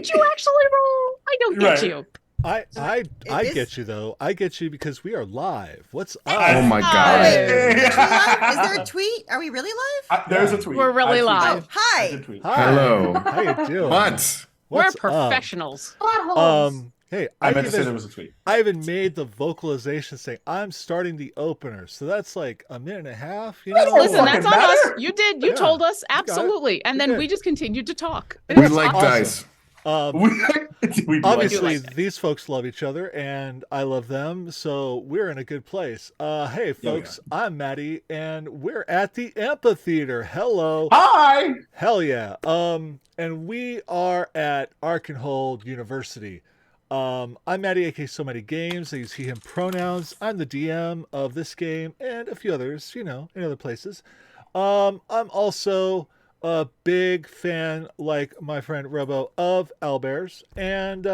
Did you actually roll? I don't get you. I get you though. I get you because we are live. What's up? Oh my god! Is there a tweet? Are we really live? There's a tweet. We're really live. Oh, hi. Hi. Hello. How you doing? What? We're What's professionals. up? Hey, I meant to say there was a tweet. I even made the vocalization saying I'm starting the opener, so that's like a minute and a half. You know, Listen, that's on us. matter. You did. You told us absolutely, and then we just continued to talk. We like dice. We Obviously, like these folks love each other, and I love them, so we're in a good place. Hey, folks, I'm Maddie, and we're at the amphitheater. Hello. Hi. Hell yeah. And we are at Arkenholdt University. I'm Maddie, aka So Many Games. I use he, him pronouns. I'm the DM of this game and a few others, you know, in other places. I'm also a big fan, like my friend Robo, of owlbears. And,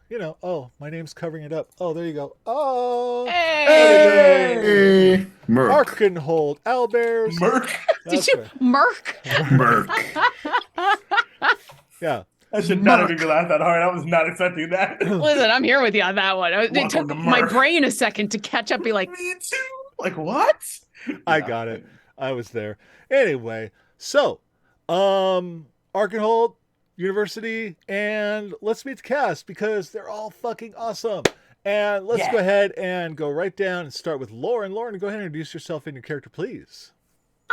you know, oh, my name's covering it up. Oh, there you go. Oh. Hey. Merc. Arkenholdt owlbears. Merc. Did you Merc? Merc. Yeah. I should not have even laughed that hard. I was not expecting that. Listen, I'm here with you on that one. It took my brain a second to catch up. Be like, me too. Like what? I got it. I was there. Anyway, so Arkenholdt University, and let's meet the cast because they're all fucking awesome. And let's go ahead and go right down and start with Lauren. Lauren, go ahead and introduce yourself and your character, please.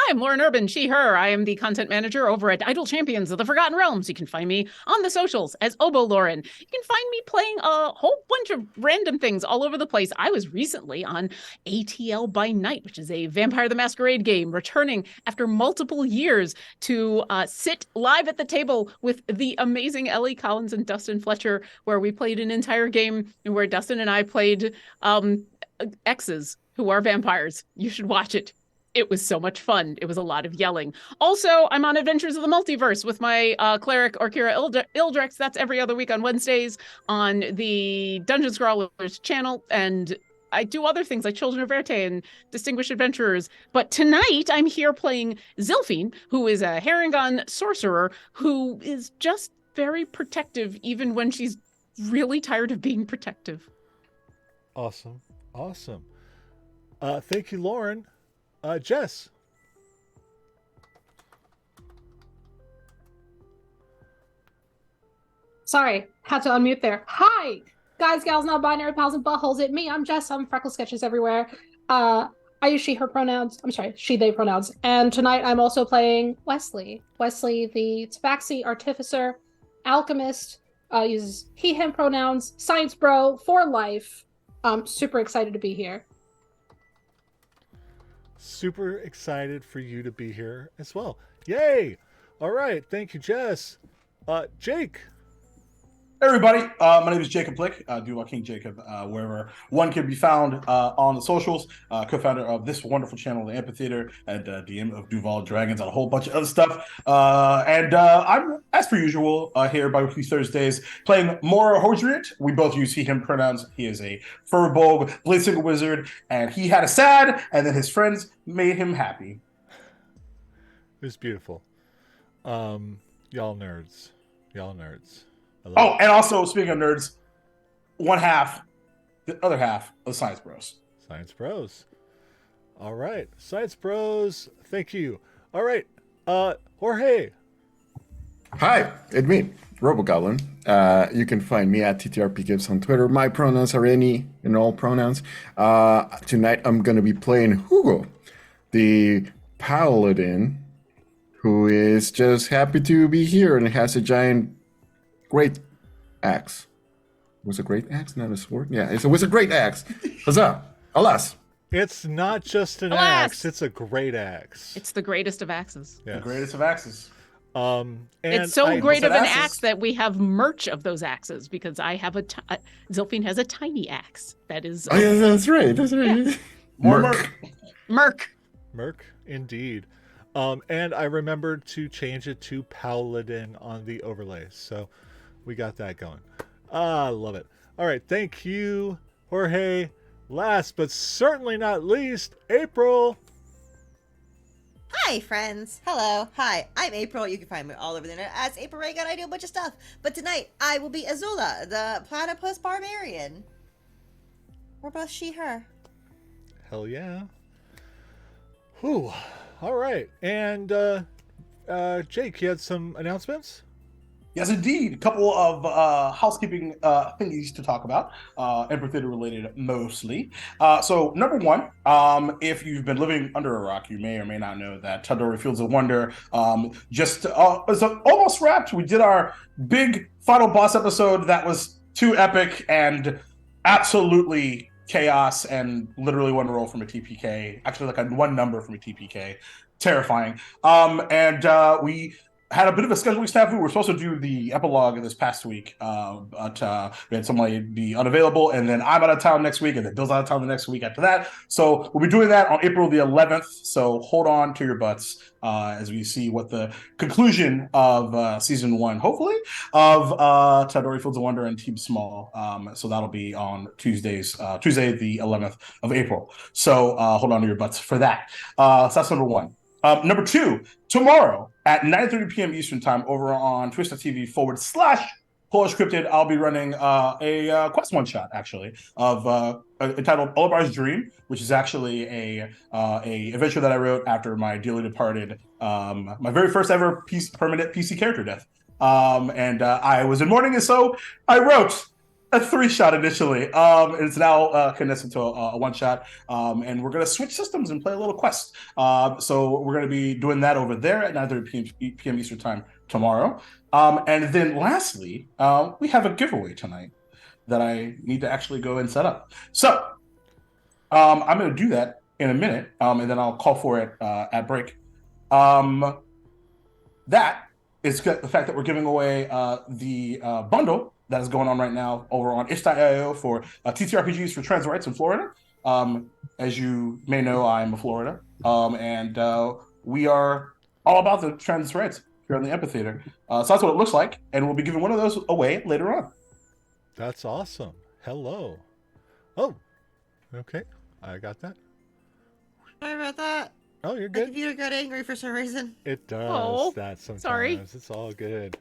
I'm Lauren Urban, she, her. I am the content manager over at Idle Champions of the Forgotten Realms. You can find me on the socials as Obo Lauren. You can find me playing a whole bunch of random things all over the place. I was recently on ATL by Night, which is a Vampire the Masquerade game, returning after multiple years to sit live at the table with the amazing Ellie Collins and Dustin Fletcher, where we played an entire game and where Dustin and I played exes who are vampires. You should watch it. It was so much fun. It was a lot of yelling. Also, I'm on Adventures of the Multiverse with my cleric, Orkira Ildrex. That's every other week on Wednesdays on the Dungeon Scrawlers channel. And I do other things like Children of Verte and Distinguished Adventurers. But tonight, I'm here playing Zilphine, who is a Harengon sorcerer who is just very protective, even when she's really tired of being protective. Awesome. Awesome. Thank you, Lauren. Jess. Sorry, had to unmute there. Hi, guys, gals, non-binary pals and buttholes. It's me. I'm Jess. I'm Freckle Sketches everywhere. I use she, her pronouns. I'm sorry, she, they pronouns. And tonight I'm also playing Wesley. Wesley, the Tabaxi artificer, alchemist, uses he, him pronouns, science bro for life. I'm super excited to be here. Super excited for you to be here as well. Yay! All right. Thank you, Jess. Jake. Hey everybody, my name is Jacob Blick, Duval King Jacob, wherever one can be found on the socials, co-founder of this wonderful channel, The Amphitheater, and DM of Duval Dragons, and a whole bunch of other stuff. And I'm, as per usual, here bi-weekly Thursdays, playing Mora Hodriot. We both use he, him pronouns. He is a Furbolg, Blitzing Wizard, and he had a sad, and then his friends made him happy. It was beautiful. Y'all nerds. Y'all nerds. Oh, and also, speaking of nerds, the other half of Science Bros. Science Bros. All right. Science Bros, thank you. All right. Jorge. Hi, it's me, RoboGoblin. You can find me at TTRPGives on Twitter. My pronouns are any and all pronouns. Tonight I'm going to be playing Hugo, the paladin, who is just happy to be here and has a giant great axe. Was a great axe, not a sword? Yeah, it was a great axe. Huzzah! Alas! It's not just an axe, it's a great axe. It's the greatest of axes. Yes. The greatest of axes. And it's so great of an axes. axe that we have merch of those axes because I have Zilphine has a tiny axe that is. Oh yeah, that's right. That's right. Yeah. Merc. Merc, indeed. And I remembered to change it to paladin on the overlay, so we got that going. I love it. All right, thank you, Jorge. Last but certainly not least, April. Hi, friends. Hello. Hi, I'm April. You can find me all over the internet as April Reagan. I do a bunch of stuff. But tonight, I will be Azula, the platypus barbarian. We're both she, her. Hell yeah. Whew. All right. And Jake, you had some announcements? Yes, indeed. A couple of housekeeping thingies to talk about, amphitheater related mostly. So, number one, if you've been living under a rock, you may or may not know that Tadori Fields of Wonder just is almost wrapped. We did our big final boss episode that was too epic and absolutely chaos and literally one roll from a TPK, actually like one number from a TPK. Terrifying. And we had a bit of a scheduling snafu. We were supposed to do the epilogue this past week, but we had somebody be unavailable, and then I'm out of town next week, and then Bill's out of town the next week after that. So we'll be doing that on April the 11th. So hold on to your butts as we see what the conclusion of season 1, hopefully, of Tadori Fields of Wonder and Team Small. So that'll be on Tuesday the 11th of April. So hold on to your butts for that. So that's number one. Number two, tomorrow at 9:30 p.m. Eastern Time over on twitch.tv/Polish Cryptid, I'll be running a quest one shot actually of entitled Olibar's Dream, which is actually a adventure that I wrote after my dearly departed my very first ever permanent PC character death. And I was in mourning, and so I wrote a 3-shot initially. It's now condensed into a 1-shot. And we're going to switch systems and play a little quest. So we're going to be doing that over there at 9:30 p.m. Eastern Time tomorrow. And then lastly, we have a giveaway tonight that I need to actually go and set up. So I'm going to do that in a minute, and then I'll call for it at break. That is the fact that we're giving away the bundle that is going on right now over on itch.io for TTRPGs for trans rights in Florida. As you may know, I'm a Florida, and we are all about the trans rights here on the amphitheater. So that's what it looks like, and we'll be giving one of those away later on. That's awesome. Hello. Oh, okay. I got that. Sorry about that. Oh, you're My good. computer got angry for some reason. It does Oh, that sometimes. sorry. It's all good.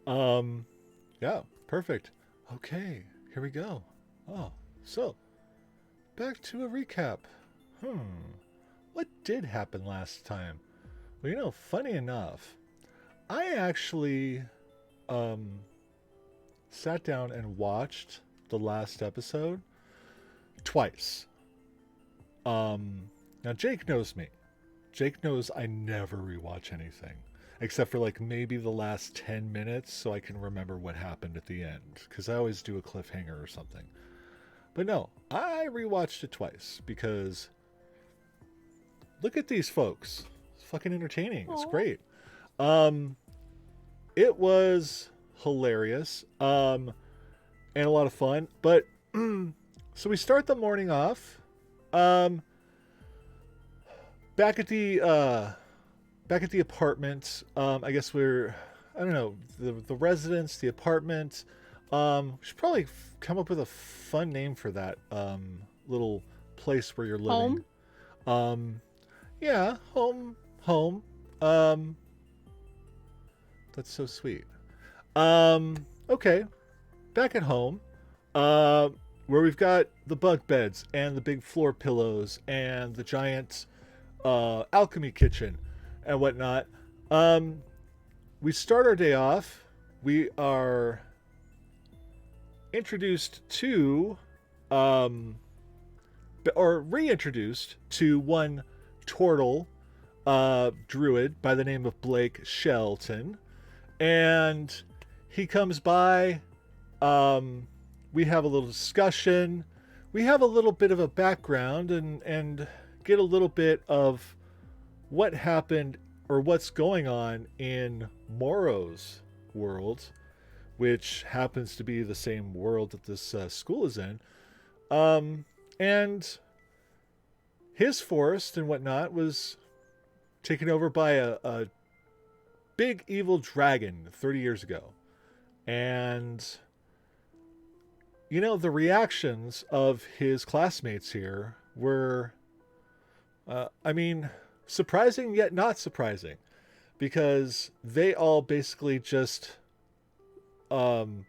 Yeah, perfect. Okay, here we go. Oh, so back to a recap. What did happen last time? Well, funny enough, I actually sat down and watched the last episode twice. Now Jake knows me. Jake knows I never rewatch anything, except for like maybe the last 10 minutes so I can remember what happened at the end, because I always do a cliffhanger or something. But no, I rewatched it twice because look at these folks. It's fucking entertaining. It's great. It was hilarious and a lot of fun. But so we start the morning off back at the apartment. I guess I don't know, the residence, the apartment. We should probably come up with a fun name for that little place where you're living. Home? Yeah, home. That's so sweet. Okay, back at home, where we've got the bunk beds and the big floor pillows and the giant alchemy kitchen and whatnot. We start our day off. We are introduced to or reintroduced to one turtle druid by the name of Blake Shelton, and he comes by. We have a little discussion. We have a little bit of a background and get a little bit of what happened or what's going on in Morrow's world, which happens to be the same world that this school is in. And his forest and whatnot was taken over by a big evil dragon 30 years ago. And, the reactions of his classmates here were, surprising yet not surprising, because they all basically just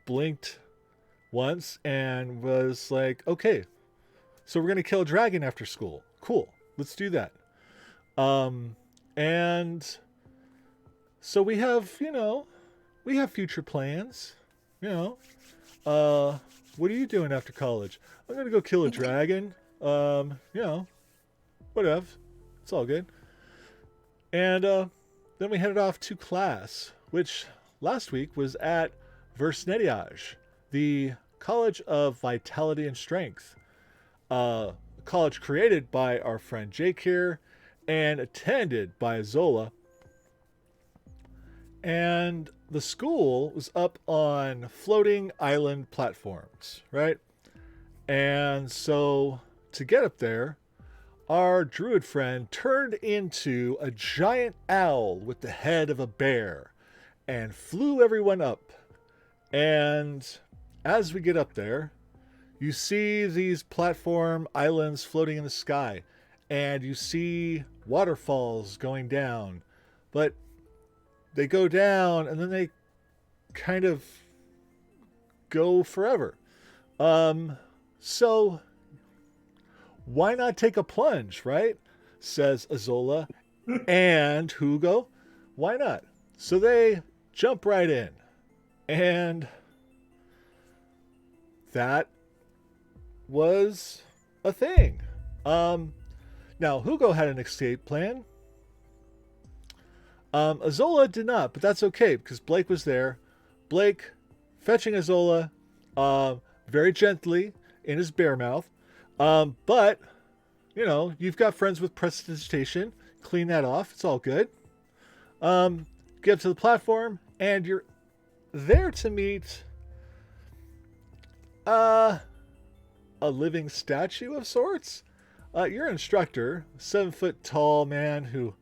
blinked once and was like, okay, so we're going to kill a dragon after school. Cool. Let's do that. And so we have, we have future plans. You know, what are you doing after college? I'm gonna go kill a dragon. You know, whatever. It's all good. And then we headed off to class, which last week was at Versnetiage, the College of Vitality and Strength. A college created by our friend Jake here and attended by Zola. And the school was up on floating island platforms, right? And so to get up there, our druid friend turned into a giant owl with the head of a bear and flew everyone up. And as we get up there, you see these platform islands floating in the sky, and you see waterfalls going down, but they go down and then they kind of go forever. So why not take a plunge, right? Says Azola and Hugo. Why not? So they jump right in. And that was a thing. Now, Hugo had an escape plan. Azola did not, but that's okay because Blake was there. Blake fetching Azola very gently in his bear mouth. But, you know, you've got friends with prestidigitation. Clean that off. It's all good. Get up to the platform, and you're there to meet a living statue of sorts. Your instructor, 7-foot tall man who,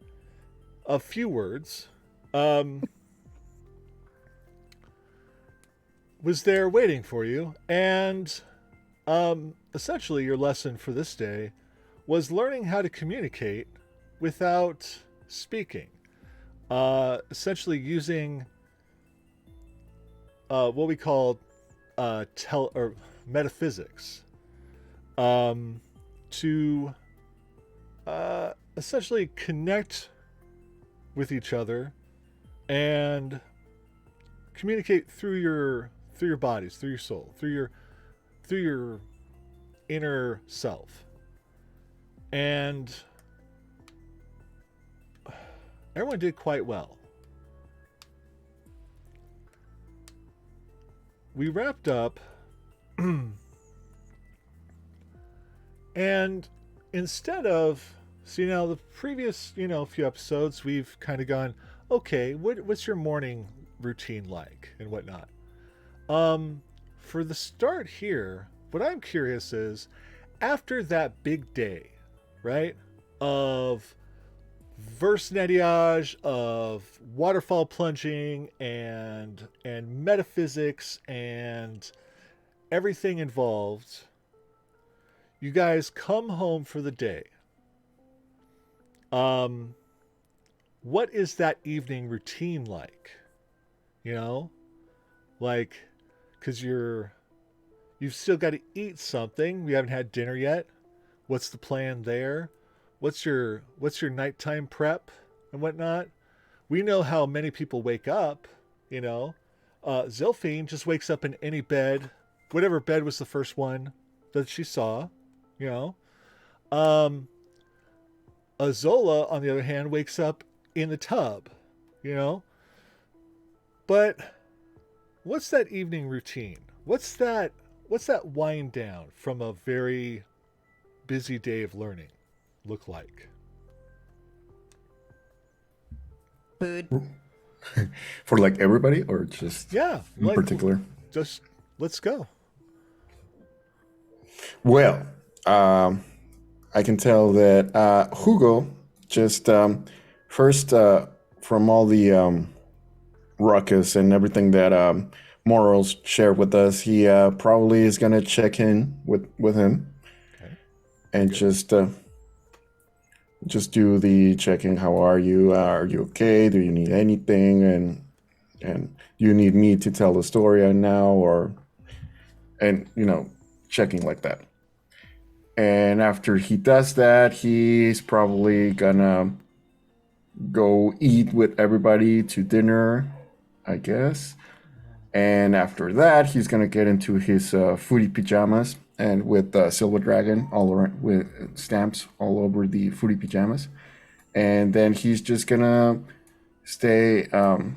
a few words, was there waiting for you. And essentially your lesson for this day was learning how to communicate without speaking. Essentially using what we call metaphysics to essentially connect with each other and communicate through your bodies, through your soul, through your inner self. And everyone did quite well. We wrapped up and instead of, see, now the previous, few episodes, we've kind of gone, okay, what's your morning routine like and whatnot. For the start here, what I'm curious is, after that big day, right, of Versnetiage, of waterfall plunging and metaphysics and everything involved, you guys come home for the day. What is that evening routine like? Like, because you've still got to eat something. We haven't had dinner yet. What's the plan there? What's your nighttime prep and whatnot? We know how many people wake up. Zilphine just wakes up in any bed, whatever bed was the first one that she saw. Azola, on the other hand, wakes up in the tub. But what's that evening routine? What's that wind down from a very busy day of learning look like? Food. For like everybody or just in particular? Just let's go. Well, I can tell that Hugo just first from all the ruckus and everything that Morals shared with us, he probably is gonna check in with him, okay, and good. Just do the checking. How are you? Are you okay? Do you need anything? And you need me to tell the story now, checking like that. And after he does that, he's probably gonna go eat with everybody to dinner. I guess. And after that, he's gonna get into his foodie pajamas and with Silver Dragon all around with stamps all over the foodie pajamas. And then he's just gonna stay,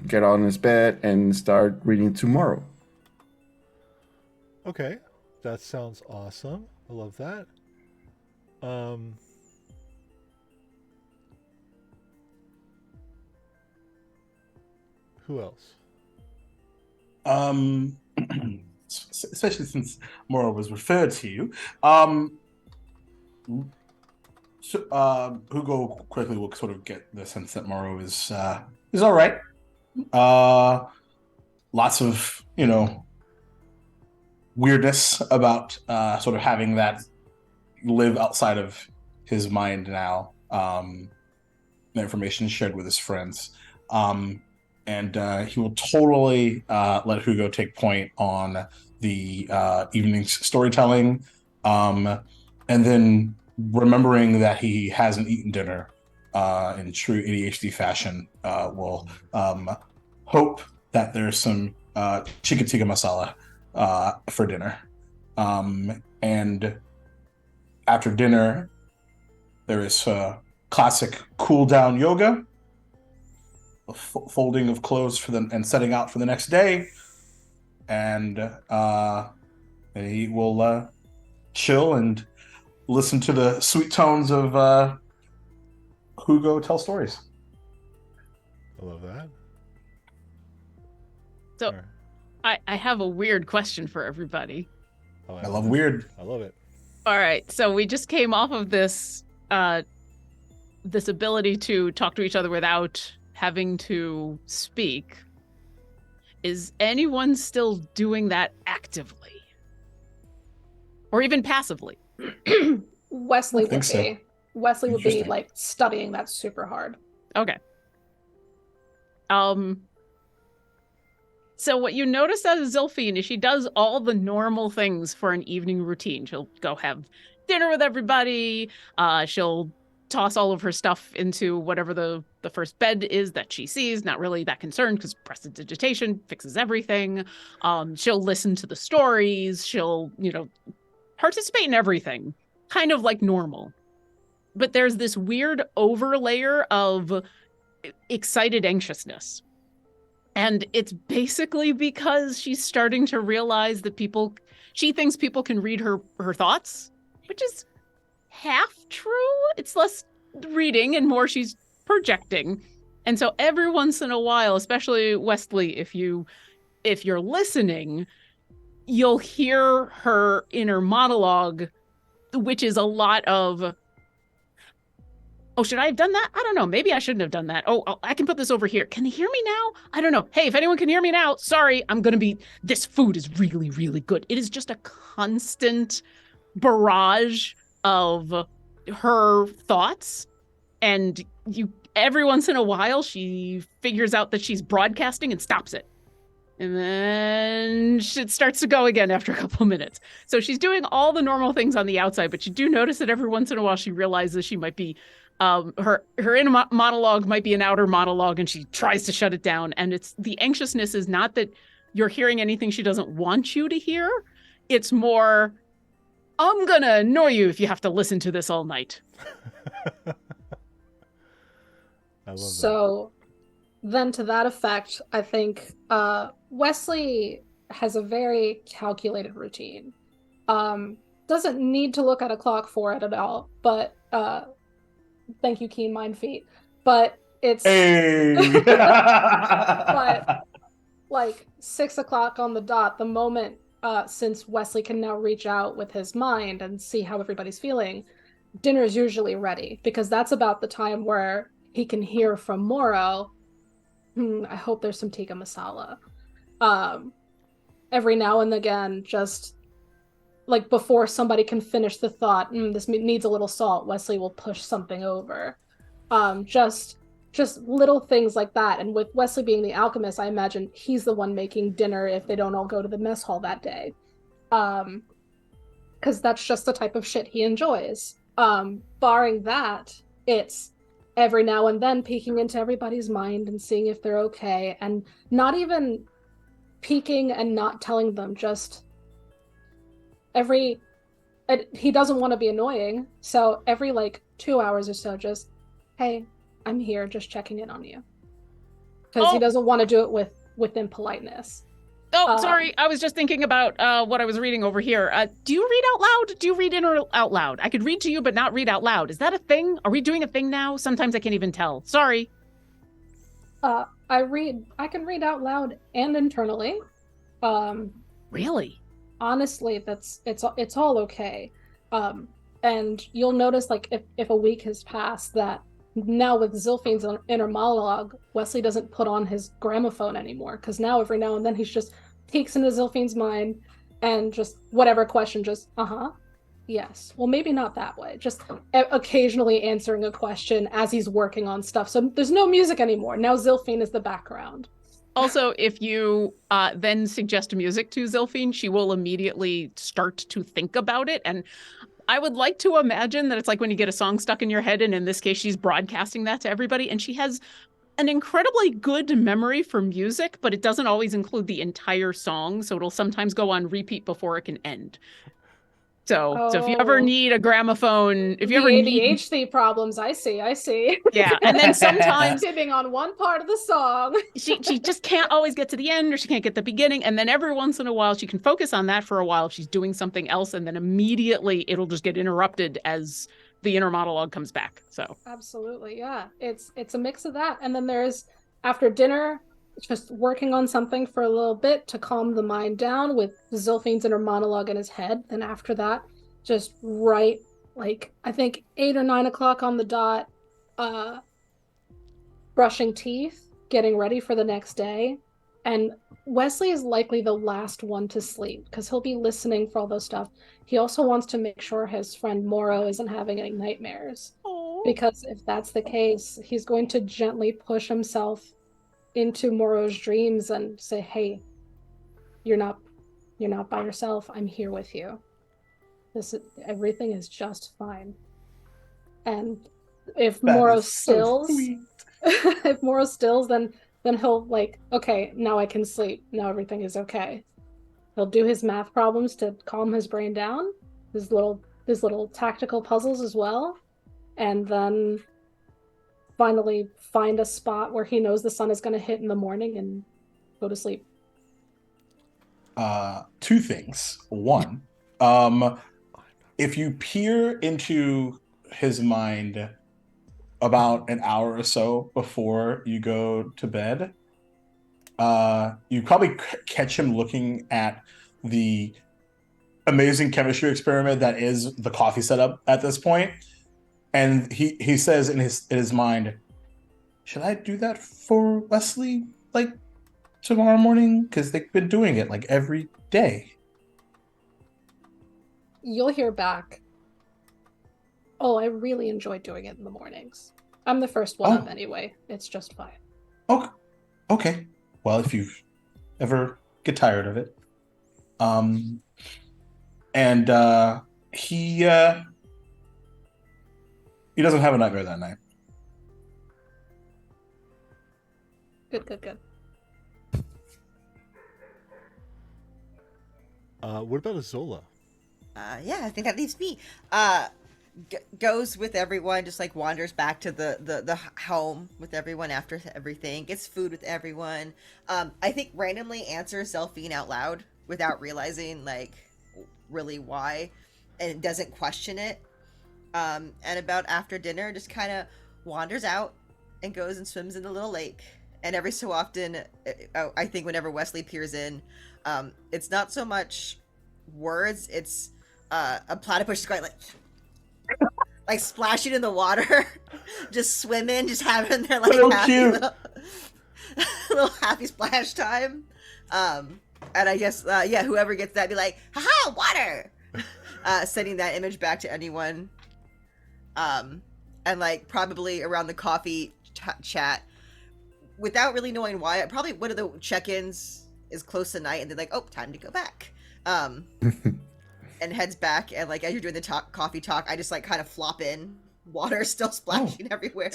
get on his bed and start reading tomorrow. Okay, that sounds awesome. I love that. Who else? Especially since Mora was referred to you. Hugo quickly will sort of get the sense that Moro is all right. Lots of weirdness about sort of having that live outside of his mind now. The information shared with his friends, and he will totally let Hugo take point on the evening storytelling, and then remembering that he hasn't eaten dinner in true ADHD fashion, will hope that there's some chicken tikka masala for dinner. And after dinner, there is classic cool down yoga, a folding of clothes for them, and setting out for the next day. And he will chill and listen to the sweet tones of Hugo tell stories. I love that. So, All right. I have a weird question for everybody. Oh, I love weird. I love it. All right, so we just came off of this this ability to talk to each other without having to speak. Is anyone still doing that actively? Or even passively? Wesley I think would so. be. Wesley would be Interesting. like studying that super hard. Okay. So what you notice out of Zilphine is she does all the normal things for an evening routine. She'll go have dinner with everybody. She'll toss all of her stuff into whatever the first bed is that she sees. Not really that concerned because prestidigitation fixes everything. She'll listen to the stories. She'll, participate in everything, kind of like normal. But there's this weird overlayer of excited anxiousness. And it's basically because she's starting to realize that she thinks people can read her thoughts, which is half true. It's less reading and more she's projecting. And so every once in a while, especially Wesley, if you're listening, you'll hear her inner monologue, which is a lot of, oh, should I have done that? I don't know. Maybe I shouldn't have done that. Oh, I can put this over here. Can they hear me now? I don't know. Hey, if anyone can hear me now, sorry, this food is really, really good. It is just a constant barrage of her thoughts. And every once in a while, she figures out that she's broadcasting and stops it. And then it starts to go again after a couple minutes. So she's doing all the normal things on the outside, but you do notice that every once in a while she realizes she might be her inner monologue might be an outer monologue, and she tries to shut it down. And the anxiousness is not that you're hearing anything she doesn't want you to hear. It's more, I'm gonna annoy you if you have to listen to this all night. I love that. So then to that effect, I think Wesley has a very calculated routine. Doesn't need to look at a clock for it at all, but thank you, Keen Mind Feet. But it's but like 6 o'clock on the dot, the moment since Wesley can now reach out with his mind and see how everybody's feeling, dinner is usually ready, because that's about the time where he can hear from Moro, I hope there's some tikka masala. Every now and again, just like before somebody can finish the thought, this needs a little salt, Wesley will push something over. Just little things like that. And with Wesley being the alchemist, I imagine he's the one making dinner if they don't all go to the mess hall that day. Because that's just the type of shit he enjoys. Barring that, it's every now and then peeking into everybody's mind and seeing if they're okay, and not even peeking and not telling them, just he doesn't want to be annoying, so every like 2 hours or so, just, hey, I'm here, just checking in on you, because he doesn't want to do it with impoliteness. Oh, sorry. I was just thinking about what I was reading over here. Do you read out loud? Do you read in or out loud? I could read to you, but not read out loud. Is that a thing? Are we doing a thing now? Sometimes I can't even tell. Sorry. I can read out loud and internally. Really? Honestly, it's all okay. And you'll notice, like, if a week has passed, that now with Zilphine's inner monologue, Wesley doesn't put on his gramophone anymore, because now every now and then he's just peeks into Zilphine's mind and just whatever question, just yes, well, maybe not that way, just occasionally answering a question as he's working on stuff. So there's no music anymore. Now Zilphine is the background. Also, if you then suggest music to Zilphine, she will immediately start to think about it. And I would like to imagine that it's like when you get a song stuck in your head, and in this case, she's broadcasting that to everybody. And she has an incredibly good memory for music, but it doesn't always include the entire song. So it'll sometimes go on repeat before it can end. So if you ever need a gramophone, if you ever need ADHD problems, I see. Yeah, and then sometimes tipping on one part of the song, she just can't always get to the end, or she can't get the beginning, and then every once in a while she can focus on that for a while if she's doing something else, and then immediately it'll just get interrupted as the inner monologue comes back. So absolutely, yeah, it's a mix of that, and then there's after dinner, just working on something for a little bit to calm the mind down with Zilphine's inner monologue in his head. Then after that, just right, like, I think 8 or 9 o'clock on the dot, brushing teeth, getting ready for the next day. And Wesley is likely the last one to sleep, because he'll be listening for all those stuff. He also wants to make sure his friend Morrow isn't having any nightmares. Aww. Because if that's the case, he's going to gently push himself into Morrow's dreams and say, hey, you're not by yourself. I'm here with you. Everything is just fine. And if Morrow stills, if Morrow stills, then he'll like, okay, now I can sleep. Now everything is okay. He'll do his math problems to calm his brain down, his little tactical puzzles as well, and then finally find a spot where he knows the sun is going to hit in the morning and go to sleep. 2 things. One, if you peer into his mind about an hour or so before you go to bed, you probably catch him looking at the amazing chemistry experiment that is the coffee setup at this point. And he says in his mind, should I do that for Wesley, like, tomorrow morning? Because they've been doing it, like, every day. You'll hear back, oh, I really enjoy doing it in the mornings. I'm the first one up anyway. It's just fine. Okay. Well, if you ever get tired of it. He doesn't have a nightmare that night. Good. What about Azola? Yeah, I think that leaves me. Goes with everyone, just like wanders back to the home with everyone after everything, gets food with everyone. I think randomly answers Zilphine out loud without realizing, like, really why, and doesn't question it. And about after dinner, just kind of wanders out and goes and swims in the little lake. And every so often, I think whenever Wesley peers in, it's not so much words, it's a platypus just going like splashing in the water, just swimming, just having their like so happy little happy splash time. And I guess whoever gets that be like, haha, water, sending that image back to anyone. And like probably around the coffee chat, without really knowing why, probably one of the check-ins is close to night and they're like, oh, time to go back. And heads back, and like as you're doing the coffee talk, I just like kind of flop in water still splashing everywhere.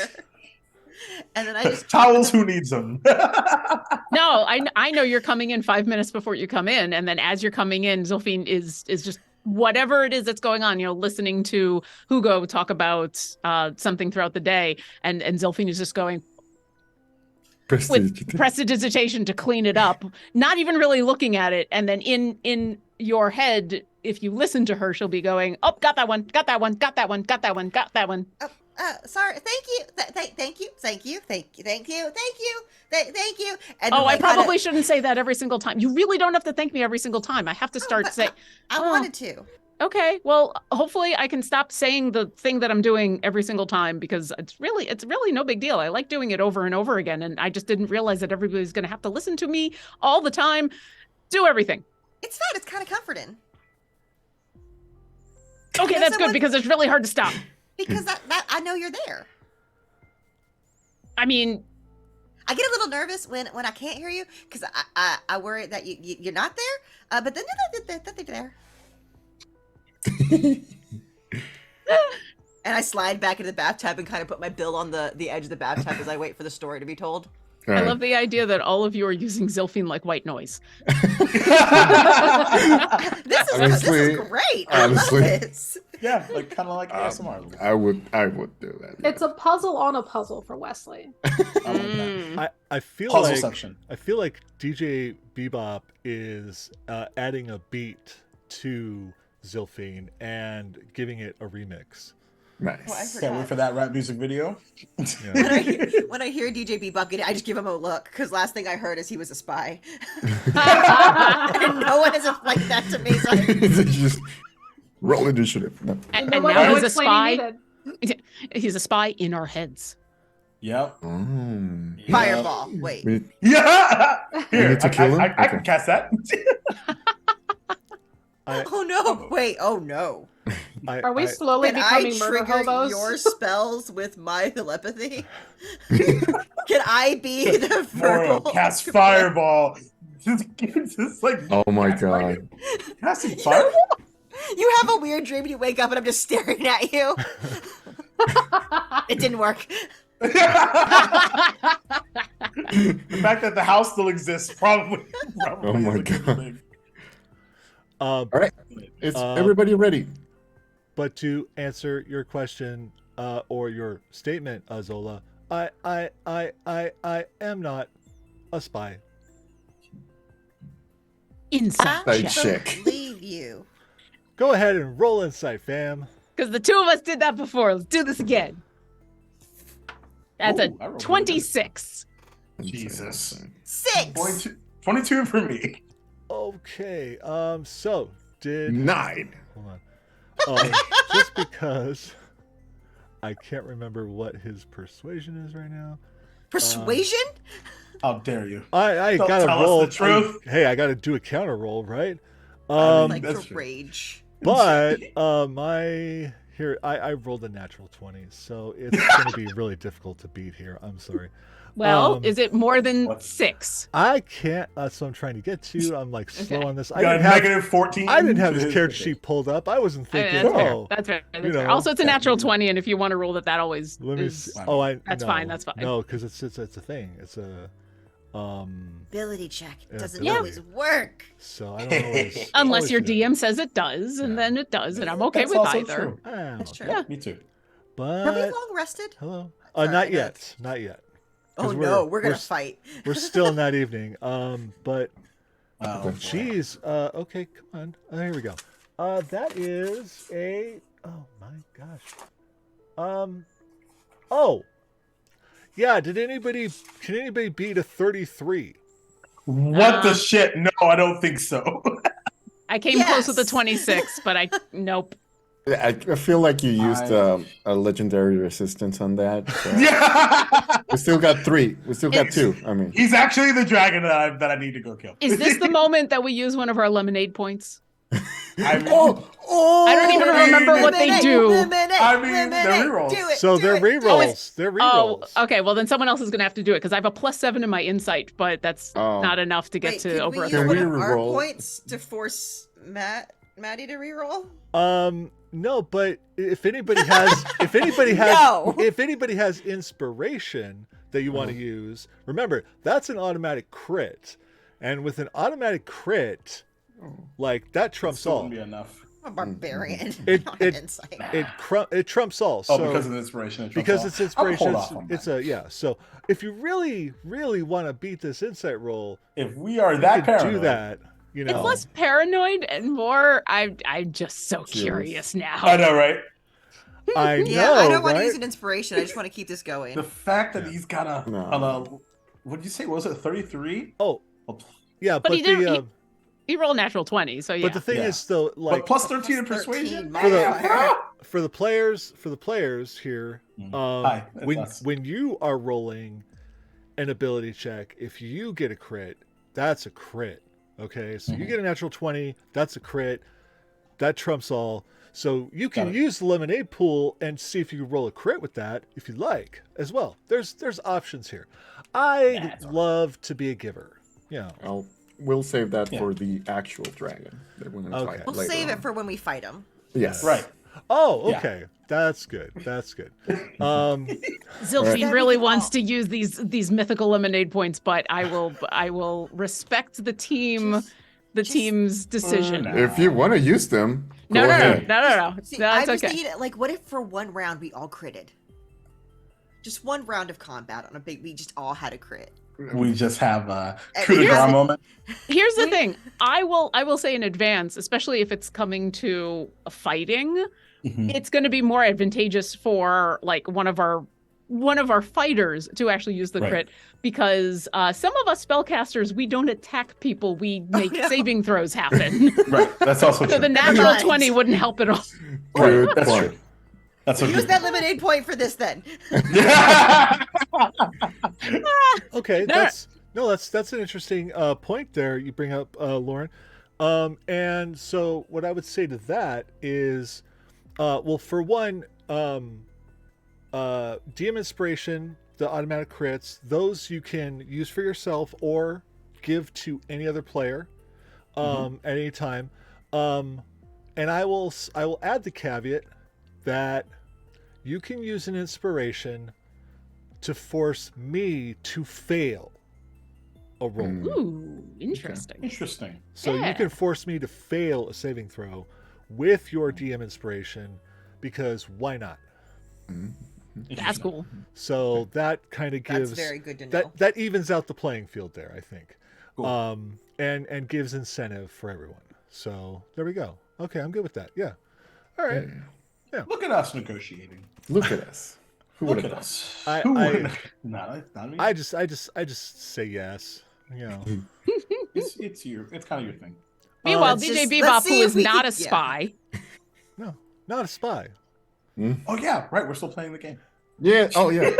And then I just Towels, who needs them? No, I know you're coming in 5 minutes before you come in, and then as you're coming in, Zilphine is just whatever it is that's going on, listening to Hugo talk about something throughout the day, and Zilphine is just going with prestidigitation to clean it up, not even really looking at it, and then in your head, if you listen to her, she'll be going, "Oh, got that one, got that one, got that one, got that one, got that one." Sorry, thank you, thank you, thank you, thank you, thank you, thank you. And I probably shouldn't say that every single time. You really don't have to thank me every single time. I have to start saying. I wanted to. Okay, well, hopefully I can stop saying the thing that I'm doing every single time, because it's really no big deal. I like doing it over and over again, and I just didn't realize that everybody's going to have to listen to me all the time, do everything. It's not. It's kind of comforting. Okay, that's good, because it's really hard to stop. Because that I know you're there. I mean, I get a little nervous when I can't hear you, because I worry that you're not there. But then they're there. And I slide back into the bathtub and kind of put my bill on the edge of the bathtub as I wait for the story to be told. I love the idea that all of you are using Zilphine like white noise. This is great. Honestly. I love this. Yeah, kind of like ASMR. I would do that. It's a puzzle on a puzzle for Wesley. I feel Puzzle like section. I feel like DJ Bebop is adding a beat to Zilphine and giving it a remix. Nice. Can't wait for that rap music video. Yeah. When I hear DJ Bebop get it, I just give him a look, because last thing I heard is he was a spy. And no one has like that to me. So Just roll initiative. No. And No one now knows he's a when spy. he needed. He's a spy in our heads. Yep. Fireball. Wait. Yeah. Here, need to kill him? I can cast that. Oh no! Wait. Oh no! Are we slowly Can I becoming murder trigger hobos? your spells with my telepathy? Can I be the Moro, verbal? cast fireball. Just like Oh my cast god. casting fireball. You have a weird dream and you wake up and I'm just staring at you. It didn't work. The fact that the house still exists probably Oh my is a good God. thing. All right. Is everybody ready? But to answer your question or your statement, Zola, I am not a spy. Inside I check. check. believe you. Go ahead and roll insight, fam. Because the two of us did that before. Let's do this again. That's Ooh, I a rolled 26. Jesus. 6. 22 for me. Okay. So did 9. hold on. Just because I can't remember what his persuasion is right now. Persuasion? How dare you? I Don't gotta tell us roll. the truth. Hey, I gotta do a counter roll, right? I like that's to true. rage. But I rolled a natural 20, so it's gonna be really difficult to beat here. I'm sorry. Well, is it more than What's- 6? I can't. That's what I'm trying to get to. I'm like slow Okay. on this. You got a negative 14. I didn't have this character sheet pulled up. I wasn't thinking. That's fair. Oh, That's fair. That's you fair. know. Also, it's a natural 20, and if you want to roll that always let me. is... Oh, That's no, fine, that's fine. No, because it's a thing. It's a Ability check. It Yeah, doesn't ability. always work. So I don't always. Unless always your do that. DM says it does, and Yeah. then it does, and I'm okay That's with also either. true. Oh, That's true. okay. Yeah. Me too. But Are we long rested? hello. Sorry, Not I know yet. Not yet. Oh 'Cause no, we're gonna fight. We're still in that evening. But Oh, boy. jeez. Okay, come on. Here we go. That is a. Oh my gosh. Oh. Yeah. Can anybody beat a 33? What the shit? No, I don't think so. I came close with the Yes. 26, but nope. I feel like you used a legendary resistance on that. So. Yeah. We still got 3. We still got It's- 2. I mean, He's actually the dragon that I need to go kill. Is this the moment that we use one of our lemonade points? I mean, I don't even remember what they do. I mean, they're rerolls. Do it, So do they're it. rerolls. They're Oh, rerolls. okay. Well, then someone else is going to have to do it because I have a +7 in my insight, but that's Oh. not enough to get Wait, to could over we a use Can one we third. of our reroll? points to force Maddie to reroll? No, but if anybody has No. if anybody has inspiration that you want to use, remember that's an automatic crit, and with an automatic crit, like that trumps Still all. wouldn't be enough. I'm a barbarian. It- Not it- an insight. It trumps all. Oh, So because of the inspiration. It trumps because all. it's I'll inspiration, hold off on it's that. a yeah. So if you really want to beat this insight roll, If we are you that can paranoid, do that. You It's know, less paranoid and more. I'm just so Curious. curious now. I know, right? I know, Yeah, I don't want to right? use an inspiration. I just want to keep this going. The fact that he's got a, No. on a, what did you say? What was it 33? Oh, yeah, But but he didn't- the He rolled a natural 20, so yeah. but the thing Yeah. is still like But plus 13 in Plus persuasion. 13, For the- motherfucker. for the players here, Hi, it's when us. you are rolling an ability check, if you get a crit, that's a crit. Okay, so you get a natural 20, that's a crit. That trumps all. So you can Got it. use the lemonade pool and see if you can roll a crit with that if you like as well. There's options here. I That's all right. love to be a giver. You know. We'll save that Yeah. for the actual dragon that we're gonna Okay. fight We'll later save on. it for when we fight him. Yes. Right. Oh, Yeah. okay. That's good. That's good. Zilphine Right. really wants to use these mythical lemonade points, but I will respect the team's decision. no. If you want to use them, No, go no, no, ahead. no. See, No, I it's was okay. thinking, like, what if for one round we all critted? Just one round of combat on a big, we just all had a crit. We just have a And coup de here's grace the- moment. Here's the thing. I will say in advance, especially if it's coming to fighting, it's going to be more advantageous for like one of our fighters to actually use the Right. crit because some of us spellcasters, we don't attack people, we make no. saving throws happen. Right. That's also So true. the natural mind. 20 wouldn't help at all. Good That's point. true. That's a Use good that lemonade point for this then. Okay, No. that's an interesting point there you bring up, Lauren. And so what I would say to that is, well, for one, DM Inspiration, the automatic crits, those you can use for yourself or give to any other player at any time. And I will add the caveat that you can use an inspiration to force me to fail a roll. Ooh, interesting. Interesting. So Yeah. you can force me to fail a saving throw with your DM inspiration because why not? That's cool. So that kind of That's gives very good to know. that evens out the playing field there, I think. Cool. And gives incentive for everyone. So there we go. Okay, I'm good with that. Yeah. All right. Look at us negotiating. Look at us. Who would Look have at thought? us. I- Who I- would? Not me. I just say yes. You know. It's kind of your thing. Meanwhile, Let's DJ just- Bebop, let's who see if is we not can- a spy, No, not a spy. Oh yeah, right. We're still playing the game. Yeah. Oh yeah.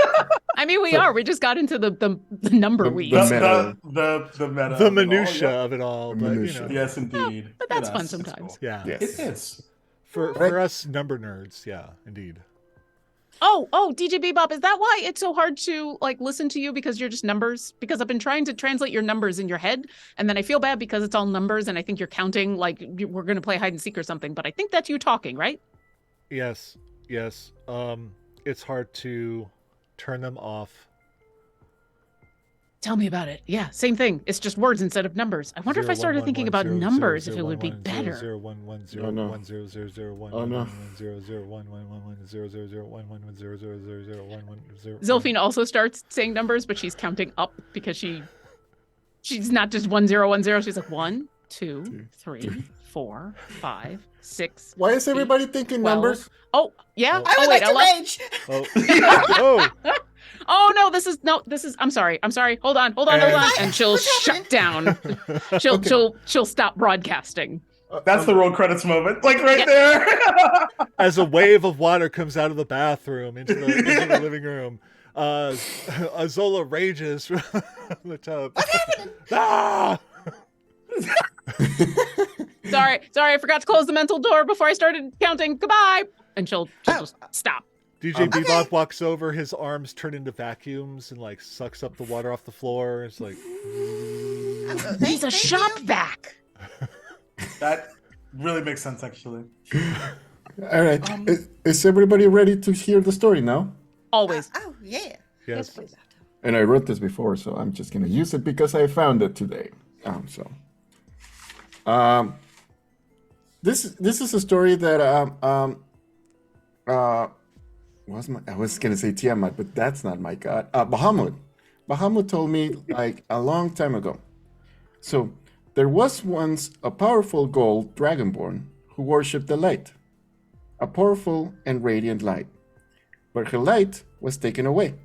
I mean, we are. We just got into the number The- weeds. the The meta. the meta. The of it all, minutia yeah. of it all, The but minutia. you know. Yes, indeed. but that's It fun is. It's sometimes. cool. Yeah. Yes. It is. For us number nerds, yeah, indeed. Oh, DJ Bebop, is that why it's so hard to like listen to you because you're just numbers? Because I've been trying to translate your numbers in your head, and then I feel bad because it's all numbers, and I think you're counting like we're gonna play hide and seek or something. But I think that's you talking, right? Yes. It's hard to turn them off. Tell me about it. Yeah, same thing. It's just words instead of numbers. I wonder if I started thinking about numbers, if it would be better. Oh, no. Zilphine also starts saying numbers, but she's counting up because she's not just 1010. She's like 1, 2, 3, 4, 5, 6. Why is everybody thinking 12. numbers? Oh yeah. I would wait, like to rage. Oh, Oh no, this is I'm sorry. Hold on. And she'll What's shut down. She'll stop broadcasting. That's the roll credits moment, like right there. as a wave of water comes out of the bathroom into the living room, Azola rages from the tub. Ah! Sorry, I forgot to close the mental door before I started counting. Goodbye. And she'll just stop. DJ Okay. Bebop walks over, his arms turn into vacuums and like sucks up the water off the floor. It's like He's a shop vac. That really makes sense, actually. All right. Is everybody ready to hear the story now? Always. Oh yeah. Yes. please. And I wrote this before, so I'm just gonna use it because I found it today. This is a story that I was gonna say Tiamat, but that's not my god. Bahamut. Bahamut told me like a long time ago. So there was once a powerful gold dragonborn who worshipped the light, a powerful and radiant light. But her light was taken away.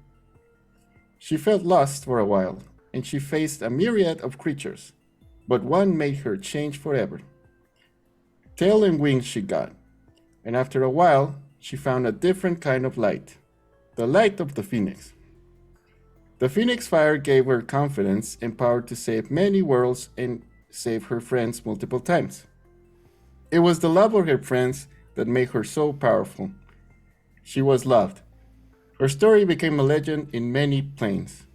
She felt lost for a while, and she faced a myriad of creatures, but one made her change forever. Tail and wings she got, and after a while, she found a different kind of light, the light of the phoenix. The phoenix fire gave her confidence and power to save many worlds and save her friends multiple times. It was the love of her friends that made her so powerful. She was loved. Her story became a legend in many planes,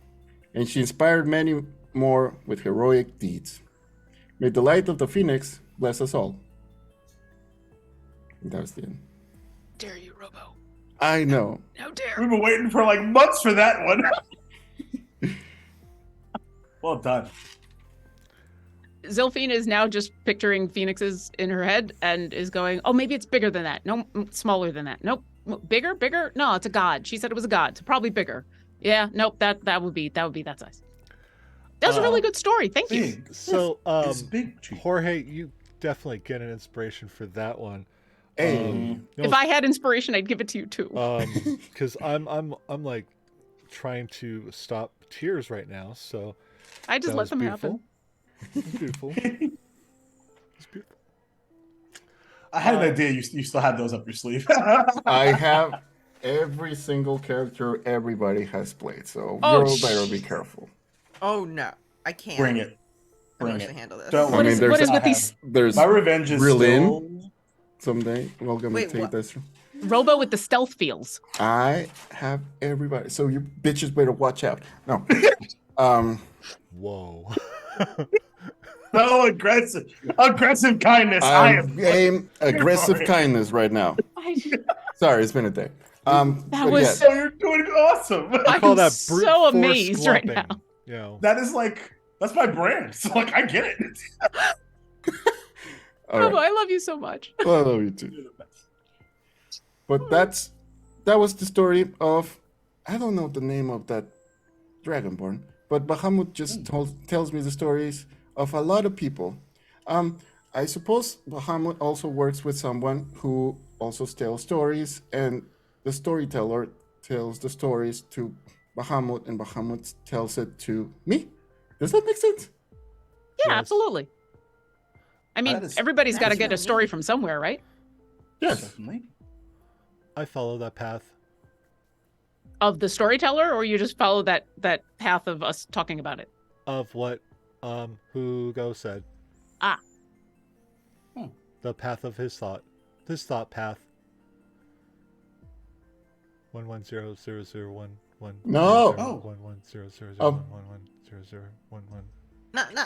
and she inspired many more with heroic deeds. May the light of the phoenix bless us all. And that was the end. Dare you, Robo? I know. How dare? We've been waiting for like months for that one. Well done. Zilphine is now just picturing phoenixes in her head and is going, oh, maybe it's bigger than that. No, smaller than that. Nope. Bigger? Bigger? No, it's a god. She said it was a god, so probably bigger. Yeah, nope, that would be that size. That was a really good story. Thank you. Big. So, It's big. Jorge, you definitely get an inspiration for that one. Hey. If I had inspiration, I'd give it to you too. Because I'm like trying to stop tears right now. So I just that let was them beautiful. happen. It was beautiful. It's beautiful. I had an idea you still had those up your sleeve. I have every single character everybody has played, so Oh, you better be careful. Oh no, I can't. Bring it. I'm Bring not it. gonna handle this. Don't What worry. is there's- what is I with have- these There's My revenge is Real still... someday. We're gonna Wait, take what? this. Robo with the stealth feels? I have everybody, so you bitches better watch out. No. Whoa. so aggressive. Aggressive kindness. I I'm am... aim aggressive Sorry. kindness right now. Sorry, it's been a day. That but was yeah. So you're doing awesome. I call I'm that brute so force amazed right slumping, now. You know. That is like... That's my brand. So like, I get it. All Robo, right. I love you so much. Well, I love you too. But that was the story of, I don't know the name of that dragonborn, but Bahamut just tells me the stories of a lot of people. I suppose Bahamut also works with someone who also tells stories, and the storyteller tells the stories to Bahamut, and Bahamut tells it to me. Does that make sense? Yeah, Yes. absolutely. I mean, That is- everybody's got to get a that's story really- from somewhere, right? Yes. Certainly. I follow that path. Of the storyteller, or you just follow that path of us talking about it? Of what Hugo said. Ah. The path of his thought path. 1100011. No. Oh. 11000110011.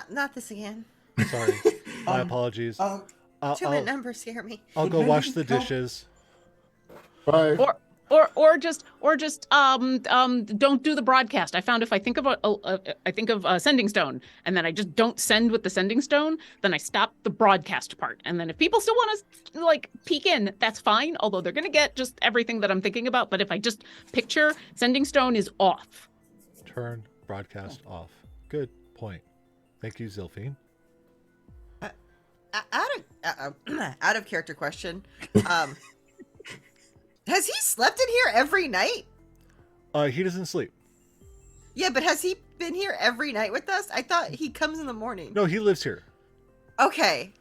Not this again. Sorry. My apologies. I'll, Too many I'll, numbers scare me. I'll go Would wash maybe the help- dishes. Bye. Or just don't do the broadcast. I found if I think of sending stone, and then I just don't send with the sending stone, then I stop the broadcast part. And then if people still want to like peek in, that's fine. Although they're gonna get just everything that I'm thinking about. But if I just picture sending stone is off. Turn broadcast off. Good point. Thank you, Zilphine. Out of character question. Has he slept in here every night? He doesn't sleep. Yeah, but has he been here every night with us? I thought he comes in the morning. No, he lives here. Okay,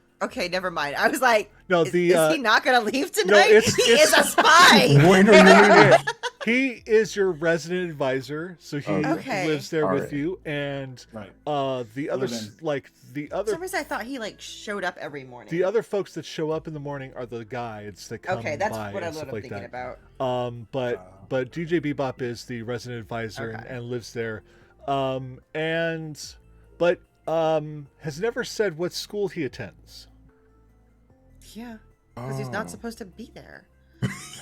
never mind. I was like, No, is the he not gonna leave tonight? He it's- is a spy. When are you leaving? He is your resident advisor, so he Okay. lives there All with right. you, and Right. the other then. the For other some reason, I thought he like showed up every morning. the other folks that show up in the morning are the guides that come Okay, that's by what and I'm stuff like thinking that. about. But DJ Bebop is the resident advisor Okay. and lives there, but has never said what school he attends. Yeah. Because he's not supposed to be there.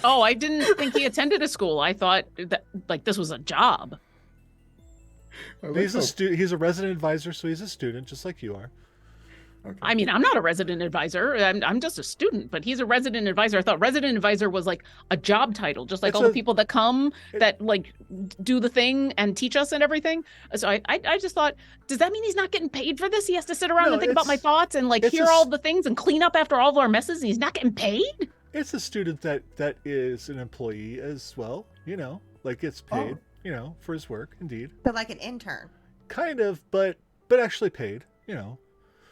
Oh, I didn't think he attended a school. I thought that like this was a job. He's a resident advisor, so he's a student, just like you are. Okay. I mean, I'm not a resident advisor. I'm just a student, but he's a resident advisor. I thought resident advisor was like a job title, just like all the people that come that like do the thing and teach us and everything. So I just thought, does that mean he's not getting paid for this? He has to sit around and think about my thoughts and like hear all the things and clean up after all of our messes, and he's not getting paid? It's a student that is an employee as well, like gets paid, for his work, indeed. But like an intern. Kind of, but actually paid,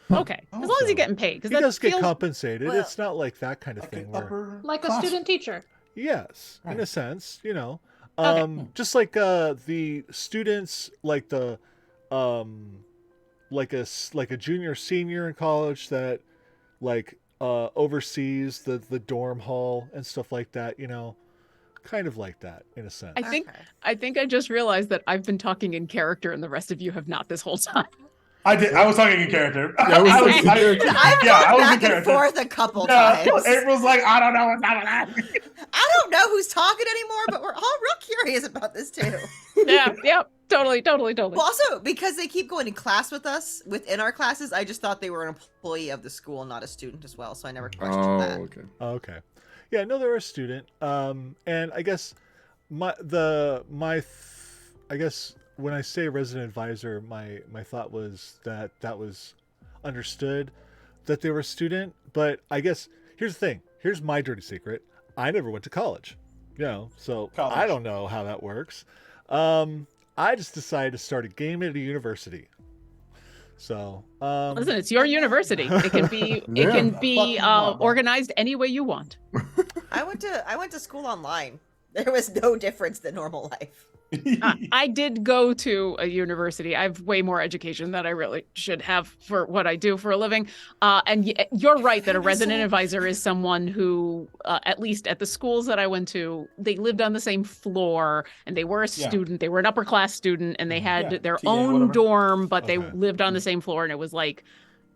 Okay, as long as he's getting paid, because he does get compensated. Well, it's not like that kind of thing where, like a student teacher. Yes, right. In a sense, Okay. just like the students, like the like a junior senior in college that like oversees the dorm hall and stuff like that, kind of like that in a sense. I think I just realized that I've been talking in character and the rest of you have not this whole time. I did. I was talking in character. Yeah, I was was I've in gone back and character. forth a couple times. April's like, I don't know what's happening. I don't know who's talking anymore, but we're all real curious about this too. Yeah, totally. Well, also, because they keep going to class with us within our classes, I just thought they were an employee of the school, not a student as well. So I never questioned that. Okay. Okay. Yeah, no, they're a student. And I guess I guess when I say resident advisor, my thought was that was understood that they were a student. But I guess here's the thing. Here's my dirty secret. I never went to college, so I don't know how that works. I just decided to start a game at a university. So listen, it's your university. It can be organized any way you want. I went to school online. There was no difference than normal life. I did go to a university. I have way more education than I really should have for what I do for a living. And you're right that a resident advisor is someone who, at least at the schools that I went to, they lived on the same floor and they were a student. They were an upper class student and they had their own dorm, but they lived on the same floor. And it was like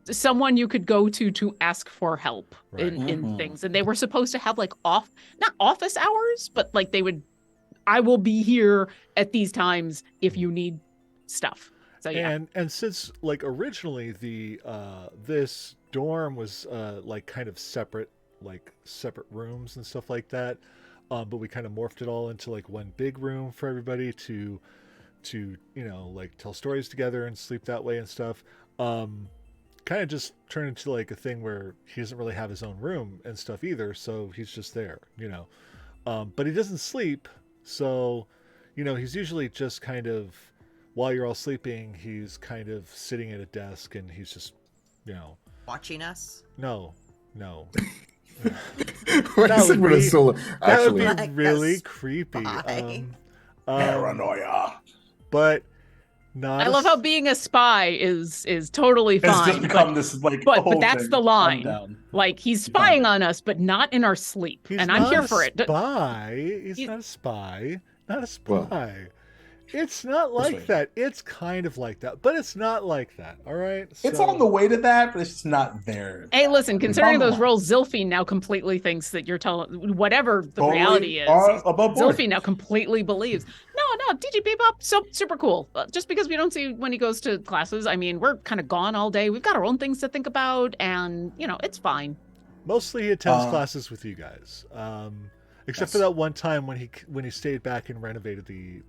someone you could go to ask for help in things. And they were supposed to have like not office hours, but like I will be here at these times if you need stuff. So yeah. And since like originally the this dorm was like kind of separate rooms and stuff like that, but we kind of morphed it all into like one big room for everybody to like tell stories together and sleep that way and stuff. Kind of just turned into like a thing where he doesn't really have his own room and stuff either, so he's just there, but he doesn't sleep. So, he's usually just kind of, while you're all sleeping, he's kind of sitting at a desk and he's just, Watching us? No. That would be really creepy. Paranoia. But not. I love how being a spy is totally fine. It's just become this like. But that's the line. Like he's spying on us, but not in our sleep, He's and I'm here for it. He's not a spy. Not a spy. Well, it's not like that. It's kind of like that, but it's not like that. All right. It's on the way to that, but it's just not there. Hey, listen. Considering those roles, Zilphine now completely thinks that you're telling whatever the reality is. Zilphine now completely believes. No, DG Bebop, so super cool. Just because we don't see when he goes to classes, I mean, we're kind of gone all day. We've got our own things to think about, and it's fine. Mostly he attends classes with you guys. Except for that one time when he stayed back and renovated the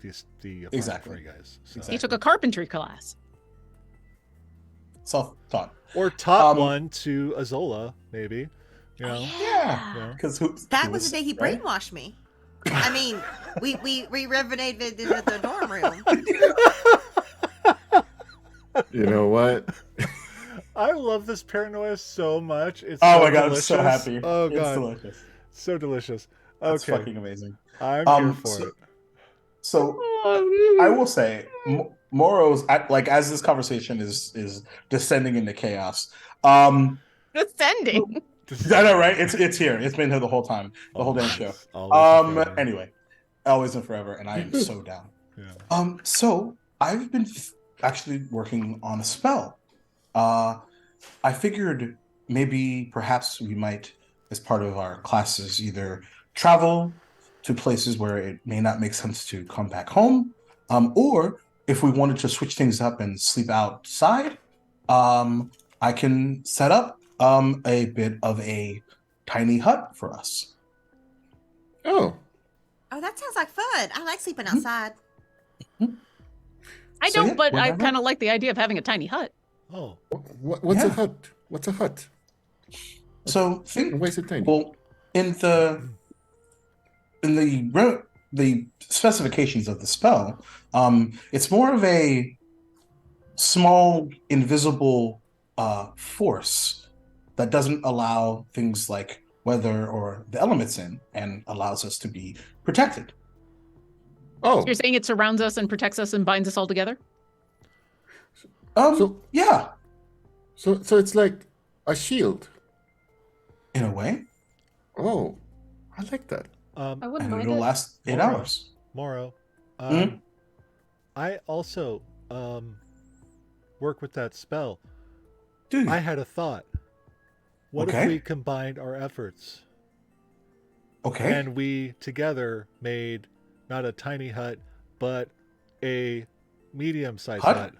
apartment for you guys. So. He took a carpentry class. Self-taught. Or taught one to Azola, maybe. Yeah. Because that was the day he brainwashed me. I mean, we renovated the dorm room. You know what? I love this paranoia so much. It's my god, delicious. I'm so happy. Oh god, it's delicious. So delicious. That's okay, fucking amazing. I'm here for it. So I will say, Moro's like as this conversation is descending into chaos. Descending. I know, right? It's here. It's been here the whole time, the whole damn show. Anyway, always and forever, and I am so down. Yeah. So I've been actually working on a spell. I figured maybe perhaps we might as part of our classes, either travel to places where it may not make sense to come back home, or if we wanted to switch things up and sleep outside, I can set up a bit of a tiny hut for us. Oh, Oh, that sounds like fun. I like sleeping outside. I So, don't, yeah, but I whenever. kind of like the idea of having a tiny hut. Oh, what's a Yeah. hut? What's a hut? So And why is it tiny? well, in the specifications of the spell, it's more of a small invisible force that doesn't allow things like weather or the elements in, and allows us to be protected. Oh, You're saying it surrounds us and protects us and binds us all together? So- Yeah, so it's like a shield. in a way, Oh, I like that. I wouldn't and mind it'll it. last 8 Alright. hours. Morrow. Mhm. I also work with that spell. Dude, I had a thought. What if Okay. we combined our efforts okay. and we together made not a tiny hut, but a medium-sized Hut? hut?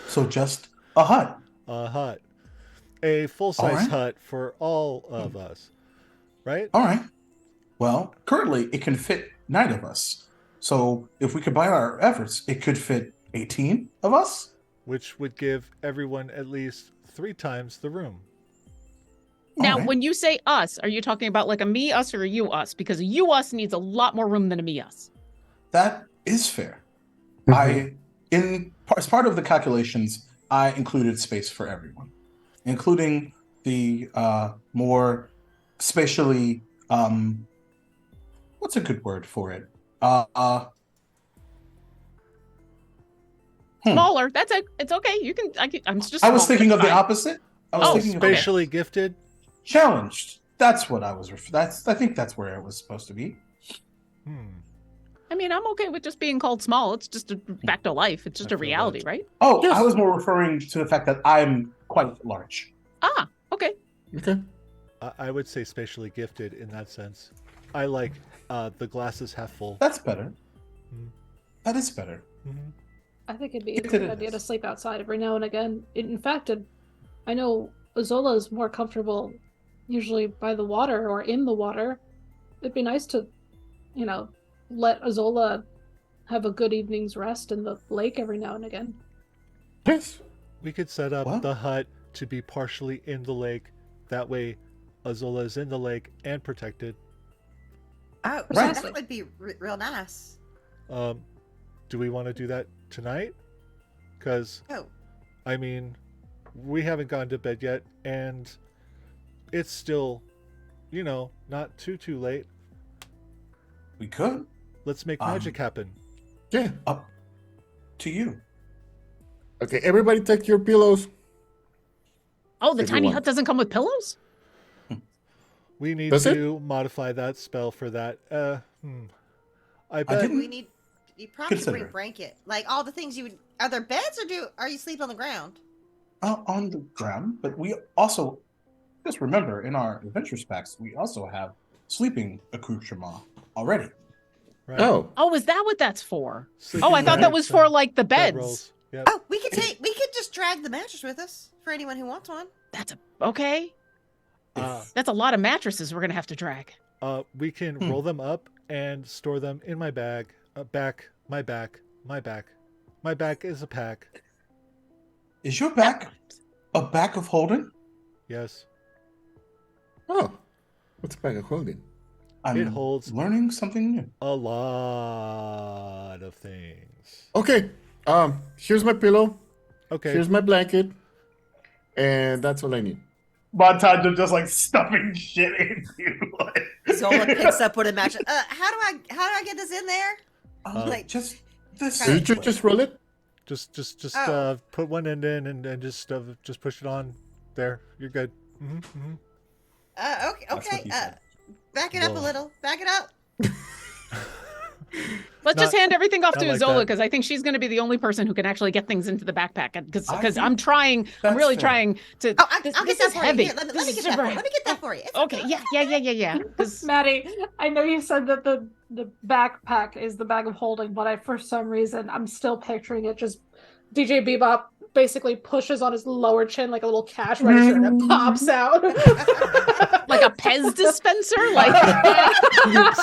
So just a hut. A hut. A full-size Alright. hut for all of us. Right? All right. Well, currently it can fit 9 of us. So if we combine our efforts, it could fit 18 of us. Which would give everyone at least 3 times the room. Now, Alright. when you say us, are you talking about like a me us or a you us? Because a you us needs a lot more room than a me us. That is fair. Mhm. As part of the calculations, I included space for everyone, including the more spatially what's a good word for it? Smaller. That's it. It's okay. You can. I'm just. I was small, thinking that's of the fine. opposite. I was Oh, thinking of Spatially gifted? challenged. That's what I was. I think that's where it was supposed to be. I mean, I'm okay with just being called small. It's just a fact of life. It's just I a feel reality, that. right? Oh, Yes. I was more referring to the fact that I'm quite large. Ah, okay. Okay. I would say spatially gifted in that sense. I like the glasses half full. That's better. Hmm. That is better. Mhm. I think it'd be a It good is. idea to sleep outside every now and again. In fact, I know Azola is more comfortable usually by the water or in the water. It'd be nice to, let Azola have a good evening's rest in the lake every now and again. Yes. We could set up What? the hut to be partially in the lake. That way, Azola is in the lake and protected. Oh, Right. that would be real nice. Do we want to do that tonight? Because, Oh, I mean, we haven't gone to bed yet, and it's still, not too late. We could. Let's make Um, magic happen. Yeah. Up to you. Okay, everybody take your pillows. Oh, the If you tiny want. hut doesn't come with pillows? We need Does it? to modify that spell for that. I bet. didn't- you probably should bring Consider it. blanket. Like all the things you would. Are there beds or are you sleep on the ground? On the ground, but we also just remember in our adventure packs we also have sleeping accoutrement already. Right. Oh, Oh, is that what that's for? Sleeping Oh, I thought that bags was for and like the beds. bedrolls. Yep. Oh, we could just drag the mattress with us for anyone who wants one. That's okay. Uh, That's a lot of mattresses we're gonna have to drag. we can roll them up and store them in my bag. My back is a pack. Is your back a back of holding? Yes. oh, what's a bag of holding? I'm It holds- learning something new. A lot of things. Okay. Here's my pillow. Okay. Here's my blanket, and that's all I need. Montage of just like stuffing shit into Zola picks up with a mattress. How do I get this in there? like just this. So you just roll it. Just Oh. put one end in and just push it on. There, you're good. Okay. That's Okay. what he said. Back it up a Whoa. little. Back it up. Let's just hand everything off to not like Isola that. because I think she's going to be the only person who can actually get things into the backpack. Because I I'm think I'm that's really fair. trying to. Oh, I'll this get is that for heavy. you. Here, let me This get is that for you. super- Let me get that for you. It's Okay, yeah. 'Cause- Maddie, I know you said that the backpack is the bag of holding, but for some reason I'm still picturing it just DJ Bebop basically pushes on his lower chin like a little cash register and it pops out. like a Pez dispenser, like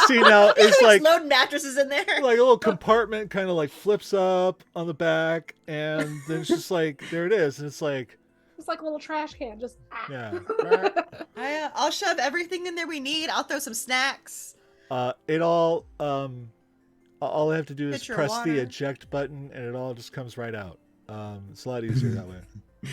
See, now it's like loading mattresses in there. like a little compartment kind of like flips up on the back, and then it's just like there it is, and it's like It's like a little trash can, just yeah. I'll shove everything in there we need. I'll throw some snacks. It all I have to do is Pitcher of press the water. eject button, and it all just comes right out. It's a lot easier that way. Yeah.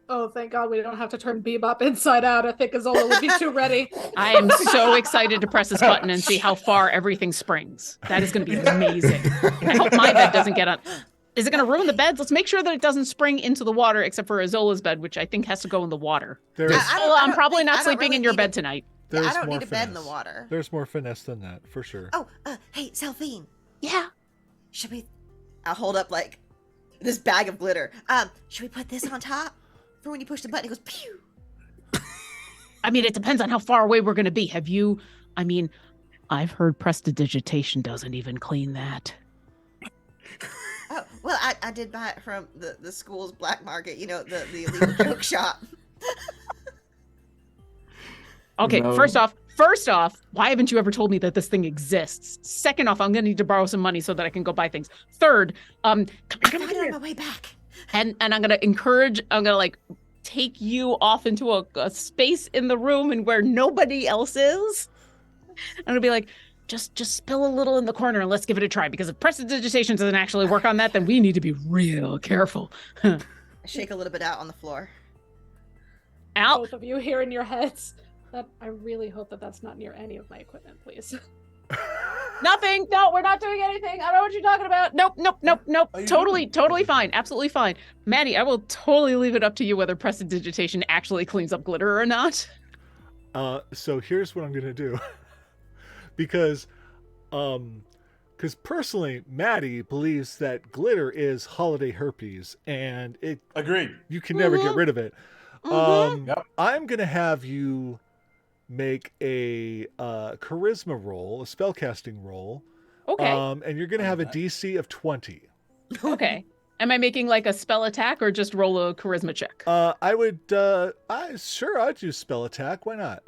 Oh, thank God we don't have to turn Bebop inside out. I think Azola would be too ready. I am so excited to press this button and see how far everything springs. That is going to be amazing. I hope my bed doesn't get on. Is it going to ruin the beds? Let's make sure that it doesn't spring into the water, except for Azola's bed, which I think has to go in the water. There's I'm probably think- not I don't sleeping really in your need bed a- tonight. there's I don't more need a bed in the finesse. water. There's more finesse than that for sure. Oh, hey, Selphine, Yeah. should we? I'll hold up like this bag of glitter. Should we put this on top for when you push the button? It goes pew. I mean, it depends on how far away we're going to be. I've heard prestidigitation doesn't even clean that. Oh, well, I did buy it from the school's black market. You know, the illegal joke shop. Okay, No. first off, why haven't you ever told me that this thing exists? Second off, I'm gonna need to borrow some money so that I can go buy things. Third, come I found it on my way back. and I'm gonna like take you off into a space in the room and where nobody else is. I'm gonna be like, just spill a little in the corner and let's give it a try. Because if prestidigitation doesn't actually work on that, then we need to be real careful. I shake a little bit out on the floor. Out. Both of you here in your heads. That I really hope that that's not near any of my equipment, please. Nothing. No, we're not doing anything. I don't know what you're talking about. Nope. Are you Totally doing? fine. Absolutely fine. Maddie, I will totally leave it up to you whether prestidigitation actually cleans up glitter or not. So here's what I'm gonna do, because personally, Maddie believes that glitter is holiday herpes, and Agreed. you can never get rid of it. Yep. I'm gonna have you make a charisma roll, a spellcasting roll. Okay. And you're gonna have a DC of 20. Okay. Am I making like a spell attack or just roll a charisma check? I would, I'd do spell attack. Why not?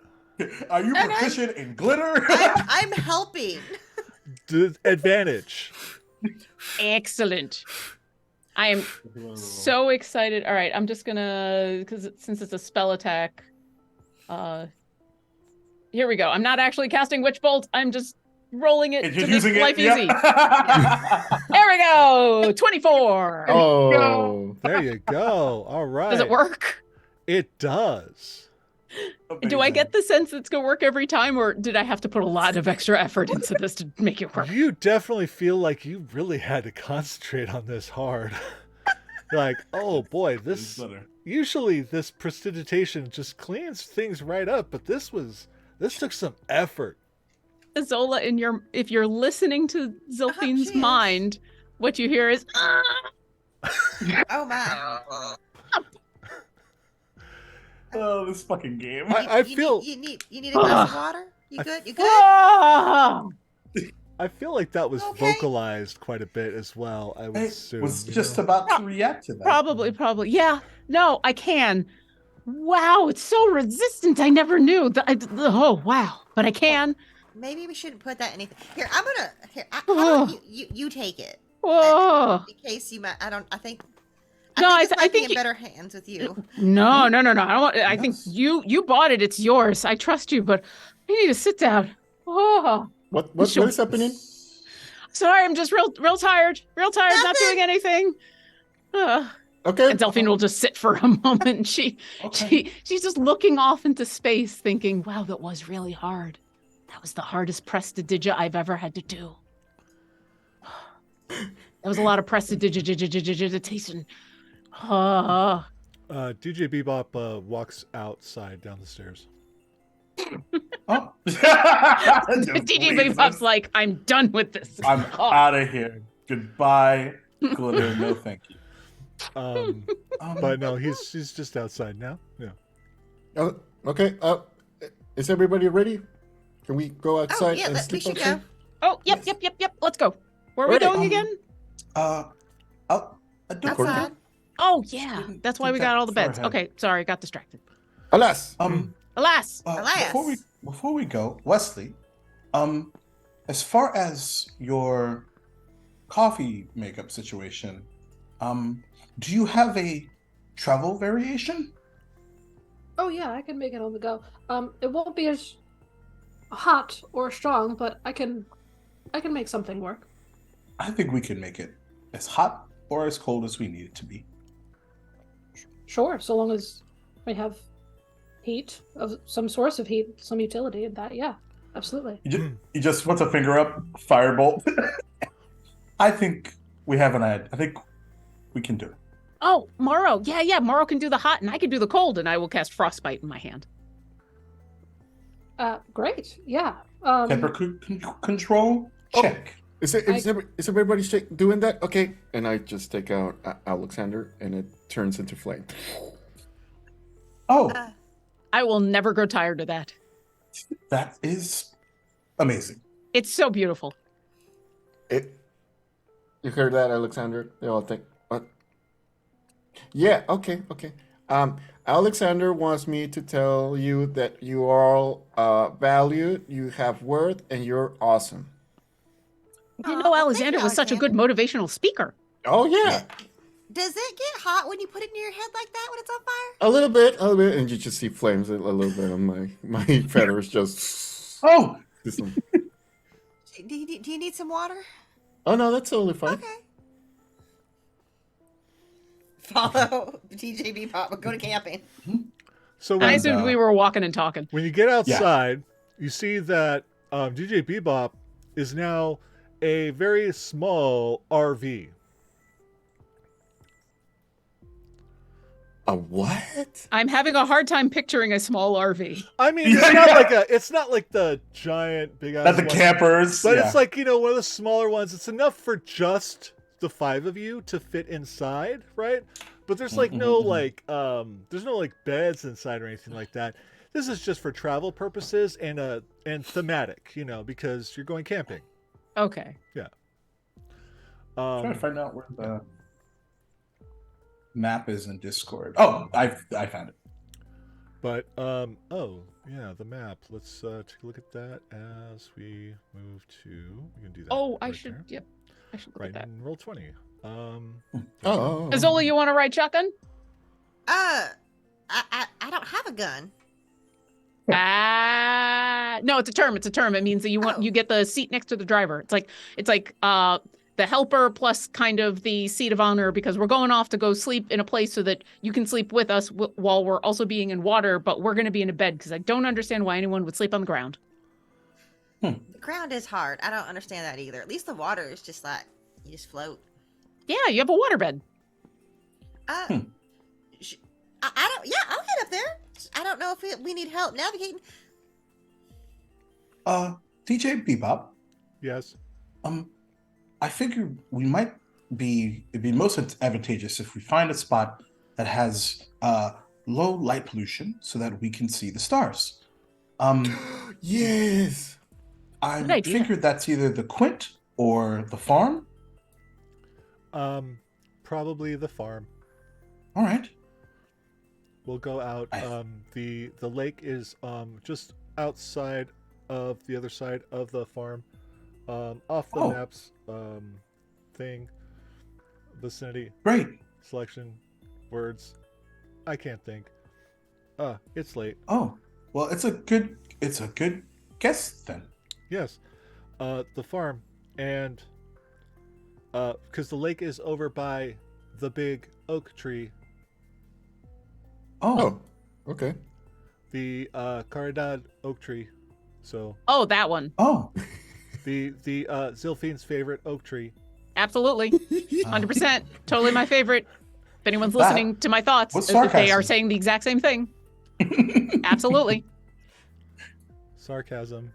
Are you Okay. proficient in glitter? I'm helping. Advantage. Excellent. I am so excited. All right, I'm just gonna, since it's a spell attack, here we go. I'm not actually casting Witch Bolt. I'm just rolling it to make life easy. There we go. 24. Oh, There you go. All right. Does it work? It does. Do I get the sense it's gonna work every time, or did I have to put a lot of extra effort into this to make it work? You definitely feel like you really had to concentrate on this hard. Like, oh boy, usually this prestidigitation just cleans things right up, but this took some effort. Zola, if you're listening to Zilphine's she is. mind, what you hear is Oh my. Oh, this fucking game. I feel You need a glass of water. You good? You good? ah! I feel like that was Okay. vocalized quite a bit as well. I would I assume. was you just know? about to react to that. Probably. Yeah. No, I can. Wow, it's so resistant. I never knew. Oh, wow. But I can. Maybe we shouldn't put that in anything. Here, I'm gonna. Here, how Oh. about you take it Whoa. in case you might. I think. No, I think think in better hands with you. No. I don't want. I think Yes. you bought it. It's yours. I trust you, but I need to sit down. Oh, what Sure. is happening? sorry. I'm just real tired. Not Nothing. doing anything. Okay. And Delphine will just sit for a moment. She's just looking off into space, thinking, "Wow, that was really hard. That was the hardest prestidigita I've ever had to do. That was a lot of prestidigitation." DJ Bebop walks outside down the stairs. Oh. DJ Bebop's like, I'm done with this. I'm Oh. out of here. Goodbye, glitter. No, thank you. But no, he's just outside now. Yeah. Oh, okay. Is everybody ready? Can we go outside yeah, and we sleep should outside? go. Oh, yep. Let's go. Where are we Ready. going again? Outside. Oh, yeah. That's why we got all the beds. Ahead. Okay, sorry, got distracted. Alas. Alas. Alas. Before we go, Wesley, as far as your coffee makeup situation, do you have a travel variation? Oh yeah, I can make it on the go. It won't be as hot or strong, but I can make something work. I think we can make it as hot or as cold as we need it to be. Sure, so long as we have heat of some source of heat, some utility, and that, yeah, absolutely. You just puts a finger up, firebolt. I think we have an ad. I think we can do it. Oh, Morrow. Yeah. Morrow can do the hot and I can do the cold, and I will cast Frostbite in my hand. Great, yeah. Temperature control? Oh. Check. Is everybody doing that? Okay. And I just take out Alexander, and it turns into flame. Oh, I will never grow tired of that. that is amazing. It's so beautiful. You heard that, Alexander? They all think, what? Yeah, okay. Alexander wants me to tell you that you are all valued, you have worth, and you're awesome. You know, Alexander was such a good motivational speaker. Oh, yeah. Does it get hot when you put it in your head like that when it's on fire? A little bit, and you just see flames a little bit on my feathers just... Oh, Do you need some water? Oh, no, that's totally fine. Okay. Follow DJ Bebop, but go to camping. So I when, assumed we were walking and talking. when you get outside, you see that DJ Bebop is now a very small RV. A what? I'm having a hard time picturing a small RV. I mean, it's not like the giant big ass that's the one, campers. but yeah. it's like, one of the smaller ones. It's enough for just the 5 of you to fit inside, right? But there's like no there's no like beds inside or anything like that. This is just for travel purposes and thematic, because you're going camping. Okay. Yeah. I'm trying to find out where the map is in Discord. Oh, I found it. But oh yeah, the map. Let's take a look at that as we move to. We can do that. Oh, I right should. there. Yep. I should look Right at that. in roll 20. Oh. Azola, you want to ride shotgun? I don't have a gun. No, it's a term. It's a term. It means that you get the seat next to the driver. It's like the helper plus kind of the seat of honor, because we're going off to go sleep in a place so that you can sleep with us while we're also being in water, but we're going to be in a bed, because I don't understand why anyone would sleep on the ground. The ground is hard. I don't understand that either. At least the water is just like you just float. Yeah, you have a water bed. I don't. Yeah, I'll get up there. I don't know if we need help navigating. DJ Bebop. Yes. I figure it'd be most advantageous if we find a spot that has low light pollution so that we can see the stars. Yes. I Good idea. figured that's either the Quint or the farm. Probably the farm. All right. We'll go out. The lake is just outside of the other side of the farm, off the maps thing, vicinity, Great. selection, words. I can't think. It's late. Oh, well, it's a good guess then. Yes, the farm, and because the lake is over by the big oak tree. Oh, okay. The Caridad oak tree. So Oh, that one. Oh, the Zilphine's favorite oak tree. Absolutely. 100%. Totally my favorite. If anyone's That listening to my thoughts, was they are sarcasm. saying the exact same thing. Absolutely. Sarcasm.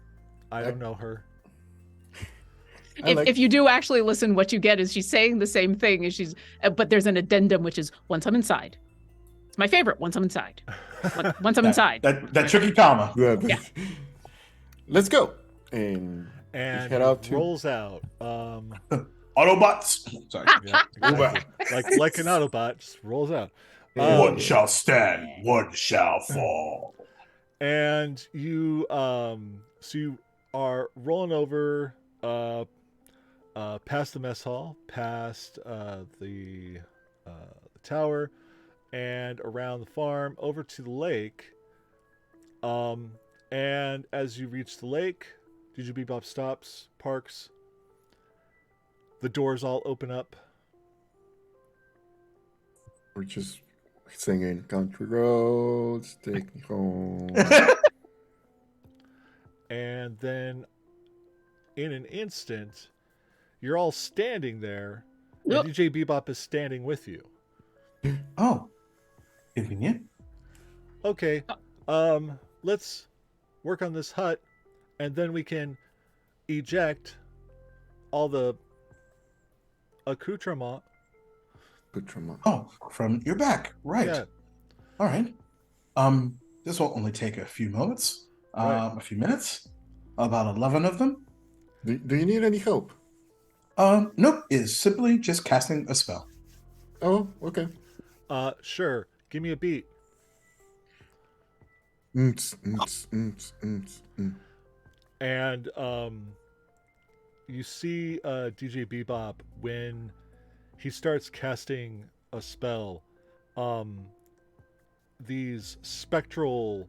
I don't know her. If you do actually listen, what you get is she's saying the same thing as but there's an addendum, which is once I'm inside. It's my favorite. Once I'm inside. Once I'm inside. That tricky comma. Yeah. Let's go. And head out to rolls out. Autobots. Sorry. Yeah, exactly. like an Autobot, just rolls out. One shall stand, one shall fall. And you so you are rolling over past the mess hall, past the tower, and around the farm over to the lake. And as you reach the lake, DJ Bebop stops, parks. The doors all open up. We're just singing "Country Roads, Take Me Home." And then, in an instant, you're all standing there, and DJ Bebop is standing with you. Oh, convenient. Okay, let's work on this hut, and then we can eject all the accoutrement. Oh, from your back, right? Yeah. All right. This will only take a few moments, Right. a few minutes. About 11 of them. Do you need any help? Nope. It's simply just casting a spell. Oh, okay. Sure. Give me a beat. And you see DJ Bebop when he starts casting a spell. These spectral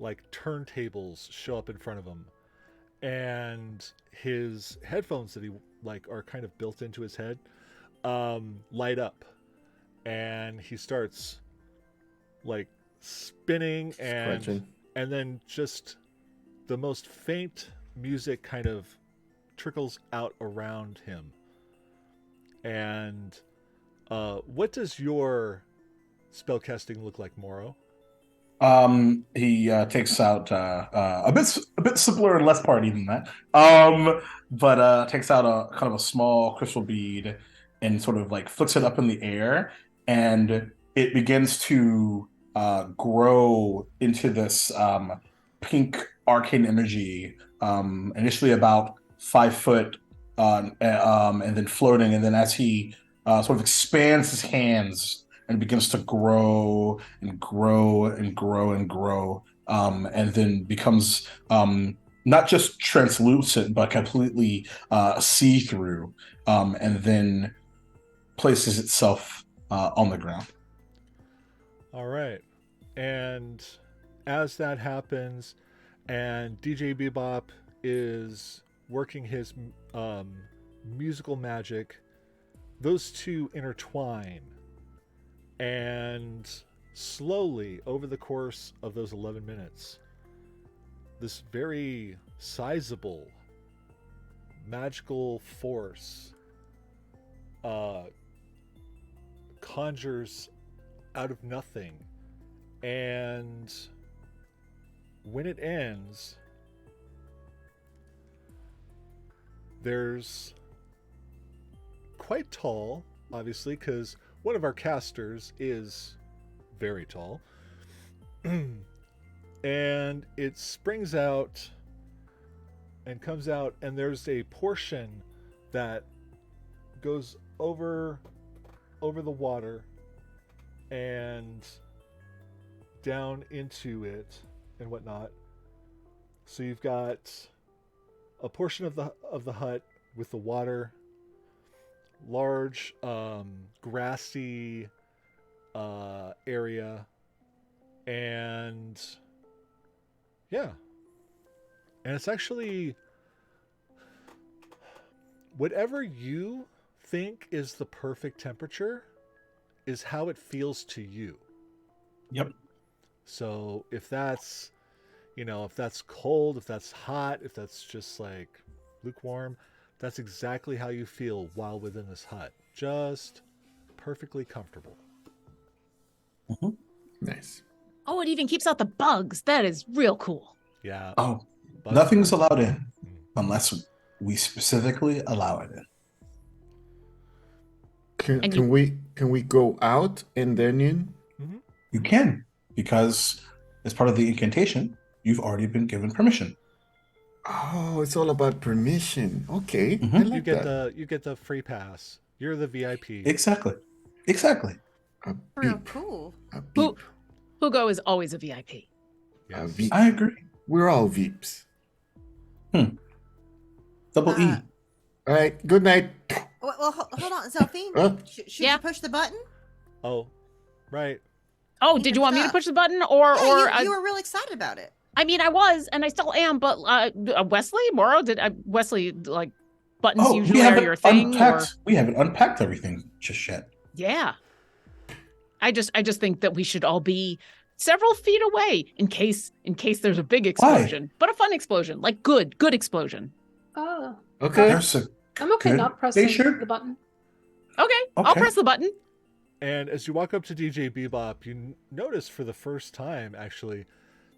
like turntables show up in front of him, and his headphones that he like are kind of built into his head light up, and he starts like spinning and then just the most faint music kind of trickles out around him. And what does your spellcasting look like, Moro? He takes out a bit simpler and less party than that. But takes out a kind of a small crystal bead and sort of like flicks it up in the air, and it begins to grow into this pink arcane energy. Initially about 5 foot, and then floating, and then as he sort of expands his hands and begins to grow and grow and grow and grow, and then becomes not just translucent but completely see-through, and then places itself on the ground. All right. And as that happens, and DJ Bebop is working his musical magic, those two intertwine. And slowly, over the course of those 11 minutes, this very sizable magical force conjures out of nothing. And when it ends, there's quite tall, obviously, because one of our casters is very tall. And it springs out and comes out, and there's a portion that goes over the water and down into it and whatnot. So you've got a portion of the hut with the water, large grassy area, and yeah, and it's actually whatever you think is the perfect temperature is how it feels to you. Yep. So if that's, if that's cold, if that's hot, if that's just like lukewarm, that's exactly how you feel while within this hut. Just perfectly comfortable. Nice. Oh, it even keeps out the bugs. That is real cool. Yeah. Oh, Button. Nothing's allowed in unless we specifically allow it in. Can we go out and then in? You can, because as part of the incantation, you've already been given permission. Oh, it's all about permission. Okay, Mhm. I like You get the free pass. You're the VIP. Exactly. A Real beep. cool. A beep. Hugo is always a VIP. A Yes. veep. I agree. We're all veeps. Double E. All right. Good night. Well, hold on, Zelphine. Huh? Should Yeah. you push the button? Oh, right. Oh, did you want me to push the button or Yeah, you were real excited about it. I mean, I was, and I still am, but Wesley, Morrow, Wesley, like, buttons Oh, usually are your thing? unpacked. We haven't unpacked everything just yet. Yeah. I just think that we should all be several feet away in case there's a big explosion, but a fun explosion, like good explosion. Oh, Okay. There's a I'm okay Good. not pressing Sure. the button. Okay, I'll Okay. press the button. And as you walk up to DJ Bebop, you notice for the first time, actually,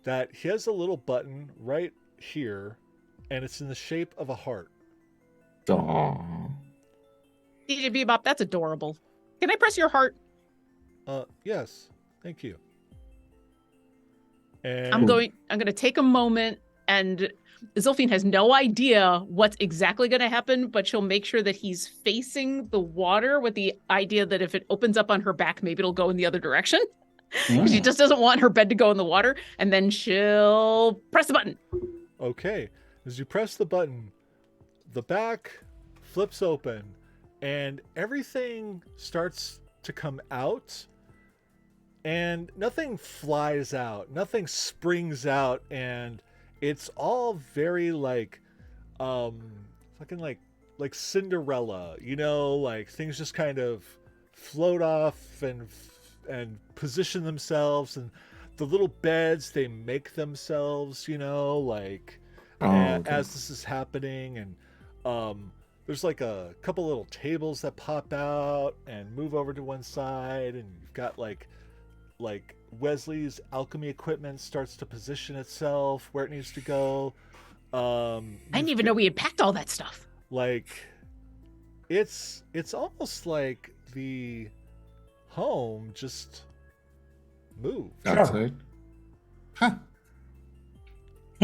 that he has a little button right here, and it's in the shape of a heart. Aw. DJ Bebop, that's adorable. Can I press your heart? Yes, thank you. And I'm going to take a moment, and Zilphine has no idea what's exactly going to happen, but she'll make sure that he's facing the water with the idea that if it opens up on her back, maybe it'll go in the other direction. Because she just doesn't want her bed to go in the water. And then she'll press the button. Okay, as you press the button, the back flips open, and everything starts to come out. And nothing flies out, nothing springs out, and it's all very like fucking like Cinderella, you know, like things just kind of float off and position themselves, and the little beds they make themselves, you know, like Okay. as this is happening. And there's like a couple little tables that pop out and move over to one side, and you've got like Wesley's alchemy equipment starts to position itself where it needs to go. I didn't even know we had packed all that stuff. Like it's almost like the home just moved. Outside. Huh.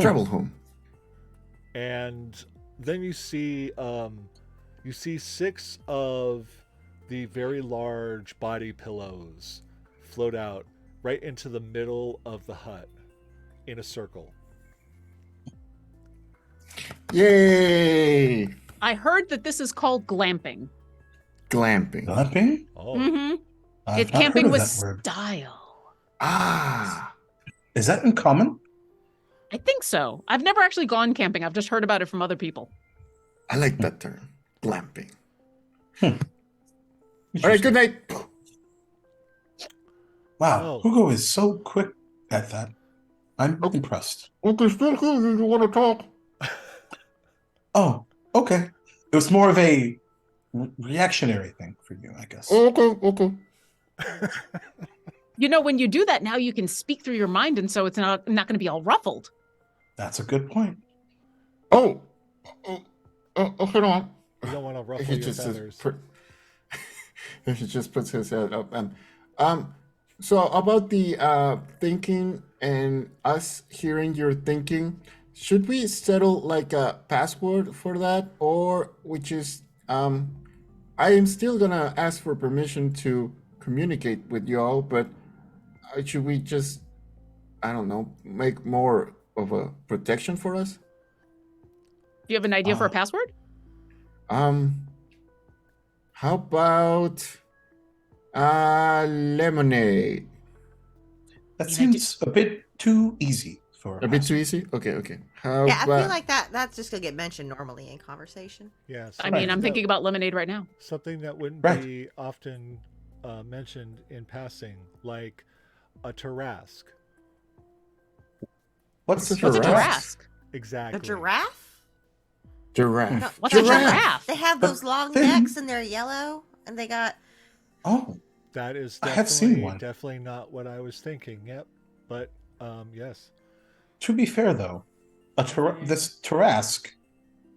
Travel home. And then you see 6 of the very large body pillows float out right into the middle of the hut in a circle. Yay! I heard that this is called glamping. Glamping. Glamping? Oh, Mm-hmm. I've It's not camping heard of with that word. style. Ah. Is that in common? I think so. I've never actually gone camping. I've just heard about it from other people. I like that term. Glamping. Hmm. All right, good night. Wow, Oh. Hugo is so quick at that. I'm impressed. Okay, still here. You want to talk? Oh, okay. It was more of a reactionary thing for you, I guess. Okay. You know, when you do that, now you can speak through your mind, and so it's not going to be all ruffled. That's a good point. Oh. Hold on. you don't want to ruffle He your just feathers. he just puts his head up and so about the thinking and us hearing your thinking, should we settle like a password for that, or we just I am still gonna ask for permission to communicate with y'all, but should we just, I don't know, make more of a protection for us? Do you have an idea for a password? How about lemonade? That You know, seems a bit too easy for A bit too easy? Okay. How Yeah, I about feel like that's just gonna get mentioned normally in conversation. Yes. I mean, I'm That- thinking about lemonade right now. something that wouldn't Right. be often mentioned in passing, like a Tarrasque. What's a What's a Tarrasque? Tarrasque? Exactly. A giraffe? giraffe? No, What's a Giraffe. giraffe? They have But those long then- necks and they're yellow, and they got. Oh, That is I definitely, have seen one. definitely not what I was thinking. Yep. But yes. to be fair though, this Tarask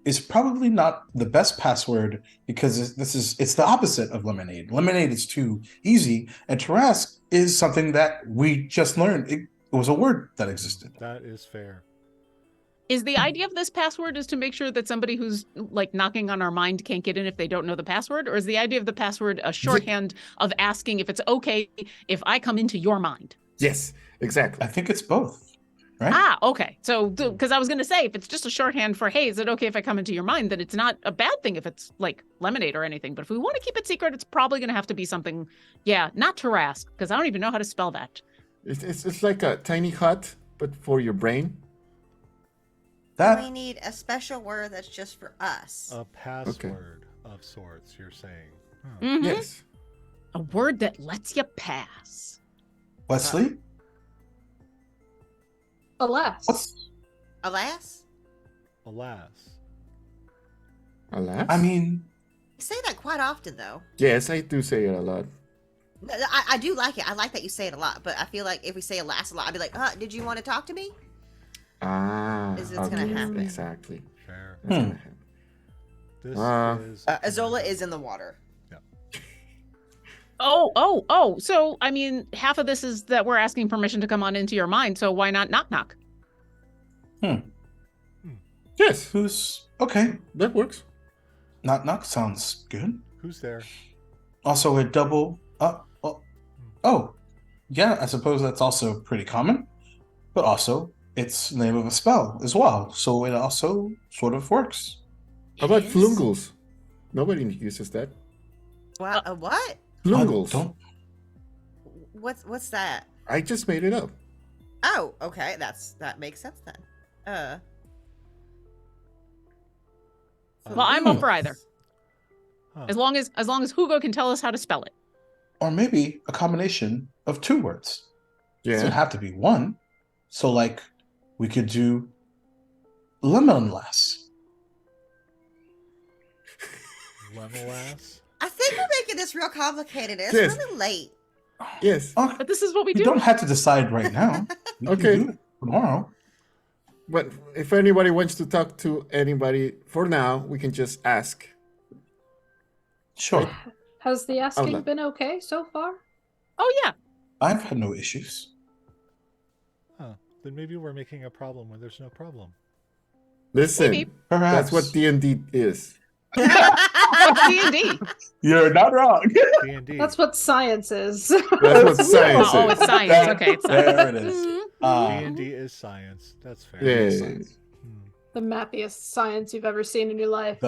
is probably not the best password because it's the opposite of lemonade. Lemonade is too easy, and Tarask is something that we just learned. It was a word that existed. That is fair. Is the idea of this password is to make sure that somebody who's like knocking on our mind can't get in if they don't know the password? Or is the idea of the password a shorthand of asking if it's okay if I come into your mind? Yes, exactly. I think it's both. Right? Ah, okay. So, because I was going to say, if it's just a shorthand for, hey, is it okay if I come into your mind, then it's not a bad thing if it's like lemonade or anything. But if we want to keep it secret, it's probably going to have to be something, not Tarask, because I don't even know how to spell that. It's like a tiny hut, but for your brain. We need a special word that's just for us. A password of sorts, you're saying. Mhm. Yes. A word that lets you pass. Wesley? Alas. Alas? Alas. Alas? I mean, You say that quite often, though. Yes, I do say it a lot. I do like it. I like that you say it a lot, but I feel like if we say alas a lot, I'd be like, did you want to talk to me? Ah, It's gonna happen. Exactly. Fair. That's gonna happen. This is... Azola is in the water. Oh. So, I mean, half of this is that we're asking permission to come on into your mind. So why not knock knock? Yes, who's okay? that works. Knock knock sounds good. Who's there? Also, a double. Yeah. I suppose that's also pretty common, but also it's the name of a spell as well, so it also sort of works. How about It is? flungles? Nobody uses that. What? What? Flungles. Don't. What's that? I just made it up. Oh, okay. That makes sense then. Well, I'm up for either. Huh. As long as Hugo can tell us how to spell it. Or maybe a combination of two words. It doesn't Yeah. have to be one. So, like, we could do lemonlass. Lemonlass? I think we're making this real complicated. It's Yes. really late. Yes. Oh, But this is what we you do. don't have to decide right now. We Okay. can do it tomorrow. But if anybody wants to talk to anybody, for now, we can just ask. Sure. Has the asking look. been okay so far? Oh, yeah. I've had no issues. Huh. Then maybe we're making a problem when there's no problem. Listen, Maybe. Perhaps. that's what D&D is. What's D&D? You're not wrong. D&D. That's what science is. That's what science Oh, is. it's science. Okay, it's science. There it is. Mhm. D&D is science. That's fair. Yeah. Science. The mappiest science you've ever seen in your life.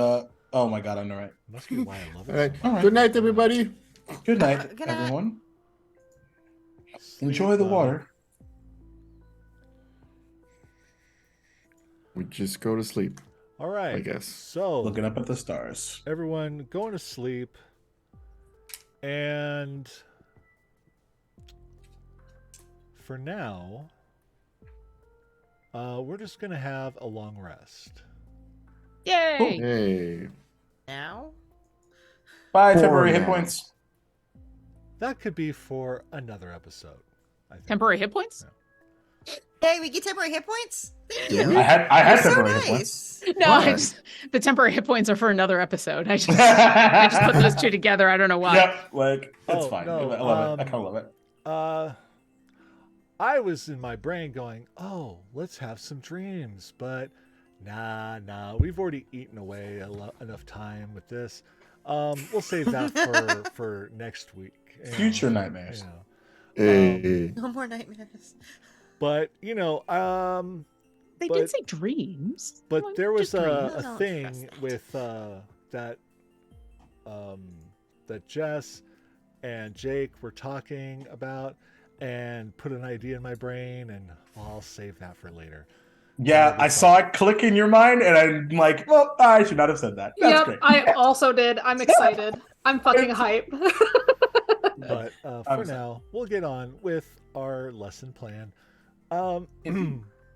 Oh my god, I know, right? Must be why I love it. All right. so much. All right. Good night, everybody. Good night, Good night. everyone. Sleep Enjoy the well. water. We just go to sleep. All right. I guess. So, Looking up at the stars. everyone going to sleep. And for now, we're just going to have a long rest. Yay. Hey. Now? Bye, For temporary hit now. points. That could be for another episode, I think. Temporary hit points? Hey, we get temporary hit points? Thank Yeah. you. I had So temporary hit points. nice. No, Why? the temporary hit points are for another episode. I just put those two together. I don't know why. Yep, like it's Oh, fine. no, I love it. I kind of love it. I was in my brain going, oh, let's have some dreams. But nah, we've already eaten away enough time with this. We'll save that for next week. you know, Future nightmares. you know. Hey. No more nightmares. But, They But- did say dreams. but Well, there was just dreams. I a don't thing trust that. with that Jess and Jake were talking about and put an idea in my brain, and I'll save that for later. Yeah, That'll be I saw fun. it click in your mind, and I'm like, well, I should not have said that. That's Yep, great. I also did. I'm excited. I'm fucking hype. But for I'm now, we'll get on with our lesson plan.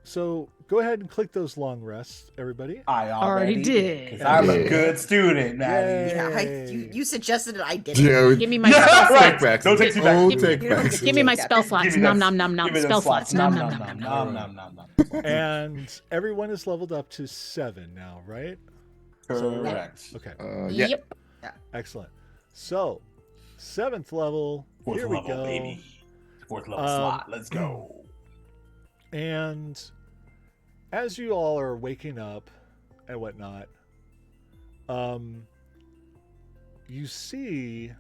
So go ahead and click those long rests, everybody. I Already did. 'cause I'm Yeah. a good student, Maddie. Yeah, you suggested it. I did it. Yeah, Give me my Yeah, spell right. slots. Don't take two back. Oh, Give me- take You don't back. get Give me my Take spell that. slots. Give me Nom them- nom nom nom. give me them Spell slots. slots. Nom Nom, nom nom, nom nom nom, nom. nom, nom, nom. And everyone is leveled up to 7 now, right? Correct. Okay, Yeah. Yep. excellent. So, 7th level. Fourth here we level, go. baby. Fourth level Um, slot. Let's go. And as you all are waking up and whatnot, you see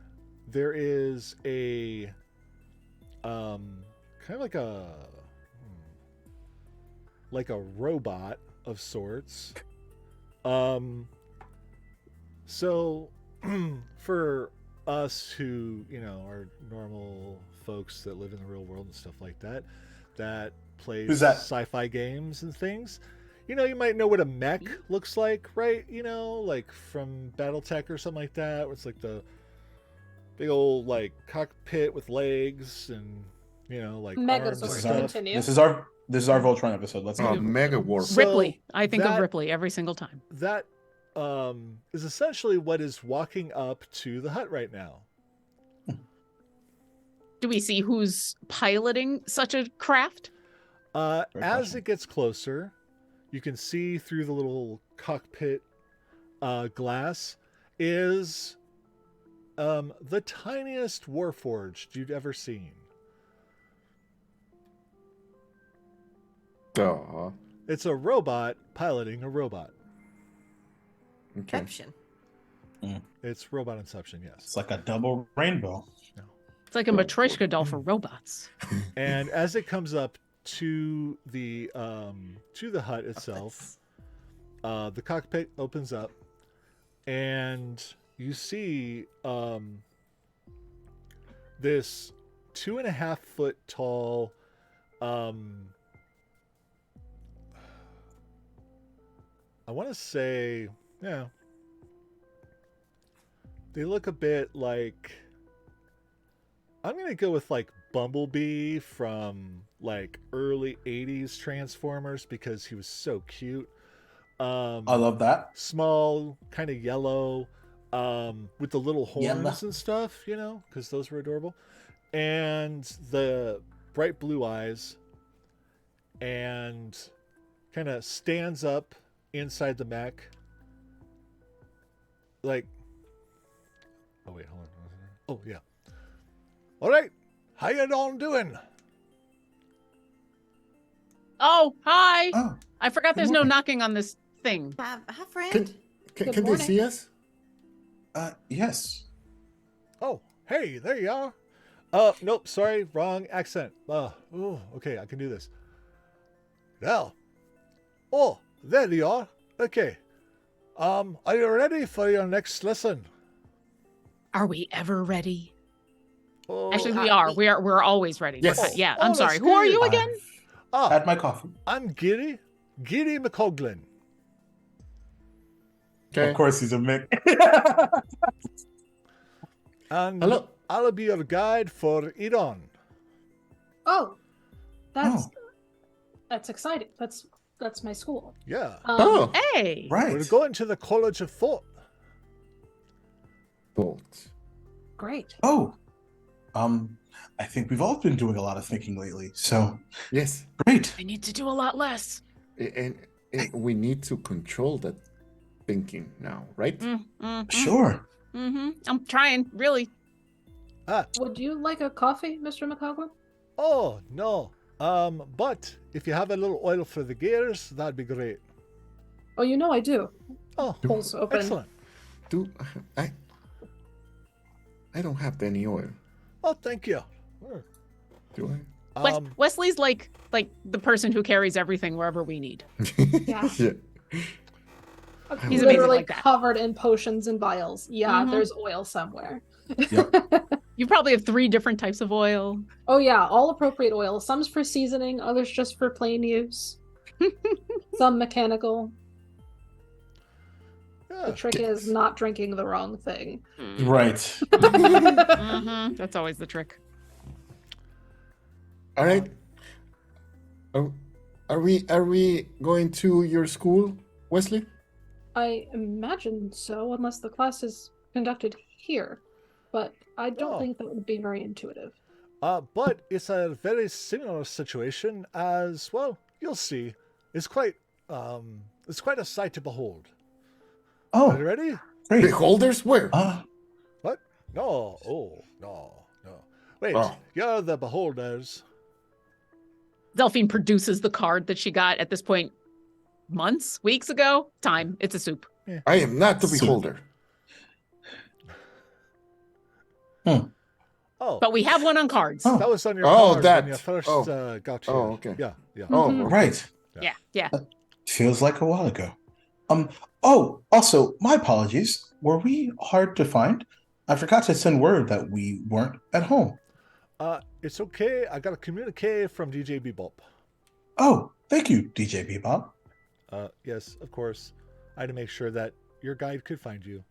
there is a kind of like a robot of sorts. So for us who, are normal folks that live in the real world and stuff like that, that plays Who's that? sci-fi games and things, you might know what a mech looks like, right? Like from BattleTech or something like that, where it's like the big old like cockpit with legs and like Megazord. arms and This is stuff. Continue. This is our Voltron episode. Let's go. Mega War. So Ripley. I think of that- Ripley every single time. That is essentially what is walking up to the hut right now. Do we see who's piloting such a craft? As question. it gets closer, you can see through the little cockpit glass is the tiniest warforged you'd ever seen. Aw. It's a robot piloting a robot. Okay. Inception. It's robot inception, yes. It's like a double rainbow. It's like a Matryoshka doll for robots. And as it comes up to the hut itself, the cockpit opens up, and you see this 2.5 foot tall I want to say, yeah, they look a bit like, I'm going to go with like Bumblebee from like early 80s Transformers because he was so cute. I love that. Small, kind of yellow, with the little horns Yellow. and stuff, because those were adorable. And the bright blue eyes, and kind of stands up inside the mech. Like, oh wait, hold on. Oh yeah. All right, how you all doing? Oh, hi. Oh, I forgot there's no morning. knocking on this thing. Have friend. Can Good they morning. see us? yes. Oh, hey, there you are. Nope, sorry, wrong accent. Okay, I can do this. Now, oh, there you are. Okay. Are you ready for your next lesson? Are we ever ready? Oh, Actually, we are. We're always ready. Yes. Yeah, Oh, I'm that's sorry. Who are good. you again? Had my coffee. I'm Giddy McCoglin. Okay. Of course, he's a Mick. And Hello. I'll be your guide for Ilon. Oh, that's exciting. That's my school. Yeah. Oh, Hey. Right. We're going to the College of Thought. Bolt. Great. Oh, I think we've all been doing a lot of thinking lately. So Yes. great. I need to do a lot less. And we need to control that thinking now, right? Sure. I'm trying, really. Would you like a coffee, Mr. McCoglin? Oh, no. But if you have a little oil for the gears, that'd be great. Oh, I do. Oh, Pulls open. excellent. I don't have any oil. Oh, thank you. Do Wesley's like the person who carries everything wherever we need. Yeah. Yeah. He's amazing Literally like that. covered in potions and vials. Yeah, Mhm. there's oil somewhere. You probably have 3 different types of oil. Oh yeah, all appropriate oil. Some's for seasoning, others just for plain use. Some mechanical. The Yeah. trick is not drinking the wrong thing. Right. That's always the trick. All right. Oh, Are we going to your school, Wesley? I imagine so, unless the class is conducted here. But I don't Oh. think that would be very intuitive. But it's a very similar situation as well. You'll see. It's quite a sight to behold. Are you Oh, ready? great. Beholders? Where? What? No. Oh, no. Wait, Oh. you're the beholders. Delphine produces the card that she got at this point months, weeks ago. Time. It's a soup. I am not the So- beholder. Oh, But we have one on cards. Oh. that was on your Oh, card that- when you first oh. got here. Oh, okay. Yeah. Oh, Mhm. okay. Right. Yeah. Feels like a while ago. Oh, also, my apologies. Were we hard to find? I forgot to send word that we weren't at home. It's okay. I got a communique from DJ Bebop. Oh, thank you, DJ Bebop. Yes, of course. I had to make sure that your guide could find you.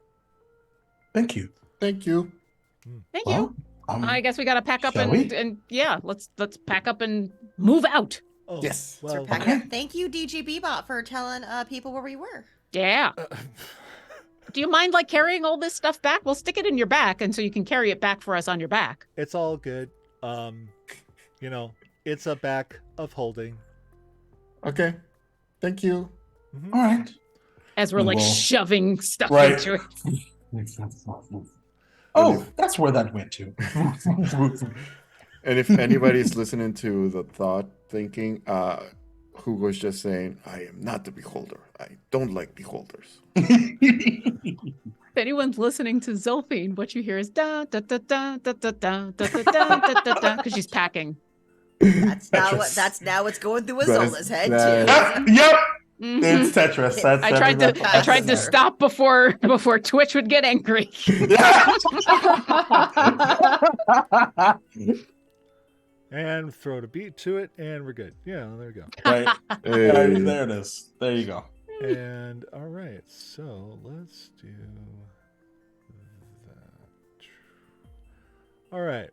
Thank you. Thank you. Thank Well, you. I guess we gotta pack up shall we? and yeah, let's pack up and move out. Oh, Yes. Well, Pack Okay. up. Thank you, DG Bebop, for telling people where we were. Yeah. Do you mind like carrying all this stuff back? We'll stick it in your back, and so you can carry it back for us on your back. it's all good. It's a back of holding. Okay. Thank you. Mhm. All right. As we're like Well, shoving stuff right. into it. Oh, that's where that went to. And if anybody's listening to the thought thinking, Hugo's just saying, I am not the beholder. I don't like beholders. If anyone's listening to Zolphine, what you hear is da da da da da da da da da da da da because she's packing. That's now Tetris. that's now what's going through That is- Azola's head that too. Yep, Mhm. it's Tetris. That's I tried to Sir. stop before Twitch would get angry. And throw the beat to it, and we're good. Yeah, there we go. Right. Hey. There it is. There you go. And all right, so let's do that. All right.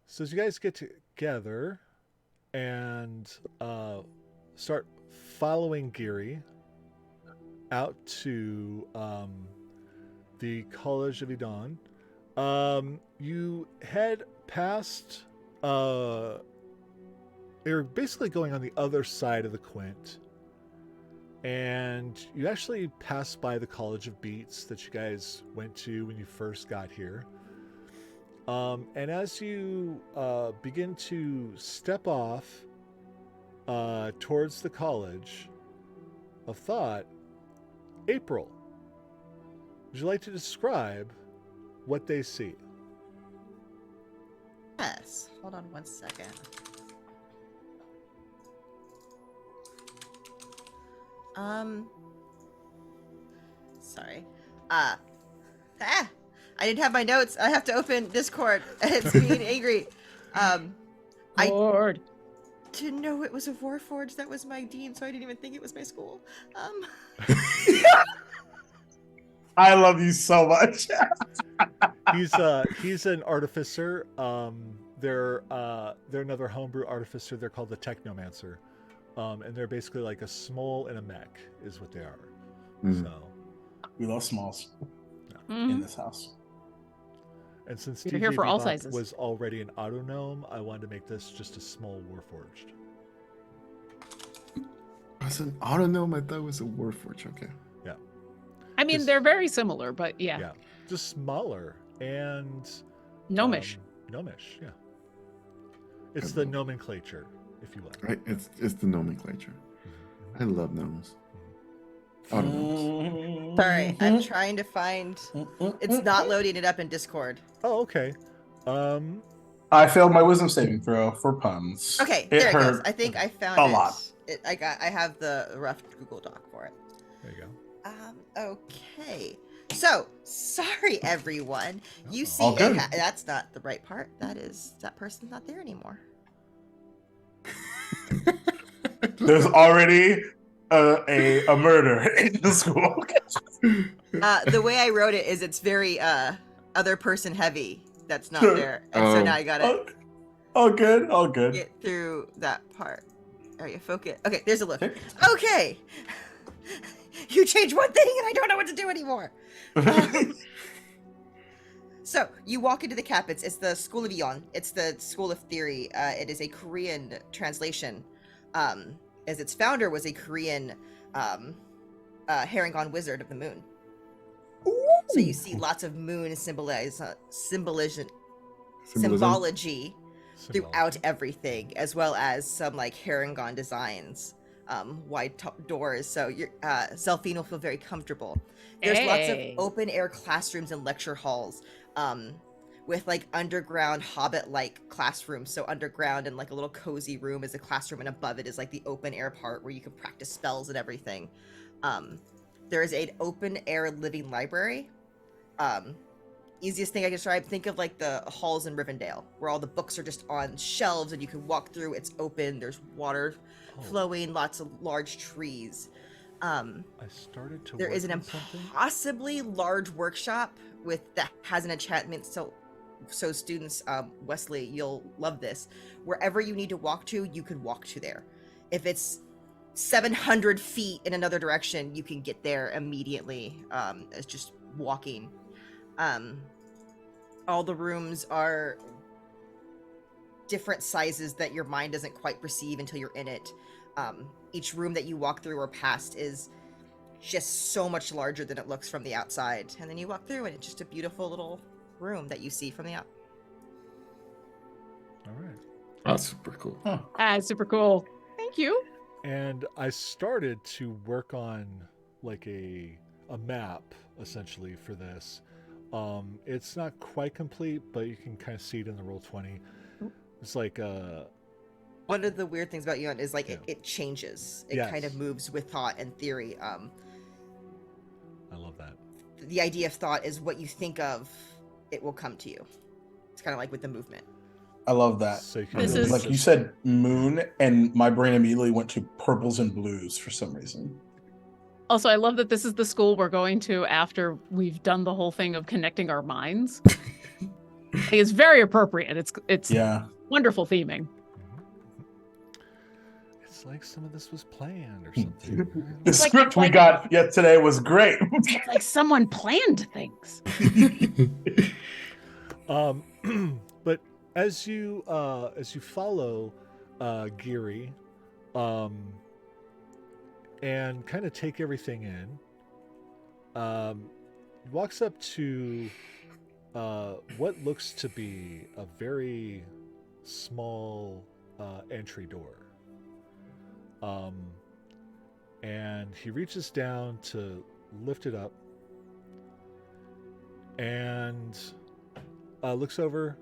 So as you guys get together and start following Geary out to the College of Ilon, you head past. You're basically going on the other side of the Quint. And you actually pass by the College of Beats that you guys went to when you first got here. And as you begin to step off towards the College of Thought, April, would you like to describe what they see? Yes. Hold on one second. Sorry. I didn't have my notes. I have to open Discord. It's being angry. I Lord. didn't know it was a Warforged that was my dean, so I didn't even think it was my school. I love you so much. He's an artificer. They're another homebrew artificer. They're called the Technomancer. And they're basically like a small and a mech is what they are. Mm. So, We love smalls in Mhm. this house. and since You're here for all Bebop sizes. was already an auto gnome, I wanted to make this just a small warforged. As an autognome, I thought it was a Warforged. Okay. I mean, Just- they're very similar, but yeah. Yeah, just smaller and Gnomish. Gnomish, yeah. It's the nomenclature, if you will. Right? It's the nomenclature. I love gnomes. Autognomes. Sorry, I'm trying to find. It's not loading it up in Discord. Oh, okay. I failed my wisdom saving throw for puns. Okay, there it goes. hurt I think I found a it. lot. I have the rough Google Doc for it. There you go. Okay. So, sorry everyone. You see, All good. that's not the right part. That person's not there anymore. There's already a murder in the school. The way I wrote it is it's very other person heavy. That's not there, and so Oh. now I gotta All good. All good. get through that part. area focus. Okay, there's a look. Okay. You change one thing and I don't know what to do anymore. So you walk into the Capits. It's the School of Ilon. It's the School of Theory. It is a Korean translation, as its founder was a Korean Harengon wizard of the moon. Ooh. So you see lots of moon symbology throughout everything, as well as some like Harengon designs, wide doors. So your Zelphine will feel very comfortable. There's lots of open air classrooms and lecture halls, with like underground hobbit-like classrooms. So underground and like a little cozy room is a classroom, and above it is like the open air part where you can practice spells and everything. There is an open air living library. Easiest thing I can describe, think of like the halls in Rivendell, where all the books are just on shelves and you can walk through. It's open. There's water flowing, lots of large trees. I started to. There is an something. impossibly large workshop that has an enchantment. So students, Wesley, you'll love this. Wherever you need to walk to, you can walk to there. If it's 700 feet in another direction, you can get there immediately. It's just walking. All the rooms are different sizes that your mind doesn't quite perceive until you're in it. Each room that you walk through or past is just so much larger than it looks from the outside. And then you walk through and it's just a beautiful little room that you see from the out. All right. That's super cool. Super cool. Thank you. And I started to work on like a map essentially for this. It's not quite complete, but you can kind of see it in the Roll20. It's like one of the weird things about Ilon is like it changes. It kind of moves with thought and theory. I love that. The idea of thought is what you think of, it will come to you. It's kind of like with the movement. I love that. So Like you said moon, and my brain immediately went to purples and blues for some reason. Also, I love that this is the school we're going to after we've done the whole thing of connecting our minds. It's very appropriate. It's wonderful theming. It's like some of this was planned or something. The script we got today was great. It's like someone planned things. But as you follow Geary, and kind of take everything in, walks up to what looks to be a very small entry door. And he reaches down to lift it up and looks over.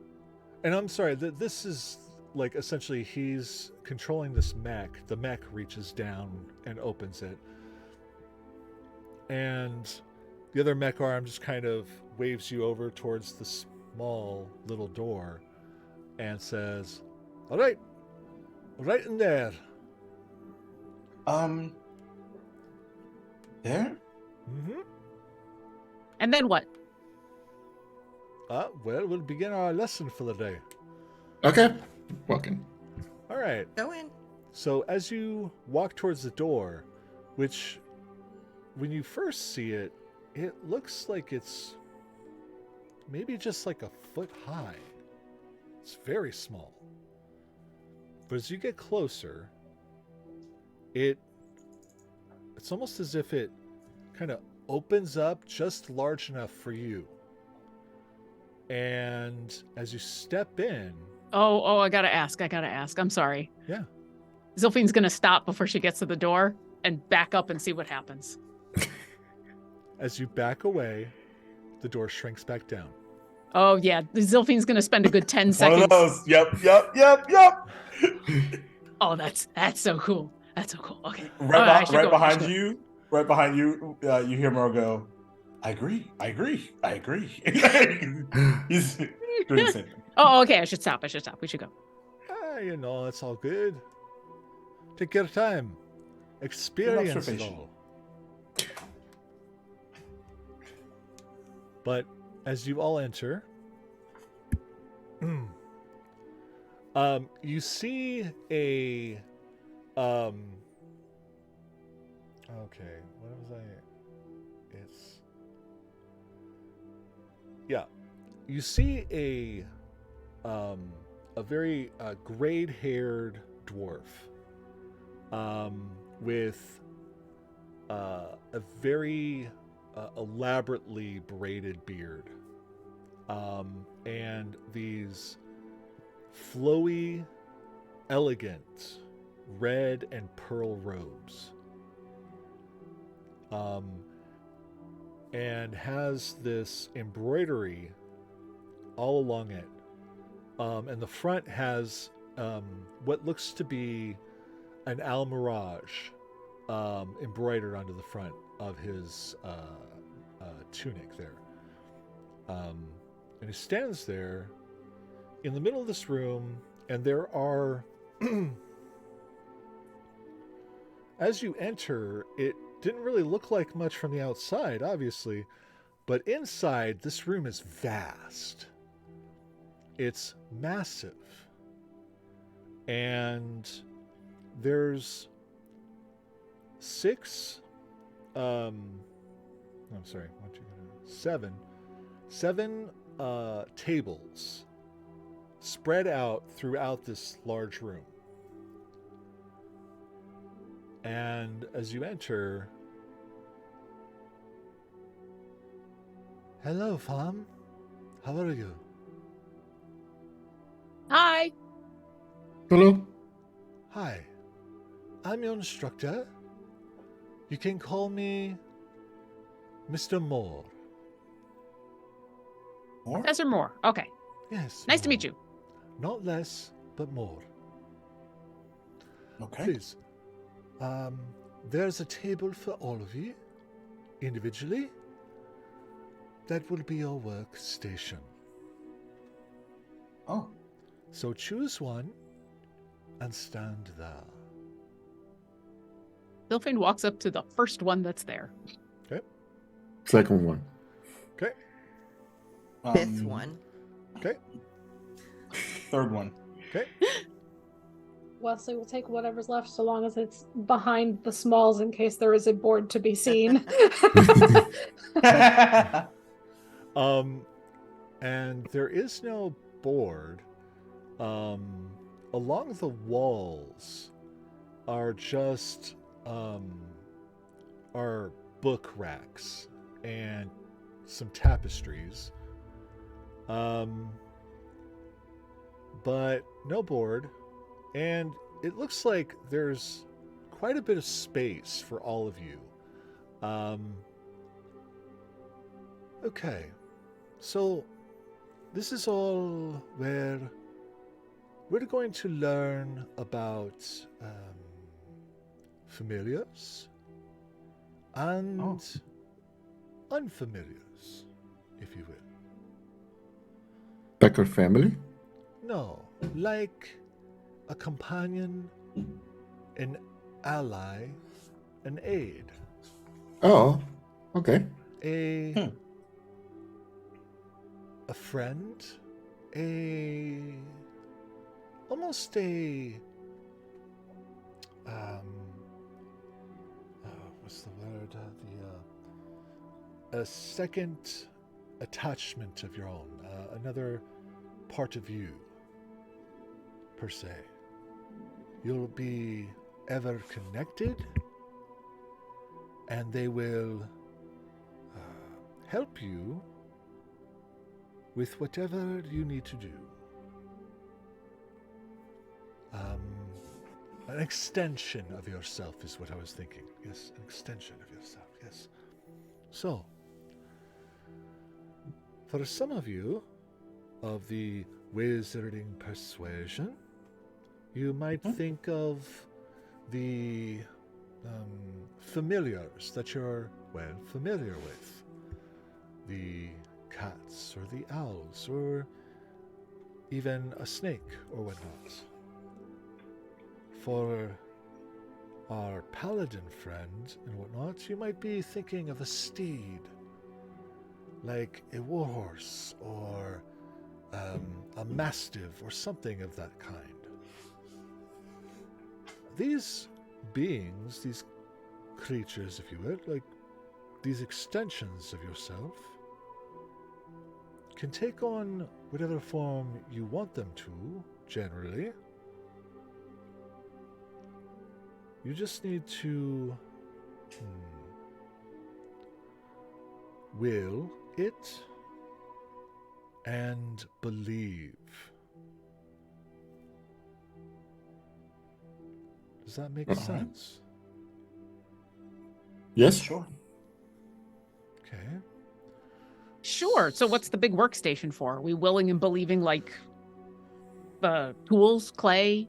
And I'm sorry, this is like essentially he's controlling this mech. The mech reaches down and opens it. And the other mech arm just kind of waves you over towards the small little door and says, all right in there. There? Mm-hmm. And then what? Well, we'll begin our lesson for the day. Okay. Walking. All right. Go in. So as you walk towards the door, which when you first see it, it looks like it's maybe just like a foot high. It's very small. But as you get closer, it's almost as if it kind of opens up just large enough for you. And as you step in... Oh, I gotta ask. I'm sorry. Yeah. Zilphine's gonna stop before she gets to the door and back up and see what happens. As you back away, the door shrinks back down. Oh, yeah. Zilphine's gonna spend a good 10 seconds. One of those. Yep. Oh, that's so cool. That's so cool. Okay. Right behind you, you hear Moro go, I agree. He's doing the same thing. Oh, okay. I should stop. We should go. It's all good. Take your time. Experience it all. But as you all enter, you see a Okay, what was I? It's yeah. You see a very grayed-haired dwarf, with a very elaborately braided beard, and these flowy, elegant red and pearl robes, and has this embroidery all along it, and the front has what looks to be an almirage embroidered onto the front of his tunic there. And he stands there in the middle of this room, and there are as you enter, it didn't really look like much from the outside, obviously, but inside, this room is vast. It's massive. And there's seven tables spread out throughout this large room. And as you enter, hello, fam. How are you? Hi. Hello. Hi. I'm your instructor. You can call me Mr. Moore. More? Professor Moore. Okay. Yes. Nice to Moore. meet you. Not less, but more. Okay. Please. There's a table for all of you, individually. That will be your workstation. Oh. So choose one and stand there. Dilfane walks up to the first one that's there. Okay. Second one. Okay. Fifth one. Okay. Third one. Okay. Wesley will take whatever's left so long as it's behind the smalls in case there is a board to be seen. And there is no board. Along the walls are just are book racks and some tapestries. But no board. And it looks like there's quite a bit of space for all of you. Okay. So this is all where we're going to learn about familiars and unfamiliars, if you will. Becker family? No, like a companion, an ally, an aid. Oh, okay. A friend, almost a what's the word? A second attachment of your own, another part of you, per se. You'll be ever connected, and they will help you with whatever you need to do. An extension of yourself is what I was thinking. Yes, an extension of yourself, yes. So, for some of you of the wizarding persuasion, you might think of the familiars that you're well familiar with. The cats or the owls or even a snake or whatnot. For our paladin friend and whatnot, you might be thinking of a steed, like a warhorse or a mastiff or something of that kind. these beings, these creatures, if you will, like these extensions of yourself, can take on whatever form you want them to, generally. You just need to will it and believe. Does that make sense? Yes. Sure. Okay. Sure. So what's the big workstation for? Are we willing and believing like tools, clay?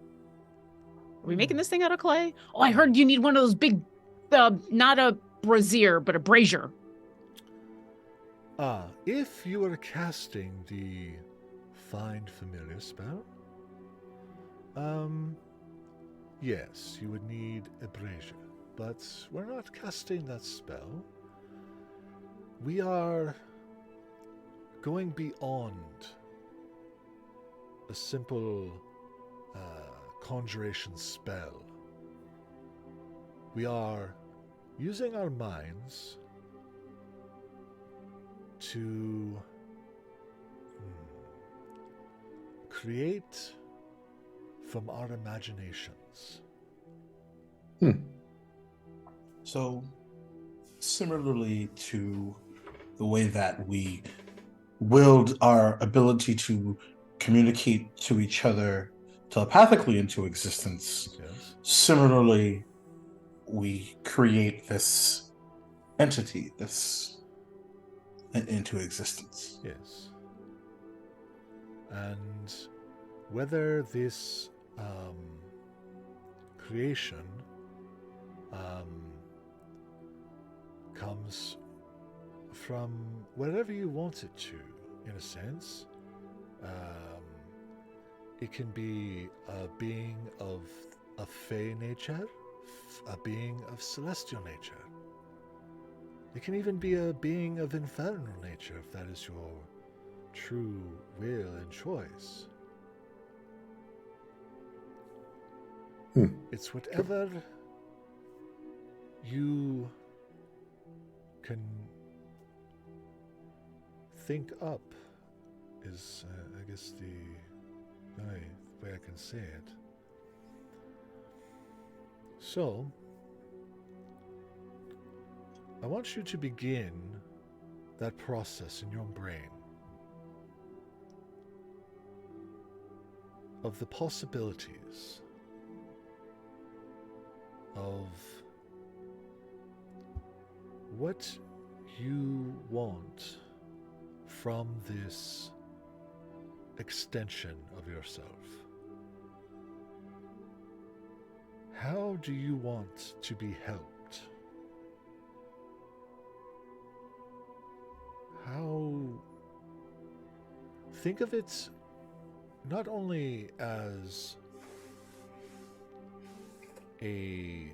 Are we making this thing out of clay? Oh, I heard you need one of those big, not a brazier, but a brazier. If you are casting the Find Familiar spell, yes, you would need a brazier, but we're not casting that spell. We are going beyond a simple conjuration spell. We are using our minds to create from our imaginations. So, similarly to the way that we willed our ability to communicate to each other telepathically into existence, Yes. similarly, we create this entity, this into existence. Yes. And whether this creation comes from wherever you want it to, in a sense. It can be a being of a fey nature, a being of celestial nature. It can even be a being of infernal nature, if that is your true will and choice. It's whatever you can think up is, I guess, the way I can say it. So, I want you to begin that process in your brain of the possibilities of what you want from this extension of yourself. How do you want to be helped? Think of it not only as a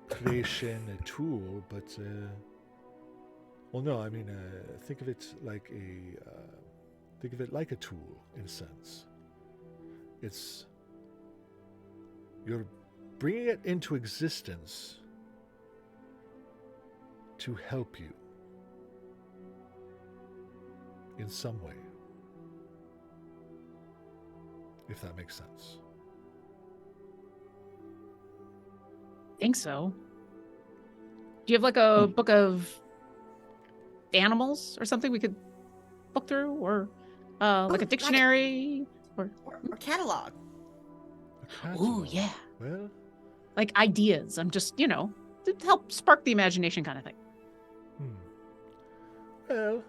creation, a tool, but think of it like a tool in a sense. You're bringing it into existence to help you in some way, if that makes sense. Think so. Do you have like a book of animals or something we could look through, or like a dictionary, or catalog? Ooh, yeah. Well, like ideas. I'm just, to help spark the imagination kind of thing. Well,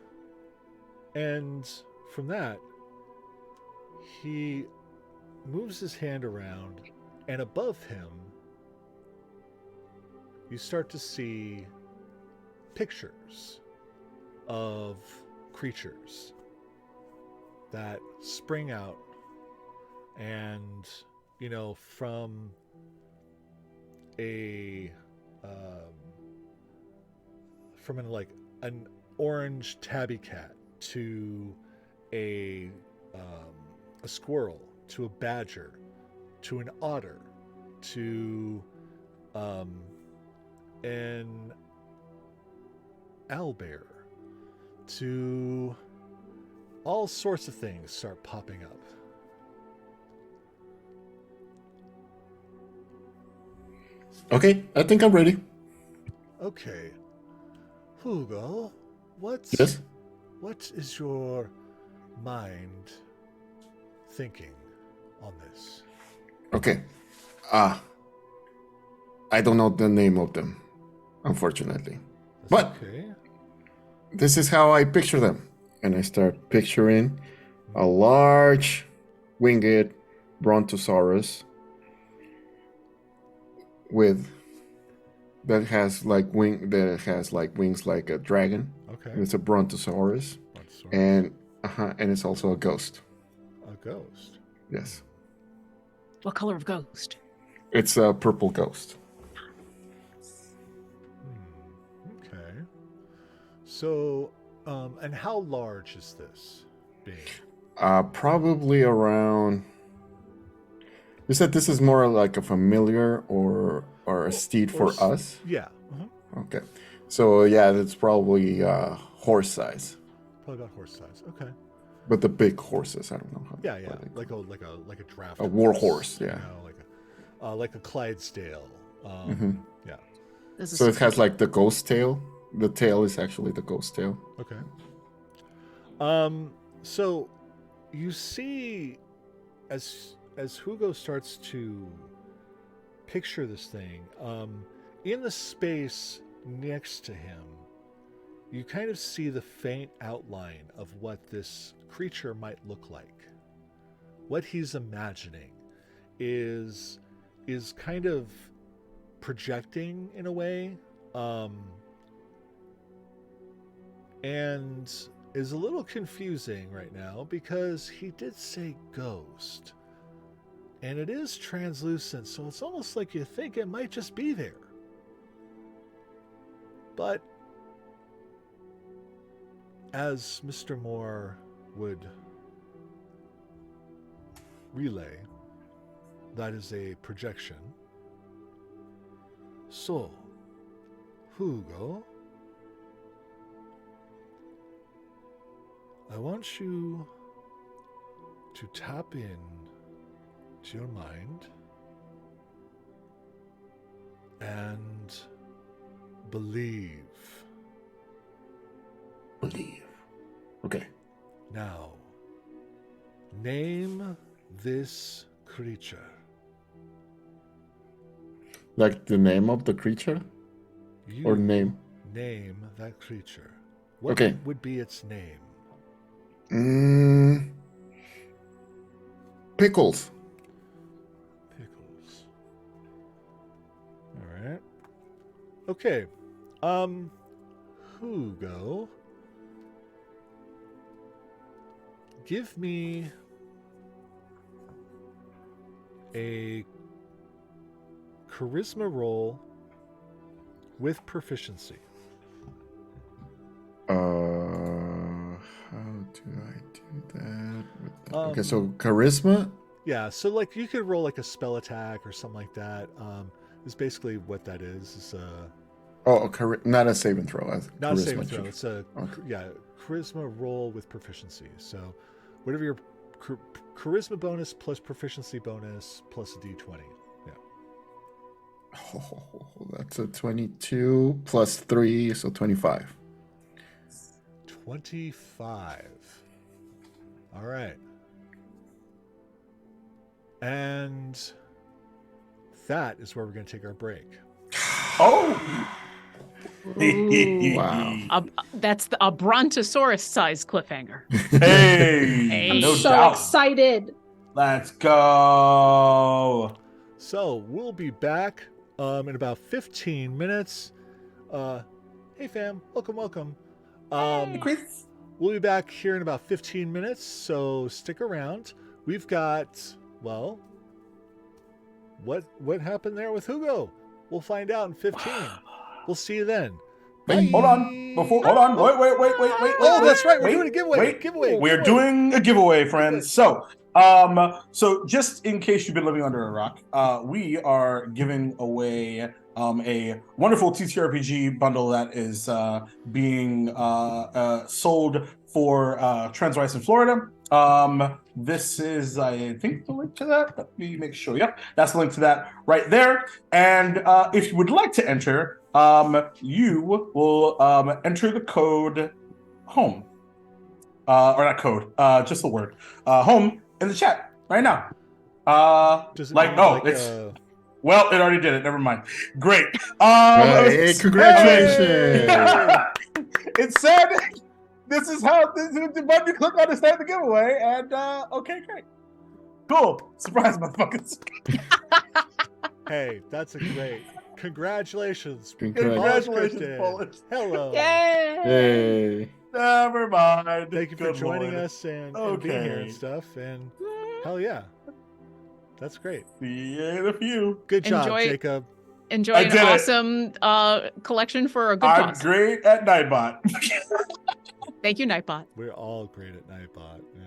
and from that, he moves his hand around, and above him, you start to see pictures of creatures that spring out, and from an orange tabby cat to a squirrel to a badger to an otter to an owlbear to all sorts of things start popping up. Okay, I think I'm ready. Okay. Hugo, Yes? what is your mind thinking on this? Okay. I don't know the name of them, unfortunately. That's But okay. this is how I picture them. And I start picturing a large winged brontosaurus with wings like a dragon. Okay. And it's a brontosaurus. Brontosaurus. And it's also a ghost. A ghost. Yes. What color of ghost? It's a purple ghost. Okay. So, and how large is this being? Probably around. You said this is more like a familiar or a steed for us? Yeah. Uh-huh. Okay. So yeah, that's probably horse size. Probably about horse size. Okay. But the big horses, I don't know how. Yeah, like a draft. A war horse, yeah. You know, like a Clydesdale. Yeah. So it has like the ghost tail. The tail is actually the ghost tail. Okay. So you see, as Hugo starts to picture this thing, in the space next to him, you kind of see the faint outline of what this creature might look like. What he's imagining is kind of projecting in a way, and is a little confusing right now because he did say ghost. And it is translucent, so it's almost like you think it might just be there. But as Mr. Moore would relay, that is a projection. So, Hugo, I want you to tap in to your mind and believe. Believe. Okay. Now, name this creature. Like the name of the creature? You Or name? Name that creature. What Okay. would be its name? Pickles. Pickles. All right. Okay. Hugo, give me a charisma roll with proficiency. How do I do that? Okay, so charisma? Yeah, so like you could roll like a spell attack or something like that. Is basically what that is. Not a saving throw. Not a charisma saving throw. check. It's a charisma roll with proficiency. So whatever your charisma bonus plus proficiency bonus plus a d20. Yeah. Oh, that's a 22 plus 3, so 25. 25. All right. And that is where we're going to take our break. Oh! Wow. That's a brontosaurus-sized cliffhanger. Hey, I'm no so doubt. excited. Let's go. So we'll be back in about 15 minutes. Hey fam, welcome. Chris. We'll be back here in about 15 minutes, so stick around. We've got, well, what happened there with Hugo? We'll find out in 15. We'll see you then. Bye. Hold on. Hold on. Wait. Oh, that's right. We're Wait, doing a giveaway. We're doing a giveaway, friends. So, So just in case you've been living under a rock, we are giving away a wonderful TTRPG bundle that is being sold for Trans Rice in Florida. This is, I think, the link to that. Let me make sure. Yep, that's the link to that right there. And if you would like to enter, you will enter the code HOME. Or not code, just the word. HOME in the chat right now. Does it Like, mean oh, like, it's well, it already did it. Never mind. Great. Hey, congratulations! It said this is the button you click on to start the giveaway, and okay, great. Cool. Surprise, motherfuckers. Hey, that's a great. Congratulations. Congratulations, Scripted. Polish. Hello. Yay! Hey. Never mind. Thank you for Good joining Lord. us and being here Okay. and stuff. And hell yeah. That's great. See you in a few. Good job, Enjoy- Jacob. Enjoy I an did it. awesome collection for a good I'm cause. great at Nightbot. Thank you, Nightbot. We're all great at Nightbot. Yeah.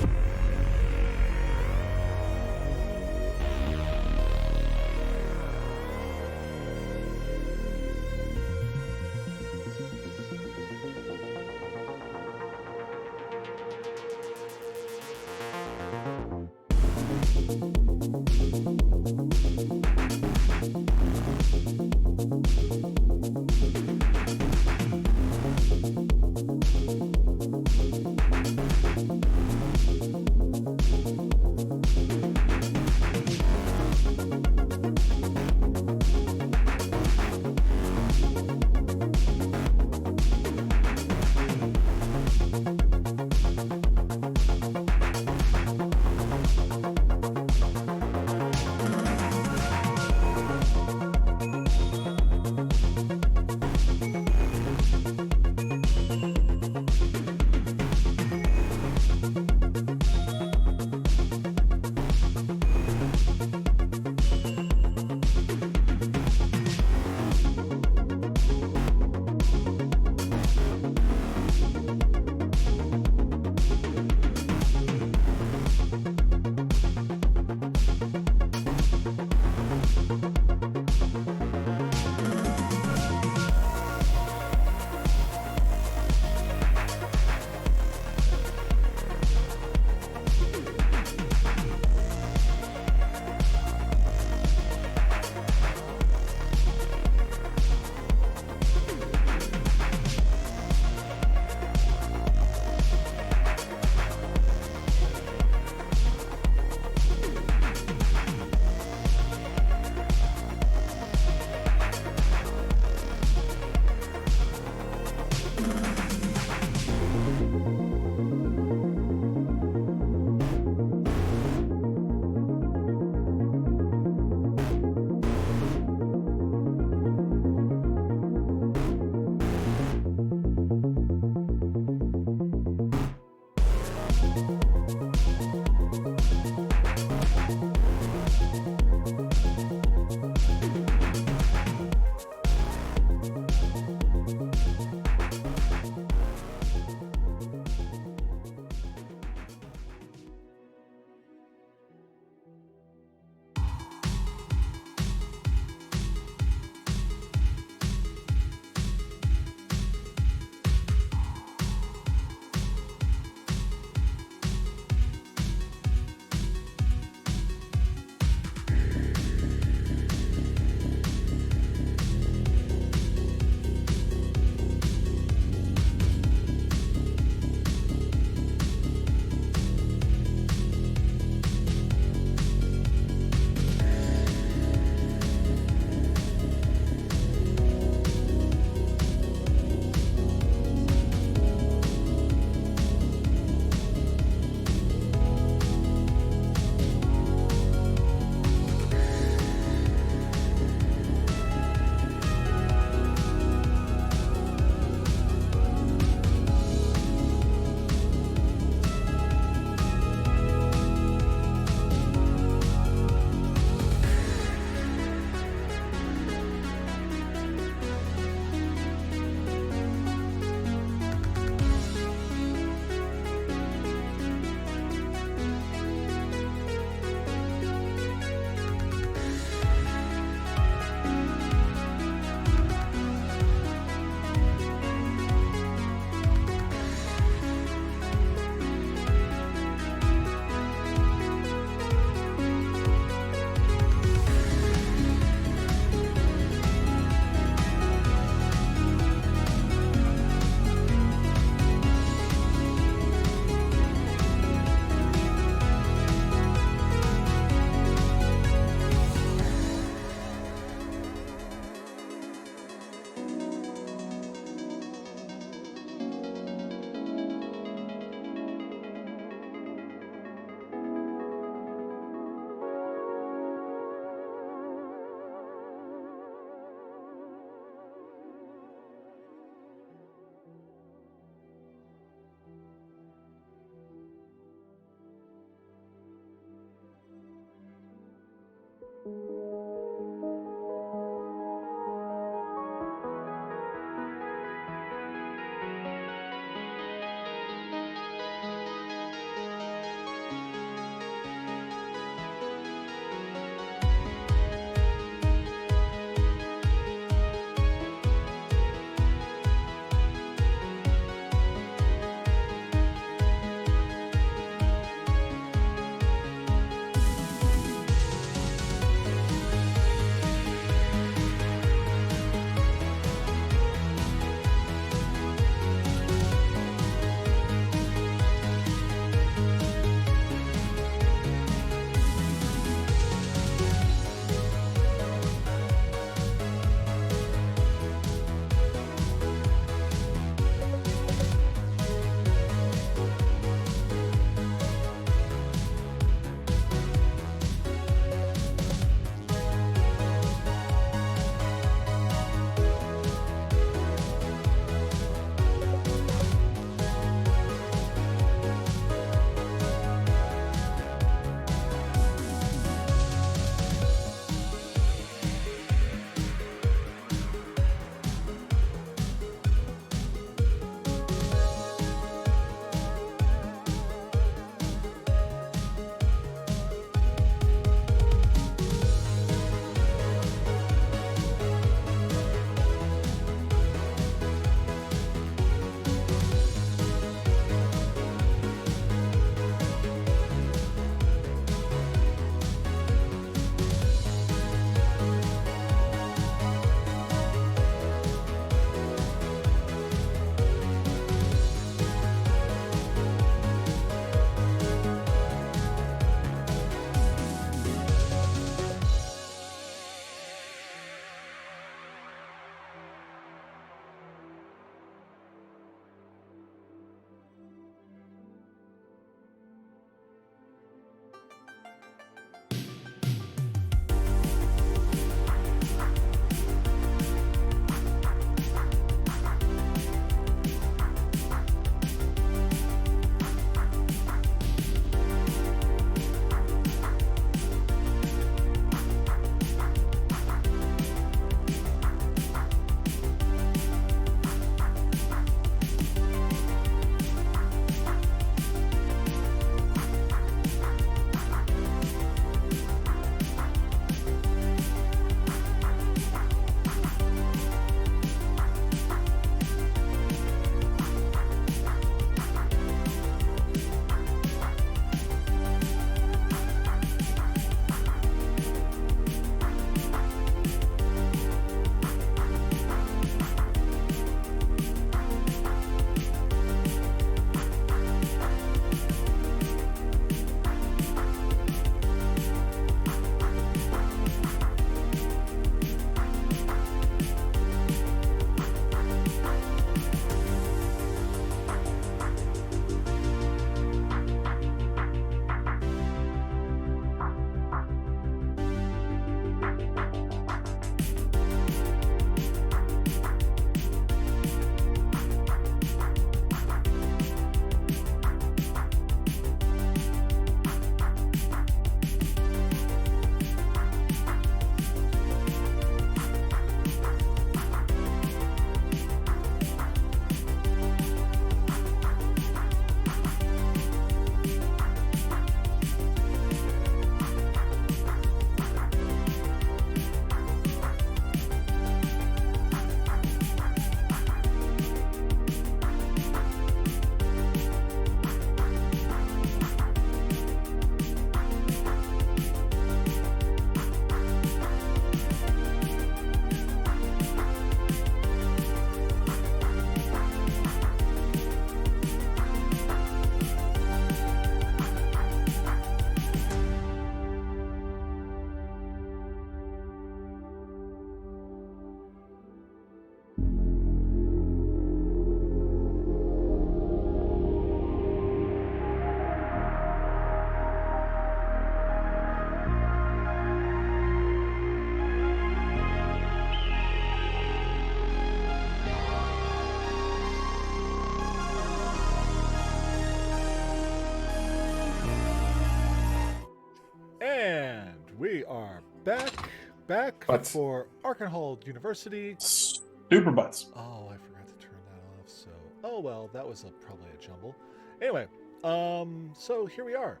back Butts. for Arkenholdt University. Super butts. Oh, I forgot to turn that off. So, oh well, that was probably a jumble. Anyway, so here we are,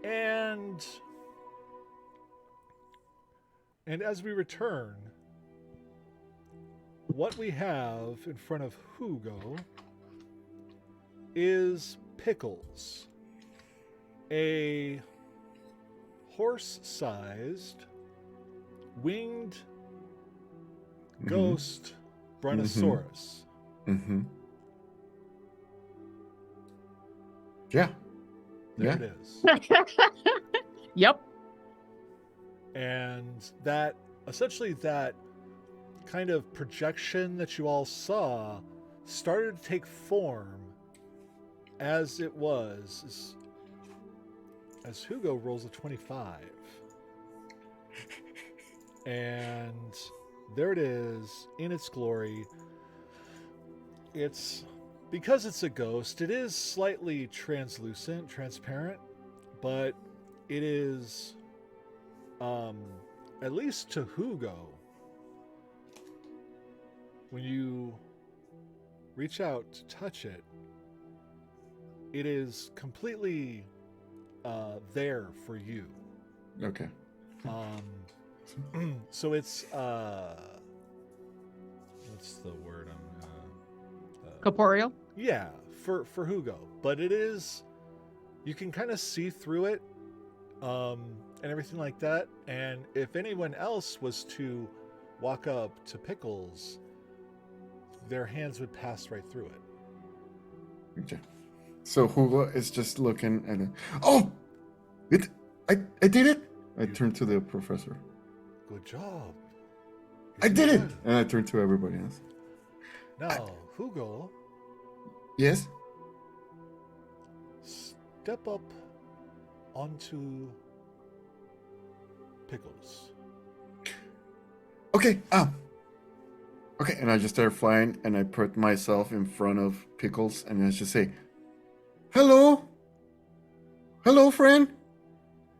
and as we return, what we have in front of Hugo is Pickles, a horse-sized winged ghost brontosaurus. Mm-hmm. Yeah. There it is. Yep. And that, essentially, that kind of projection that you all saw started to take form as it was, as Hugo rolls a 25. And there it is in its glory. It's, because it's a ghost, it is slightly translucent, transparent, but it is, at least to Hugo, when you reach out to touch it, it is completely there for you. Okay. So it's what's the word? Corporeal. Yeah, for Hugo, but it is, you can kind of see through it, and everything like that. And if anyone else was to walk up to Pickles, their hands would pass right through it. Okay. So Hugo is just looking at it. Oh, I did it. I turned to the professor. Good job. I did it, and I turned to everybody else. Now, Hugo, Yes. step up onto Pickles. Okay. Okay, and I just start flying, and I put myself in front of Pickles, and I just say, "Hello, hello, friend.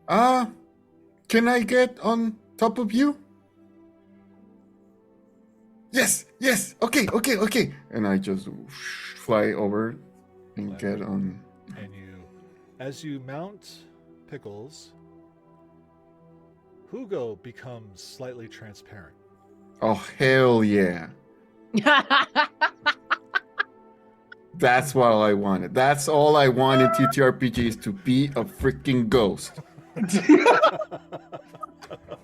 Can I get on top of you?" Yes. Okay. And I just fly over and get on. And as you mount Pickles, Hugo becomes slightly transparent. Oh, hell yeah. That's what I wanted. That's all I wanted TTRPG is to be a freaking ghost.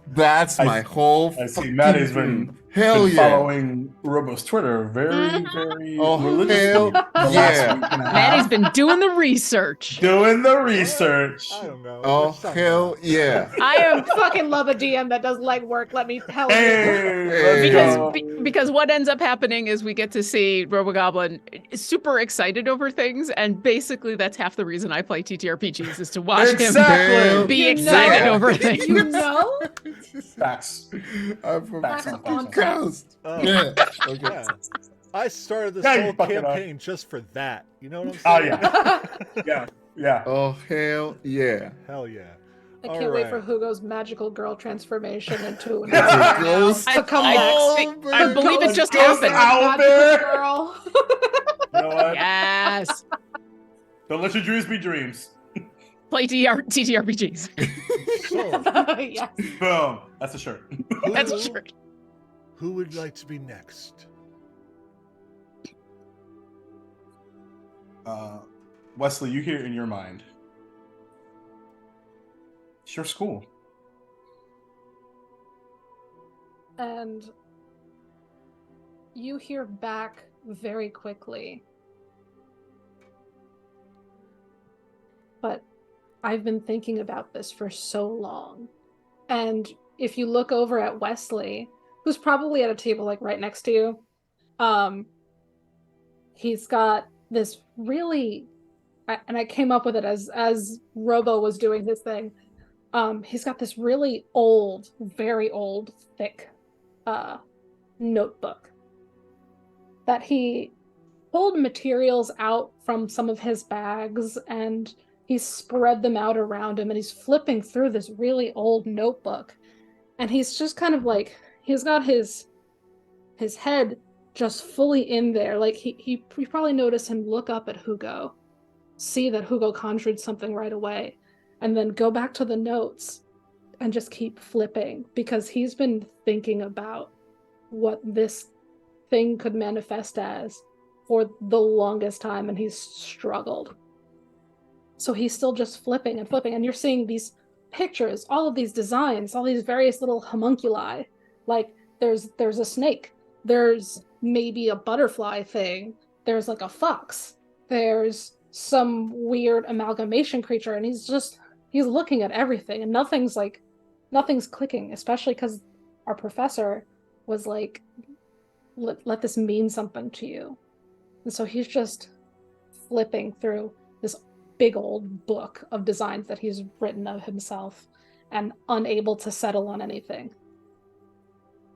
That's my whole. I see Maddie's been hell yeah. following Robo's Twitter very religiously. Hell the last yeah. week and a half. Maddie's been doing the research. Doing the research. I don't know. Oh, There's something hell else. yeah. I fucking love a DM that does legwork. Let me tell you. Hey, let's go. Because what ends up happening is we get to see RoboGoblin super excited over things, and basically that's half the reason I play TTRPGs is to watch Exactly. him be You excited know? over things. You know? Facts. I'm from Facts on freaking facts. ghost. Oh, Yeah. Okay. yeah. I started this Yeah, you whole fucking campaign just for that. You know what I'm Oh saying? yeah. Yeah. Oh, hell yeah. Hell yeah. I All can't wait for right. Hugo's magical girl transformation into an It's a ghost. to come I back. I believe it just Ghost happened. out Magical there. girl. You know what? Yes. Don't let your dreams be dreams. Play TTRPGs. So, Yes. Boom. That's a shirt. That's who- true. Who would like to be next? Wesley, you hear in your mind. It's your school. And you hear back very quickly. But I've been thinking about this for so long. And if you look over at Wesley, who's probably at a table like right next to you, he's got this really, and I came up with it as Robo was doing his thing. He's got this really old, very old, thick notebook that he pulled materials out from some of his bags, and he's spread them out around him, and he's flipping through this really old notebook. And he's just kind of like, he's got his head just fully in there. Like he probably noticed him look up at Hugo, see that Hugo conjured something right away, and then go back to the notes and just keep flipping, because he's been thinking about what this thing could manifest as for the longest time, and he's struggled. So he's still just flipping and flipping, and you're seeing these pictures, all of these designs, all these various little homunculi. Like there's a snake, there's maybe a butterfly thing, there's like a fox, there's some weird amalgamation creature, and he's looking at everything, and nothing's clicking, especially because our professor was like, let this mean something to you. And so he's just flipping through this big old book of designs that he's written of himself and unable to settle on anything.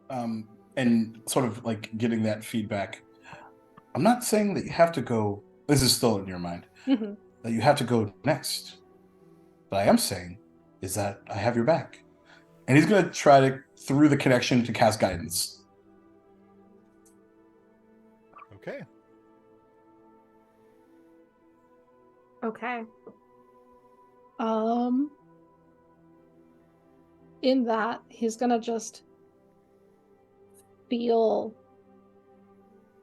And sort of like getting that feedback. I'm not saying that you have to go, this is still in your mind, that you have to go next. But I am saying is that I have your back. And he's going to try to, through the connection, to cast guidance. Okay. Okay. In that, he's gonna just feel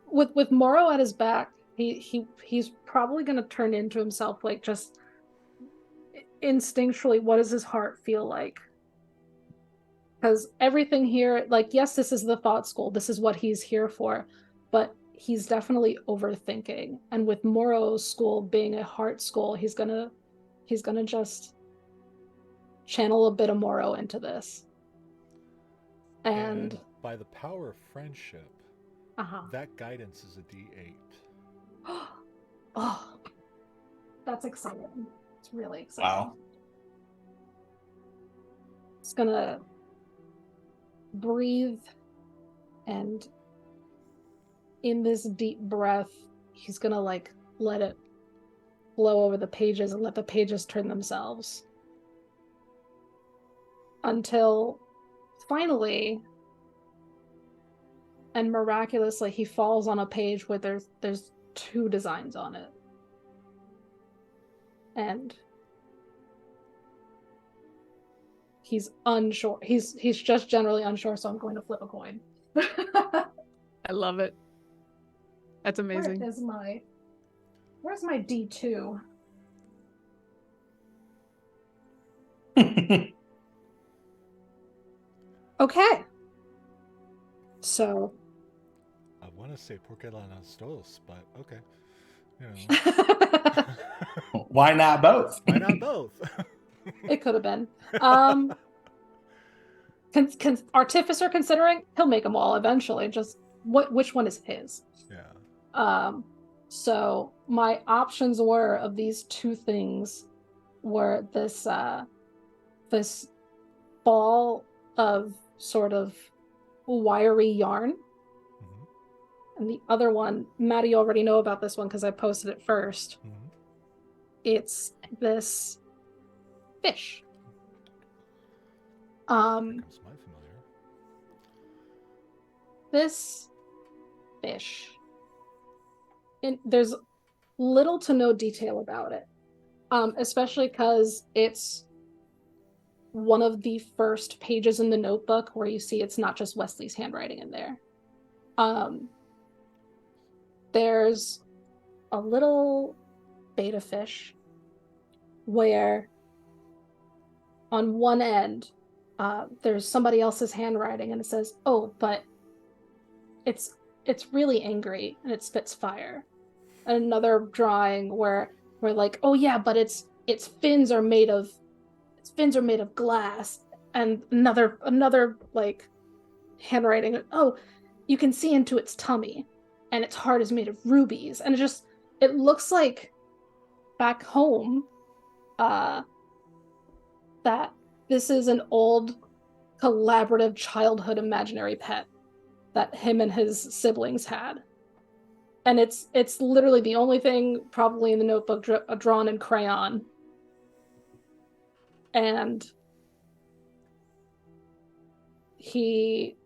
with Morrow at his back, he's probably gonna turn into himself, like just instinctually, what does his heart feel like? Because everything here, like, yes, this is the thought school, this is what he's here for, but he's definitely overthinking. And with Morrow's school being a heart school, he's gonna just channel a bit of Morrow into this. And by the power of friendship, that guidance is a D8. Oh, that's exciting. It's really exciting. Wow. It's gonna breathe, and in this deep breath, he's gonna like let it flow over the pages and let the pages turn themselves. Until finally and miraculously he falls on a page where there's 2 designs on it. And he's unsure. He's just generally unsure, so I'm going to flip a coin. I love it. That's amazing. Where's my D2? Okay. So I want to say porque la nastos, but okay. You know. Why not both? Why not both? It could have been. Artificer considering, he'll make them all eventually. Just which one is his? Yeah. So my options were of these 2 things were this ball of sort of wiry yarn. And the other one, Maddie, you already know about this one because I posted it first. It's this fish. Becomes my familiar. This fish. And there's little to no detail about it. Especially because it's one of the first pages in the notebook where you see it's not just Wesley's handwriting in there. There's a little beta fish where on one end there's somebody else's handwriting and it says, oh, but it's really angry and it spits fire. And another drawing where we're like, oh yeah, but its fins are made of glass. And another like handwriting, oh, you can see into its tummy and its heart is made of rubies. And it looks like back home that this is an old collaborative childhood imaginary pet that him and his siblings had. And it's literally the only thing probably in the notebook drawn in crayon. And he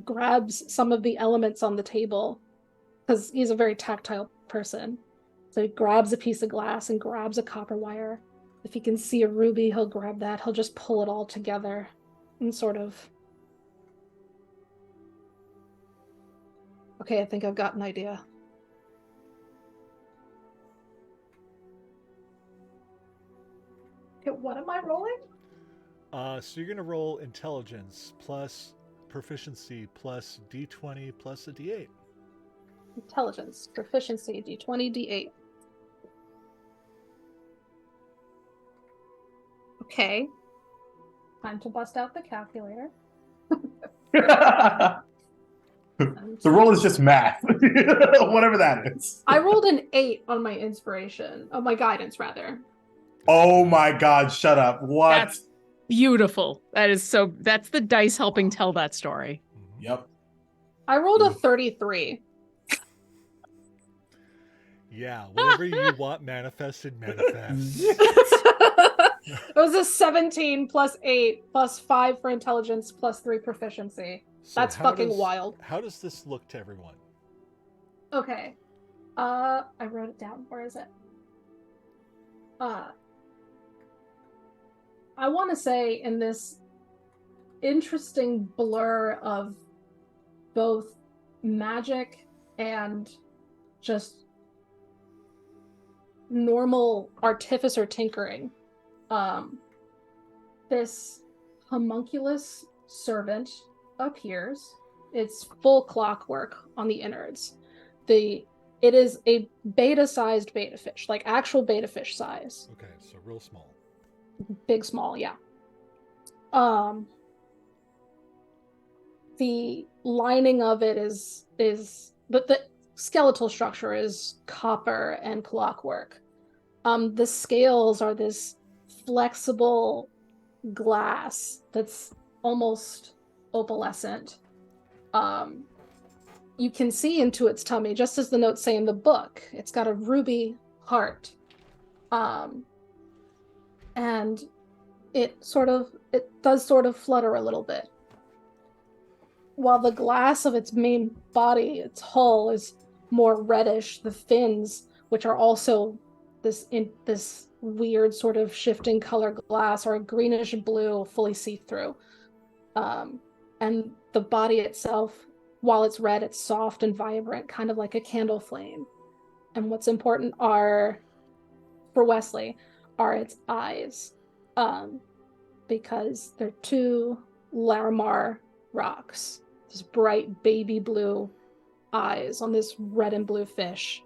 grabs some of the elements on the table because he's a very tactile person. So he grabs a piece of glass and grabs a copper wire. If he can see a ruby, he'll grab that. He'll just pull it all together and sort of... Okay, I think I've got an idea. Okay, what am I rolling? So you're going to roll intelligence plus proficiency plus d20 plus a d8. Intelligence, proficiency, d20, d8. Okay. Time to bust out the calculator. The roll is just math, whatever that is. I rolled an 8 on my inspiration, on my guidance, rather. Oh my God! Shut up! What? That's beautiful. That's the dice helping tell that story. Yep. I rolled a 33. Yeah, whatever you want manifested, manifest. It was a 17 plus 8 plus 5 for intelligence plus 3 proficiency. So That's how fucking does- wild. How does this look to everyone? Okay. I wrote it down. Where is it? I want to say in this interesting blur of both magic and just normal artificer tinkering, this homunculus servant appears. It's full clockwork on the innards. It is a beta-sized beta fish, like actual beta fish size. Okay, so real small. Big, small, yeah. The lining of it but the skeletal structure is copper and clockwork. The scales are this flexible glass that's almost opalescent. You can see into its tummy, just as the notes say in the book. It's got a ruby heart. And it does sort of flutter a little bit. While the glass of its main body, its hull, is more reddish, the fins, which are also this weird sort of shifting color glass, are a greenish blue, fully see-through. And the body itself, while it's red, it's soft and vibrant, kind of like a candle flame. And what's important for Wesley are its eyes, because they're 2 Larimar rocks, this bright baby blue eyes on this red and blue fish.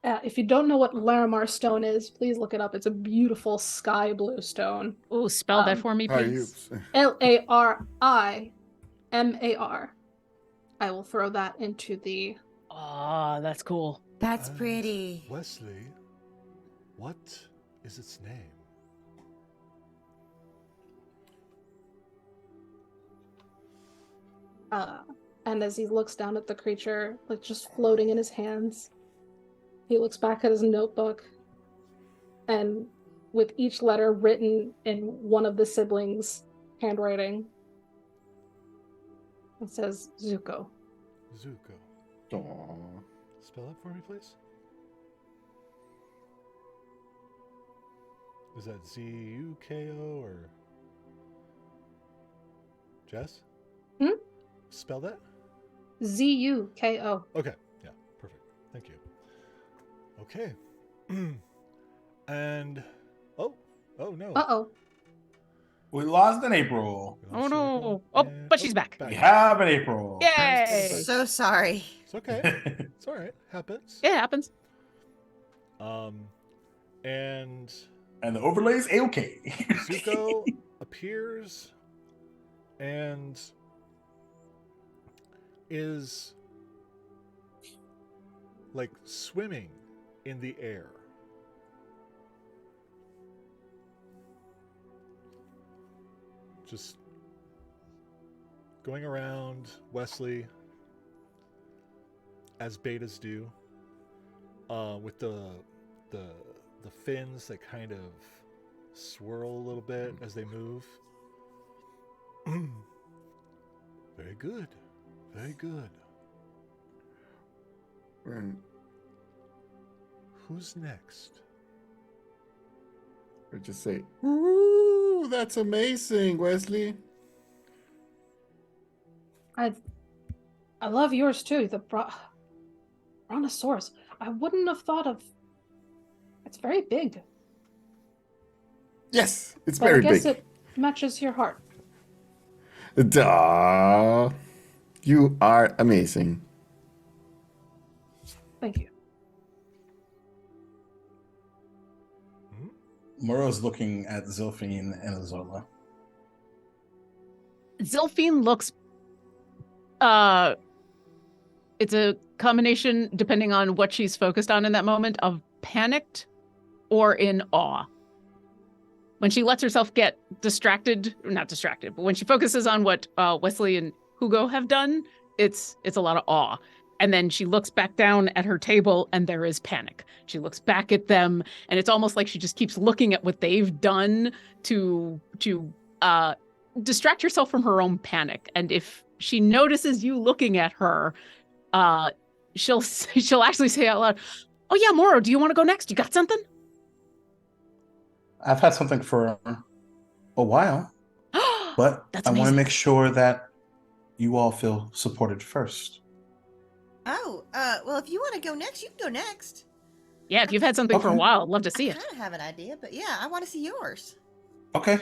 If you don't know what Larimar stone is, please look it up. It's a beautiful sky blue stone. Oh, spell that for me, please. Larimar. I will throw that into the... Oh, that's cool. That's pretty. Wesley, what is its name? And as he looks down at the creature, like just floating in his hands, he looks back at his notebook, and with each letter written in one of the siblings' handwriting, it says Zuko. Zuko. Aww. Spell that for me, please. Is that Z-U-K-O or... Jess? Spell that? Zuko. Okay, yeah, perfect. Thank you. Okay. And... Oh no. Uh-oh. We lost in April. We Oh lost no. April, Oh, and- but she's back. We have an April. Yay! So sorry. It's okay. It's all right. Happens. It happens. And And the overlay's A-okay. Zuko appears and is like swimming in the air. Just going around Wesley as betas do, with the fins that kind of swirl a little bit as they move. Very good. Very good. And Who's next? I just say, "Ooh, that's amazing, Wesley." I love yours too. The brontosaurus. I wouldn't have thought of. It's very big, Yes, it's but I very guess big. it matches your heart. Duh. You are amazing. Thank you. Moro's looking at Zilphine and Azola. Zilphine looks it's a combination, depending on what she's focused on in that moment, of panicked or in awe. When she lets herself get distracted, not distracted, but when she focuses on what Wesley and Hugo have done, it's a lot of awe. And then she looks back down at her table and there is panic. She looks back at them and it's almost like she just keeps looking at what they've done to distract herself from her own panic. And if she notices you looking at her, she'll actually say out loud, "Oh yeah, Moro, do you want to go next? You got something?" I've had something for a while, but That's I want to amazing. make sure that you all feel supported first. Oh, well, if you want to go next, you can go next. Yeah, if you've had something for a Okay. while, I'd love to see I it. kind of have an idea, but yeah, I want to see yours. Okay.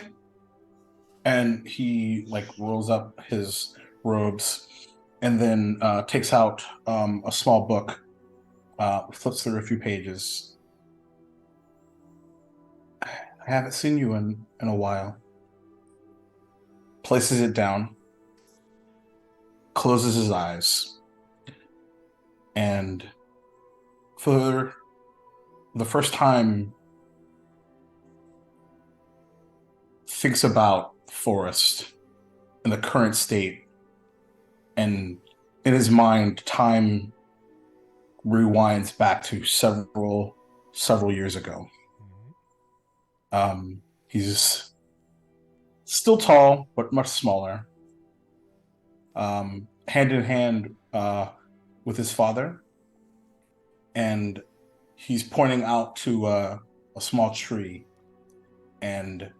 And he like rolls up his robes and then takes out a small book, flips through a few pages. I haven't seen you in a while. Places it down, closes his eyes, and for the first time thinks about the forest in the current state, and in his mind time rewinds back to several years ago. He's still tall but much smaller, hand in hand with his father, and he's pointing out to a small tree, and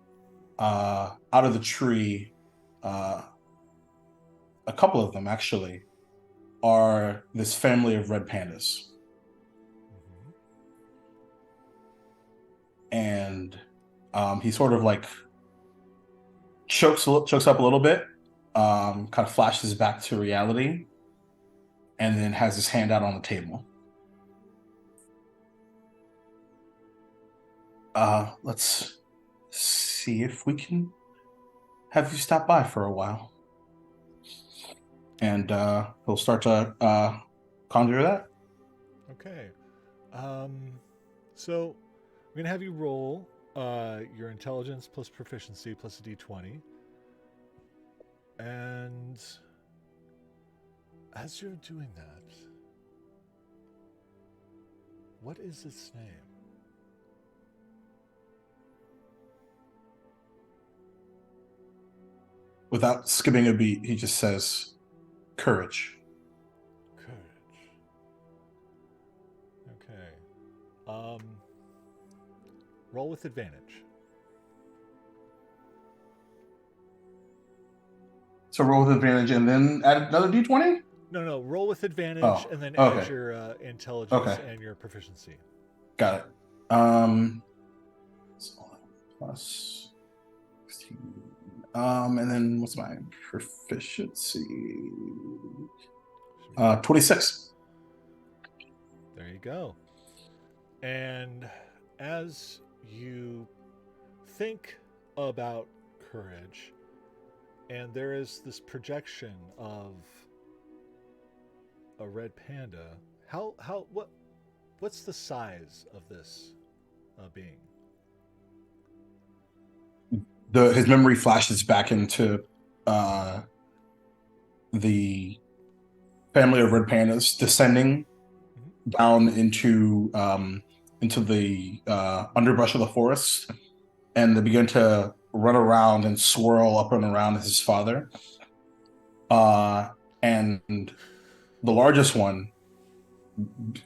out of the tree, a couple of them actually are this family of red pandas. And he sort of like chokes up a little bit, kind of flashes back to reality, and then has his hand out on the table. Let's see if we can have you stop by for a while. And he'll start to conjure that. Okay. So I'm going to have you roll your intelligence plus proficiency plus a d20. And as you're doing that, what is its name? Without skipping a beat, he just says, "Courage." Courage. Okay. Roll with advantage. So roll with advantage and then add another d20? No. Roll with advantage Oh, and then okay. add your intelligence Okay. and your proficiency. Got it. So plus 16. And then what's my proficiency? 26. There you go. And as you think about courage, and there is this projection of a red panda, what's the size of this being? His memory flashes back into the family of red pandas descending down into the underbrush of the forest, and they begin to run around and swirl up and around his father. And the largest one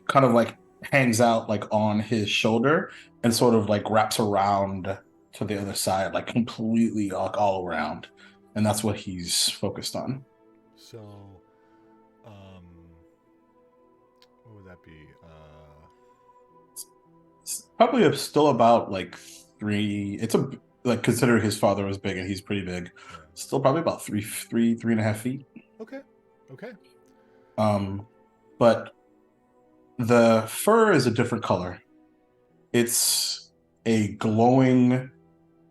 kind of like hangs out like on his shoulder and sort of like wraps around to the other side, like completely like all around. And that's what he's focused on. So, what would that be? It's probably still about like 3. It's a like considering his father was big and he's pretty big. Yeah. Still probably about 3.5 feet. Okay. But the fur is a different color. It's a glowing,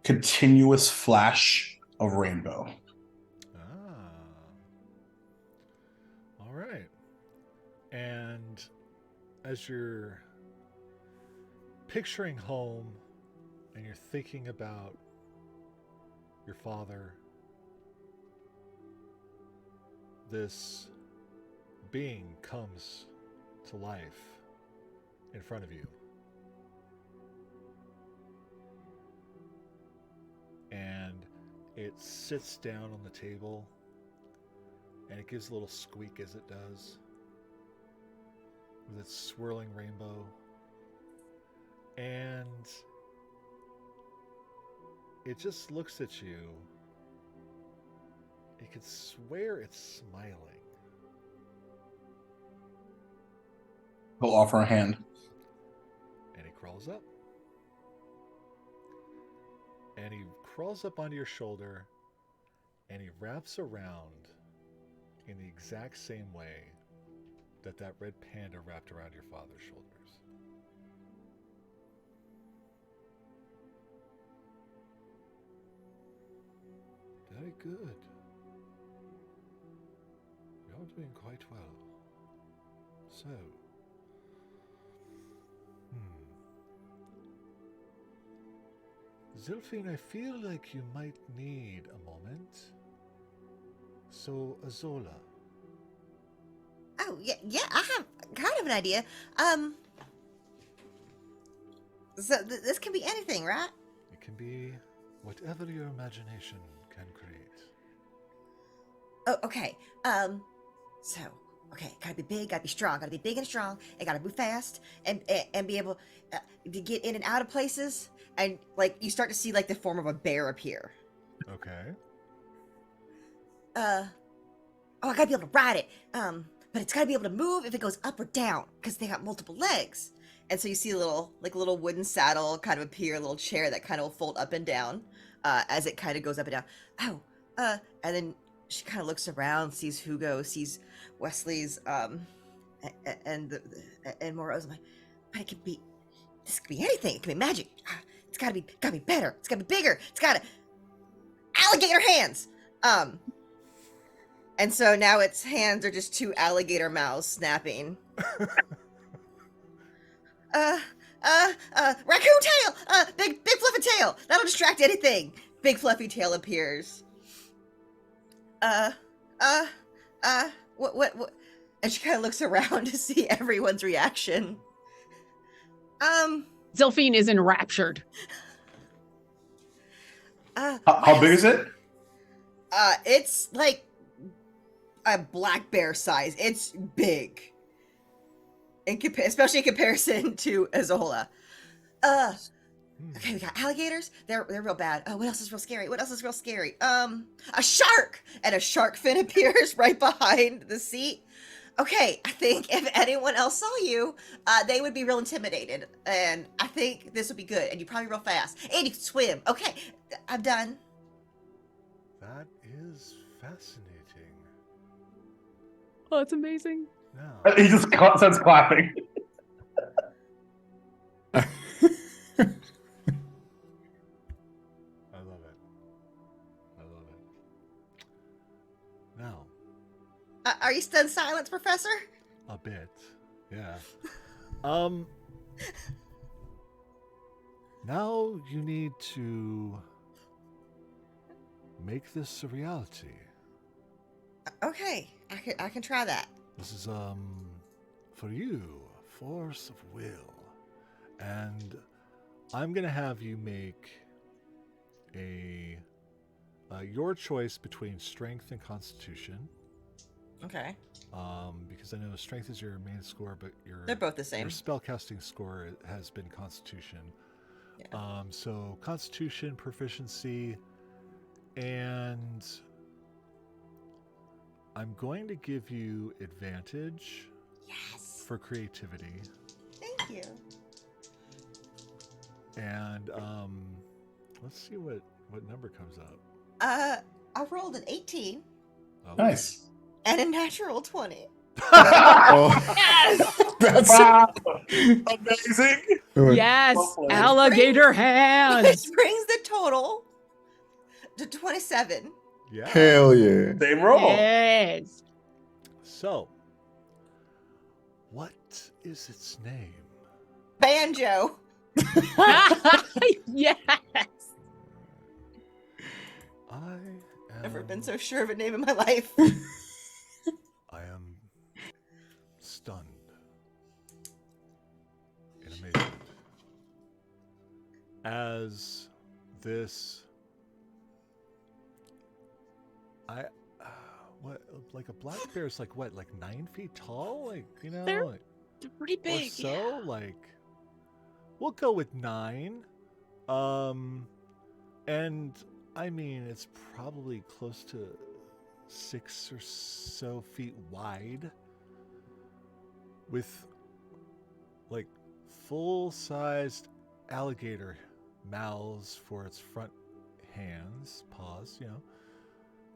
continuous flash of rainbow. All right. And as you're picturing home and you're thinking about your father, this being comes to life in front of you. And it sits down on the table and it gives a little squeak as it does with its swirling rainbow. And it just looks at you. You could swear it's smiling. He'll offer a hand. And he crawls up. And he crawls up onto your shoulder and he wraps around in the exact same way that that red panda wrapped around your father's shoulders. Very good. You're doing quite well. So, Zilphine, I feel like you might need a moment. So, Azola. Oh, yeah, I have kind of an idea. So this can be anything, right? It can be whatever your imagination can create. Oh, okay. So, okay, gotta be big, gotta be strong, gotta be big and strong, and gotta move fast, and be able to get in and out of places, and like you start to see like the form of a bear appear. Okay. Oh, I gotta be able to ride it. But it's gotta be able to move if it goes up or down, because they got multiple legs. And so you see a little wooden saddle kind of appear, a little chair that kind of will fold up and down, as it kind of goes up and down. Oh, and then she kind of looks around, sees Hugo, sees Wesley's, and Moro's. I'm like, but this could be anything. It could be magic. It's gotta be better. It's gotta be bigger. It's gotta alligator hands. And so now its hands are just 2 alligator mouths snapping. Raccoon tail! Big fluffy tail! That'll distract anything! Big fluffy tail appears. What? And she kind of looks around to see everyone's reaction. Zilphine is enraptured. How big is it? It's like a black bear size. It's big. Especially in comparison to Azola. Okay, we got alligators. They're real bad. What else is real scary? A shark! And a shark fin appears right behind the seat. Okay, I think if anyone else saw you, they would be real intimidated. And I think this would be good. And you're probably real fast. And you can swim. Okay, I'm done. That is fascinating. Oh, it's amazing. Now, He just starts clapping. I love it. Now, Are you stunned silence, Professor? a bit. Yeah. Now you need to make this a reality. Okay, I can try that. This is for you, force of will. And I'm gonna have you make your choice between strength and constitution. Okay. Because I know strength is your main score, but They're both the same. Your spellcasting score has been constitution. Yeah. So constitution, proficiency, and I'm going to give you advantage. Yes. For creativity. Thank you. And let's see what number comes up. I rolled an 18. Oh. Nice. And a natural 20. Oh, Yes! that's Wow. Amazing. Yes! Well played. Alligator hands! Which brings the total to 27. Yeah. Hell yeah. Same roll. Yes! So, what is its name? Banjo. Yes! I am. Never been so sure of a name in my life. I am stunned in amazement as this. What, like a black bear is like what, like 9 feet tall, like, you know, They're like, pretty or big. so, Yeah. like, we'll go with 9. And I mean, it's probably close to 6 or so feet wide, with like full-sized alligator mouths for its front paws, you know,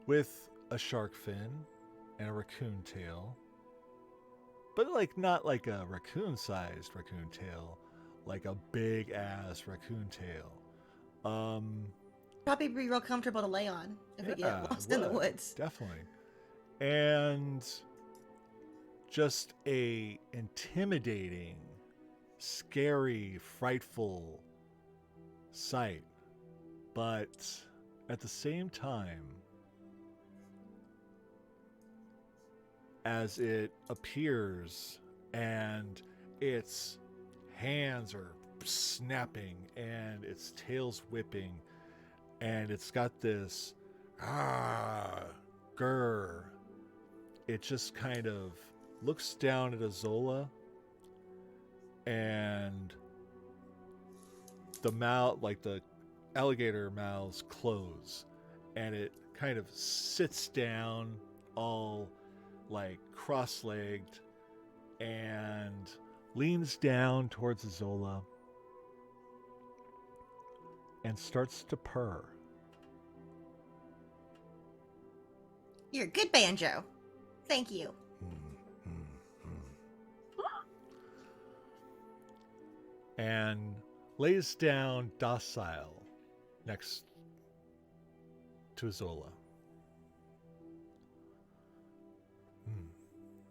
with a shark fin and a raccoon tail, but like not like a raccoon-sized raccoon tail, like a big-ass raccoon tail. Probably be real comfortable to lay on if we get lost in the woods. Definitely. And just a intimidating, scary, frightful sight. But at the same time, as it appears and its hands are snapping and its tail's whipping, and it's got this grr, it just kind of looks down at Azola, and the mouth, like the alligator mouths, close, and it kind of sits down all like cross-legged and leans down towards Azola and starts to purr. You're a good banjo. Thank you. And lays down docile next to Azola.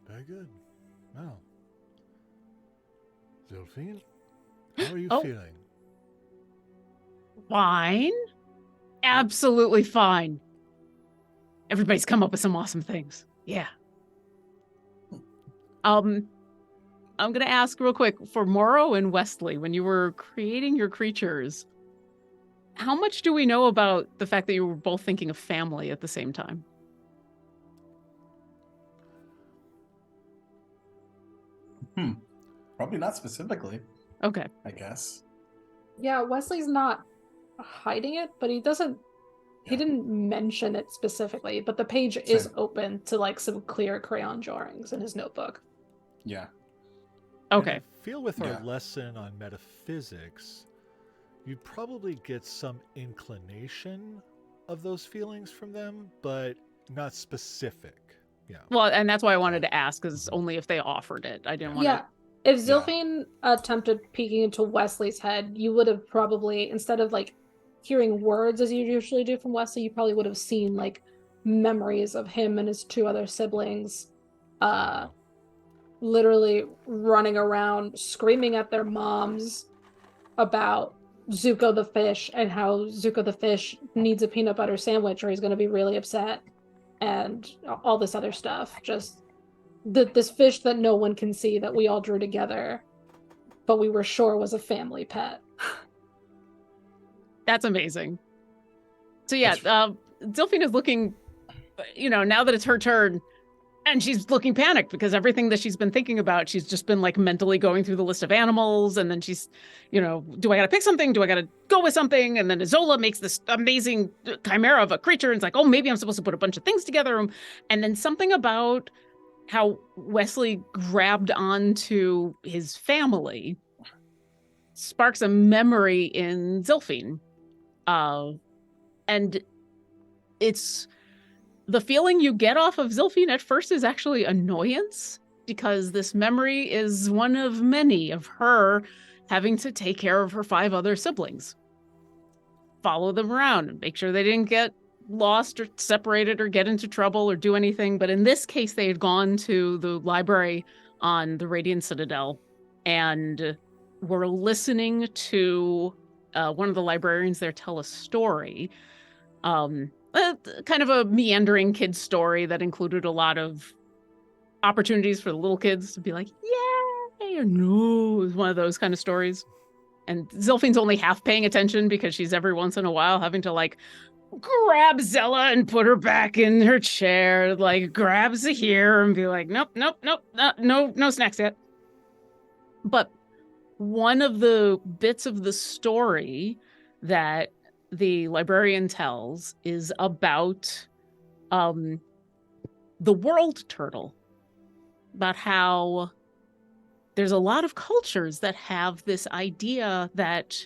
Very good. Now, Zilphine, how are you feeling? Fine. Absolutely fine. Everybody's come up with some awesome things. Yeah. I'm gonna ask real quick for Morrow and Wesley, when you were creating your creatures, how much do we know about the fact that you were both thinking of family at the same time? Probably not specifically, Okay. I guess. Yeah, Wesley's not hiding it, but he didn't mention it specifically, but the page is Same. open to like some clear crayon drawings in his notebook. Yeah. Okay. And I feel with our Yeah. lesson on metaphysics, you'd probably get some inclination of those feelings from them, but not specific. Yeah. Well, and that's why I wanted to ask, because only if they offered it. I didn't want Yeah. to. If Zilphine attempted peeking into Wesley's head, you would have probably, instead of like hearing words as you usually do from Wesley, you probably would have seen like memories of him and his 2 other siblings literally running around screaming at their moms about Zuko the fish and how Zuko the fish needs a peanut butter sandwich or he's going to be really upset, and all this other stuff. Just this fish that no one can see that we all drew together, but we were sure was a family pet. That's amazing. So yeah, Zilphine is looking, now that it's her turn, and she's looking panicked because everything that she's been thinking about, she's just been like mentally going through the list of animals. And then she's, do I got to pick something? Do I got to go with something? And then Isola makes this amazing chimera of a creature. And it's like, oh, maybe I'm supposed to put a bunch of things together. And then something about how Wesley grabbed onto his family sparks a memory in Zilphine. And it's the feeling you get off of Zilphine at first is actually annoyance, because this memory is one of many of her having to take care of her 5 other siblings. Follow them around and make sure they didn't get lost or separated or get into trouble or do anything. But in this case, they had gone to the library on the Radiant Citadel and were listening to one of the librarians there tell a story. Kind of a meandering kid's story that included a lot of opportunities for the little kids to be like, yay, or no. It was one of those kind of stories. And Zilphine's only half paying attention because she's every once in a while having to like grab Zella and put her back in her chair, like grab Zahir and be like, nope, no snacks yet. But one of the bits of the story that the librarian tells is about the world turtle, about how there's a lot of cultures that have this idea that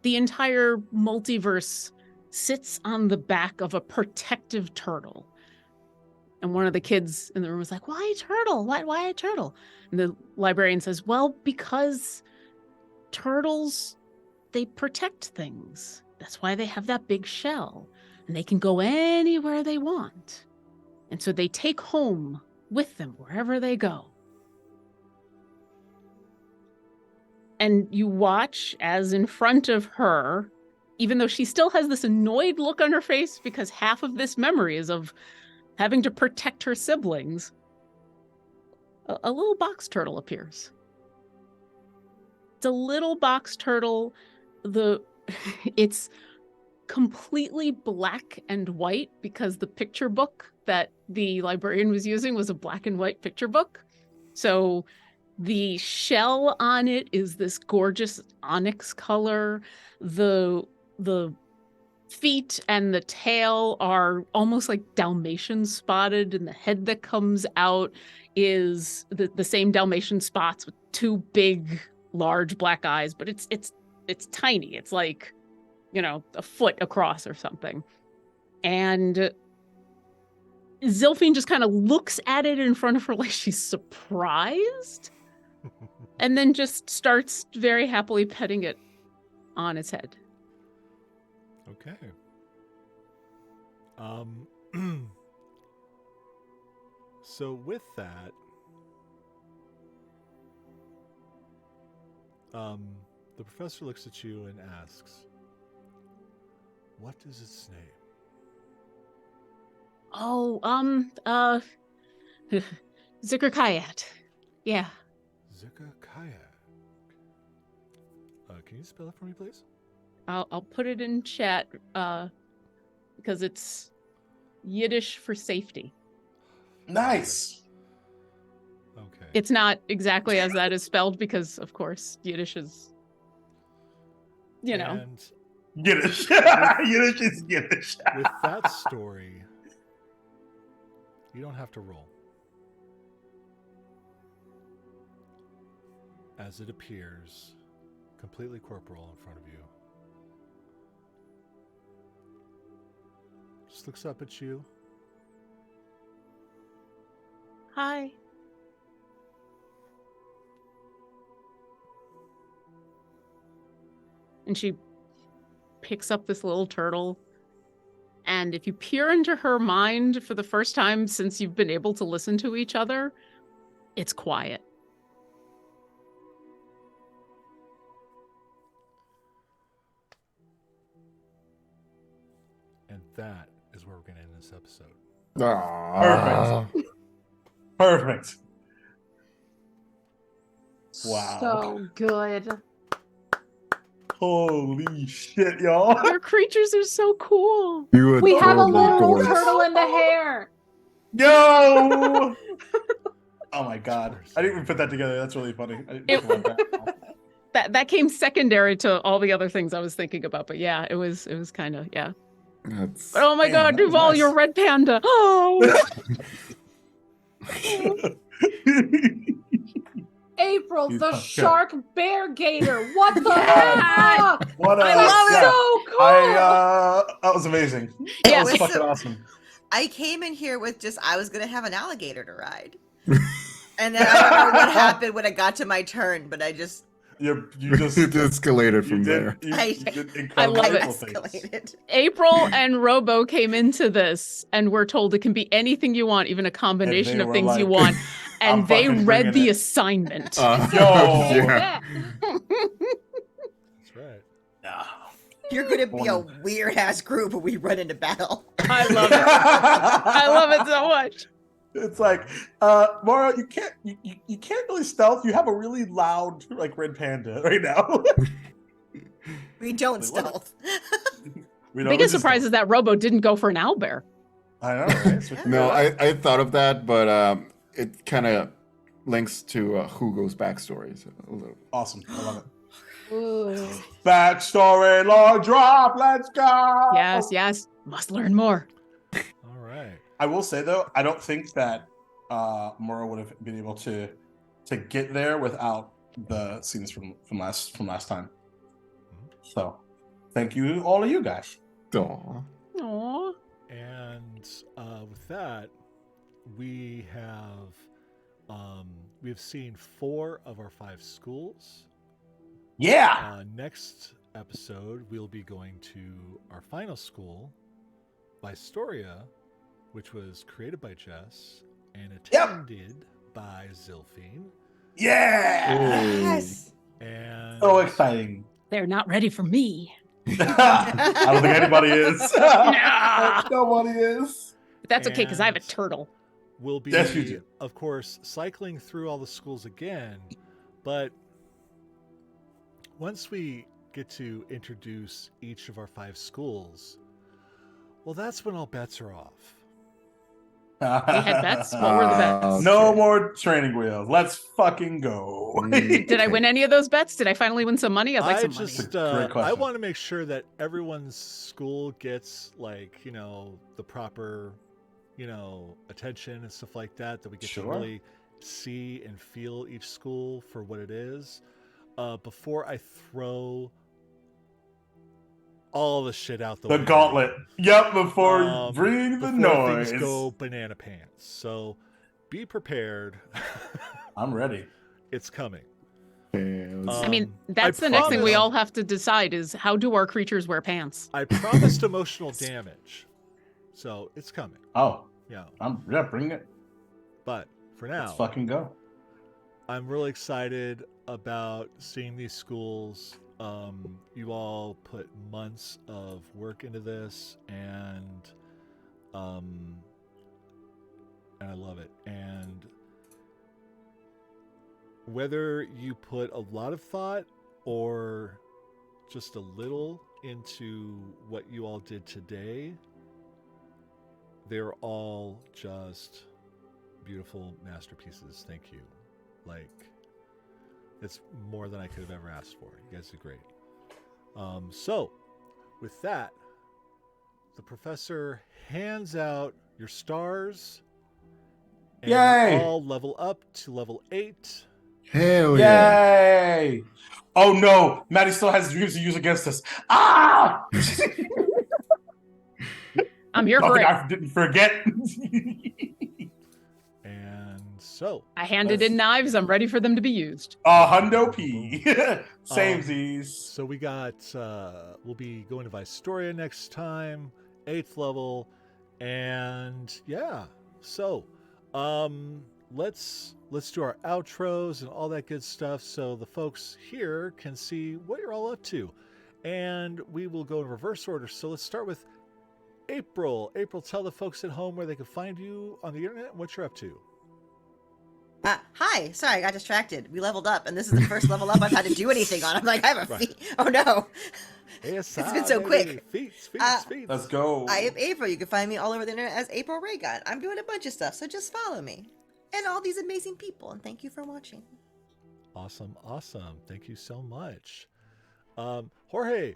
the entire multiverse sits on the back of a protective turtle. And one of the kids in the room was like, why a turtle? Why a turtle? And the librarian says, well, because turtles, they protect things. That's why they have that big shell, and they can go anywhere they want. And so they take home with them wherever they go. And you watch as in front of her, even though she still has this annoyed look on her face because half of this memory is of having to protect her siblings, a little box turtle appears. It's a little box turtle. It's completely black and white because the picture book that the librarian was using was a black and white picture book. So the shell on it is this gorgeous onyx color. The feet and the tail are almost like Dalmatian spotted, and the head that comes out is the same Dalmatian spots with 2 big, large black eyes, but it's tiny. It's like, a foot across or something. And Zilphine just kind of looks at it in front of her like she's surprised, and then just starts very happily petting it on its head. Okay. So with that, the professor looks at you and asks, what is its name? Oh, Zikr-Kayat. Yeah. Zikr-Kayat. Can you spell it for me, please? I'll put it in chat because it's Yiddish for safety. Nice. Okay. It's not exactly as that is spelled because, of course, Yiddish is, And Yiddish. Yiddish is Yiddish. with that story, you don't have to roll. As it appears, completely corporal in front of you. Just looks up at you. Hi. And she picks up this little turtle. And if you peer into her mind for the first time since you've been able to listen to each other, it's quiet. And that is where we're going to end this episode. Perfect. Perfect. Wow. So good. Holy shit, y'all. Your creatures are so cool. You We have a adorable literal dwarves. turtle in the hair. Yo! Oh my god. I didn't even put that together. That's really funny. I didn't think about that. That came secondary to all the other things I was thinking about. But yeah, it was kind of, yeah. That's But oh my Damn, god, that was Duval, nice. you're red panda. Oh, April, He's the fucked up. shark bear gator. What the Yeah. fuck? What I a- love yeah. So cool. That was amazing. That Yeah. was With fucking some- awesome. I came in here with just I was gonna have an alligator to ride, and then I don't know what happened when I got to my turn, but I just You just it escalated you from did, there. You, I- you did I incredible love it. April things. escalated. April and Robo came into this and we're told it can be anything you want, even a combination they of were things you like, want. "I'm And they fucking read bringing the it." assignment. Yo. yeah. That's right. Yeah. You're gonna be a Wonderful. weird ass group when we run into battle. I love it. I love it so much. It's like, Mara, you can't really stealth. You have a really loud like red panda right now. We don't Wait, what? stealth. We don't- we Biggest just surprise is that Robo didn't go for an owlbear. don't. I know, right? So- No, I thought of that, but it kind of links to Hugo's backstory. So a little. Awesome. I love it. Ooh. Backstory, Lord Drop. Let's go. Yes. Must learn more. All right. I will say though, I don't think that Mora would have been able to get there without the scenes from last time. So, thank you, all of you guys. Aw. Aww. And with that, we have seen 4 of our 5 schools. Yeah. Next episode, we'll be going to our final school, Vistoria, which was created by Jess and attended by Zilphine. Yeah. Yes. And So exciting. They're not ready for me. I don't think anybody is. Nah. Nobody is. But that's okay because I have a And- turtle. we'll be, Yes, you do. of course, cycling through all the schools again. But once we get to introduce each of our 5 schools, well, that's when all bets are off. We had bets. What were the bets? No Okay. more training wheels. Let's fucking go. Did I win any of those bets? Did I finally win some money? I'd like some money. just, money. Great I question. want to make sure that everyone's school gets, like, the proper, attention and stuff like that, that we get to Sure. really see and feel each school for what it is. Before I throw all the shit out the The window. gauntlet. Yep, before you bring the before noise. things go banana pants. So be prepared. I'm ready. It's coming. Okay, let's- I mean, Um, that's I the next thing we promise- all have to decide is how do our creatures wear pants? I promised emotional damage. So it's coming. Oh, Yeah. bring it. But for now, Let's fucking go. I'm really excited about seeing these schools. You all put months of work into this, and I love it. And whether you put a lot of thought or just a little into what you all did today, they're all just beautiful masterpieces. Thank you. Like, it's more than I could have ever asked for. You guys did great. So, with that, the professor hands out your stars. And Yay! you all level up to level 8. Hell yeah. Yay! Oh no, Maddie still has dreams to use against us. Ah! I'm here for Nothing it. I didn't forget. And so, I handed in knives. I'm ready for them to be used. Hundo P. Samesies. so we got, we'll be going to Vistoria next time, 8th level. And yeah, so, let's do our outros and all that good stuff so the folks here can see what you're all up to. And we will go in reverse order. So let's start with April. April, tell the folks at home where they can find you on the internet and what you're up to. Hi. Sorry, I got distracted. We leveled up, and this is the first level up I've had to do anything on. I'm like, I have a feat. Oh no. It's been so quick. Feats. Let's go. I am April. You can find me all over the internet as April Raygun. I'm doing a bunch of stuff, so just follow me. And all these amazing people, and thank you for watching. Awesome. Thank you so much. Jorge.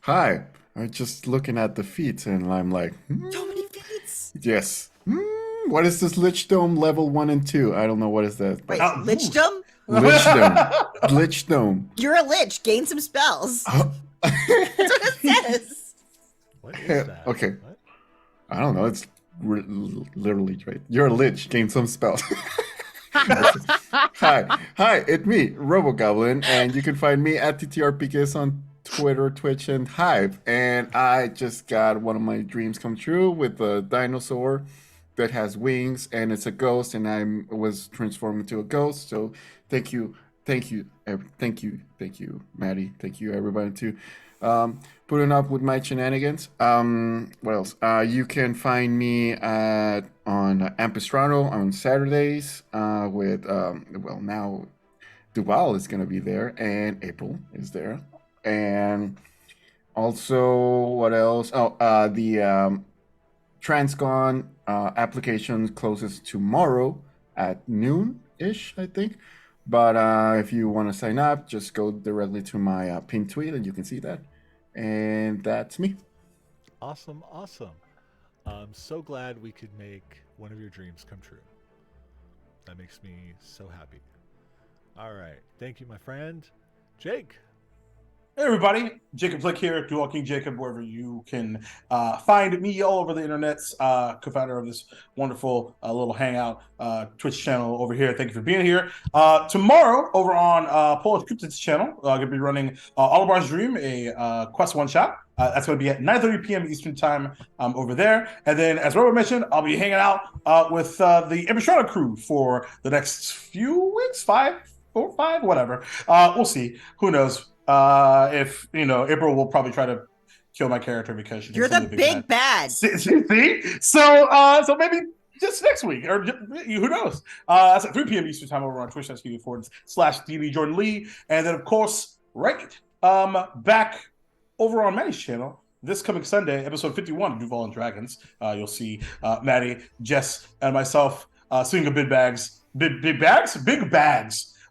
Hi. I'm just looking at the feats and I'm like, So many feats. yes. What is this Lich Dome level 1 and 2? I don't know what is that. Wait, Lichdom? Lich Dome. Lich Dome. You're a lich. Gain some spells. Oh. That's what it says. What is that? Okay. What? I don't know. It's literally right. You're a lich. Gain some spells. Hi, it's me, RoboGoblin, and you can find me at TTRPKs on Twitter, Twitch, and Hive. And I just got one of my dreams come true with a dinosaur that has wings, and it's a ghost, and I was transformed into a ghost. So thank you, Maddie. Thank you, everybody, too. Putting up with my shenanigans. What else? You can find me on Ampistrano on Saturdays with now Duval is gonna be there and April is there, and also what else? The Transcon application closes tomorrow at noon ish, I think. But if you want to sign up, just go directly to my pinned tweet and you can see that. And that's me. Awesome. I'm so glad we could make one of your dreams come true. That makes me so happy. All right. Thank you, my friend. Jake. Hey everybody, Jacob Flick here, Dual King Jacob, wherever you can find me all over the internet, co-founder of this wonderful little hangout Twitch channel over here. Thank you for being here. Tomorrow, over on Polish Cryptid's channel, I'm going to be running Olibar's Dream, a Quest one-shot. That's going to be at 9:30 p.m. Eastern Time over there. And then, as Robert mentioned, I'll be hanging out with the Epistrada crew for the next few weeks, 4 or 5, whatever. We'll see. Who knows? If April will probably try to kill my character because you're the big bad. See? So maybe just next week, or who knows? That's at 3 p.m. Eastern Time over on Twitch.tv/DB Jordan Lee, and then of course, right, back over on Maddie's channel this coming Sunday, episode 51 of Duval and Dragons. You'll see Maddie, Jess, and myself swinging big bags. Big bags.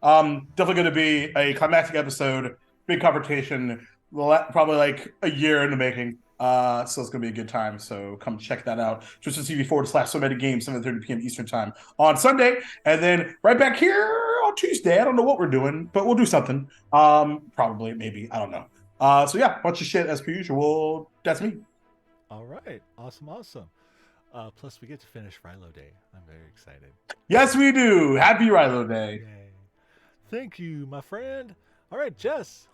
Definitely going to be a climactic episode. Big confrontation, probably like a year in the making. So it's going to be a good time. So come check that out. Twitch.tv/SoManyGames, 7:30 p.m. Eastern Time on Sunday. And then right back here on Tuesday. I don't know what we're doing, but we'll do something. Probably, maybe. I don't know. So yeah, bunch of shit as per usual. That's me. All right. Awesome. Plus, we get to finish Rilo Day. I'm very excited. Yes, we do. Happy Rilo Day. Yay. Thank you, my friend. All right, Jess.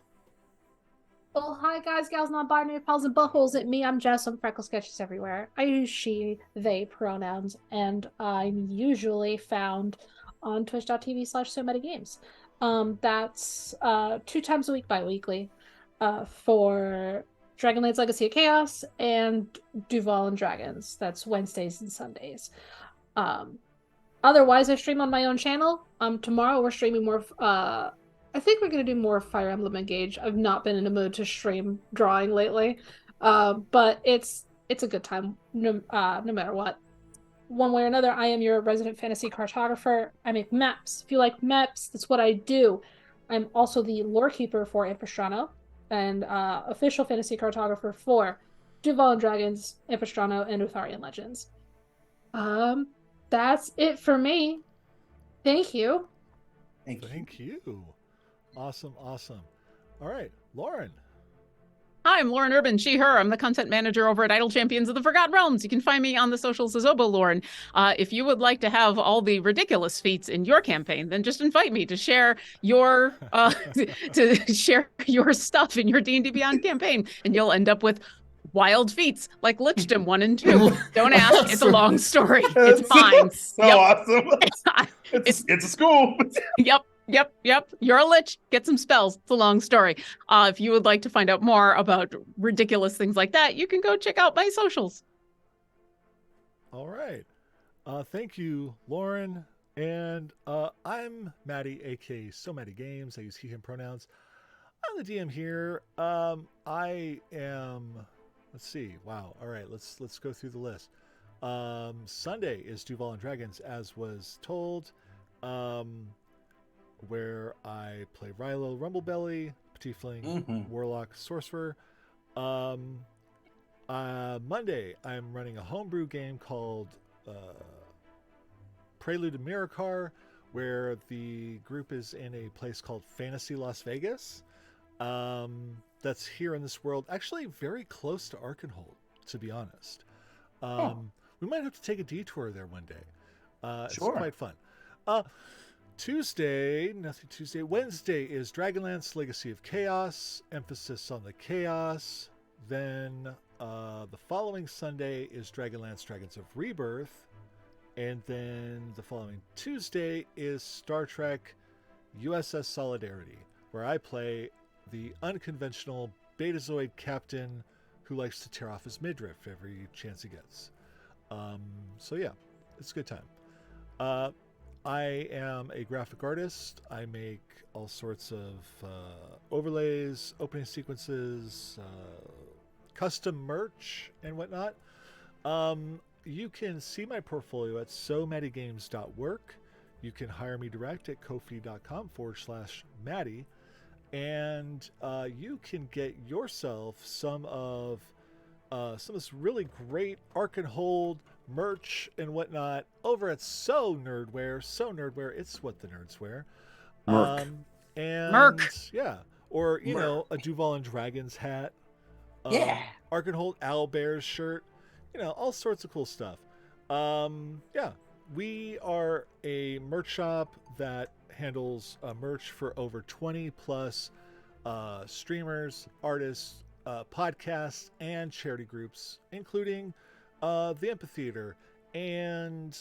Well, hi guys, gals, non-binary pals, and buttholes. It's me. I'm Jess. I'm Freckle Sketches everywhere. I use she, they pronouns, and I'm usually found on twitch.tv/SoManyGames. That's 2 times a week, bi-weekly, for Dragonlade's Legacy of Chaos and Duval and Dragons. That's Wednesdays and Sundays. Otherwise, I stream on my own channel. Tomorrow we're streaming more. I think we're gonna do more Fire Emblem Engage. I've not been in a mood to stream drawing lately, but it's a good time no matter what. One way or another, I am your resident fantasy cartographer. I make maps. If you like maps, that's what I do. I'm also the lore keeper for Ampistrano and official fantasy cartographer for Duval and Dragons, Ampistrano, and Utharian Legends. That's it for me. Thank you. Thank you. Awesome. All right, Lauren. Hi, I'm Lauren Urban, she, her. I'm the content manager over at Idle Champions of the Forgotten Realms. You can find me on the socials as Lauren. If you would like to have all the ridiculous feats in your campaign, then just invite me to share your your stuff in your D&D Beyond campaign, and you'll end up with wild feats like Lichdom 1 and 2. Don't ask. It's a long story. It's fine. Awesome. It's a school. Yep. You're a lich. Get some spells. It's a long story. If you would like to find out more about ridiculous things like that, you can go check out my socials. All right. Thank you, Lauren And I'm Maddie, aka So Maddie Games. I use he, him pronouns. I'm the DM here. I am. Let's see. Wow. All right. Let's go through the list. Sunday is Duval and Dragons, as was told, where I play Rilo, Rumblebelly, Tiefling, Warlock, Sorcerer. Monday, I'm running a homebrew game called Prelude to Miracar, where the group is in a place called Fantasy Las Vegas. That's here in this world, actually very close to Arkenholdt, to be honest. We might have to take a detour there one day. It's quite fun. Tuesday, nothing Tuesday. Wednesday is Dragonlance Legacy of Chaos, emphasis on the chaos. Then the following Sunday is Dragonlance Dragons of Rebirth. And then the following Tuesday is Star Trek USS Solidarity, where I play the unconventional Betazoid captain who likes to tear off his midriff every chance he gets. So yeah, it's a good time. I am a graphic artist. I make all sorts of overlays, opening sequences, custom merch, and whatnot. You can see my portfolio at somadigames.work. You can hire me direct at ko-fi.com/Maddie. And you can get yourself some of this really great Arkenholdt merch and whatnot over at So Nerdwear, it's what the nerds wear. Merc. Yeah. Or, you know, a Duval and Dragons hat. Arkenholdt owlbears shirt. You know, all sorts of cool stuff. Yeah. We are a merch shop that handles merch for over 20 plus streamers, artists, podcasts, and charity groups, including the Amphitheater and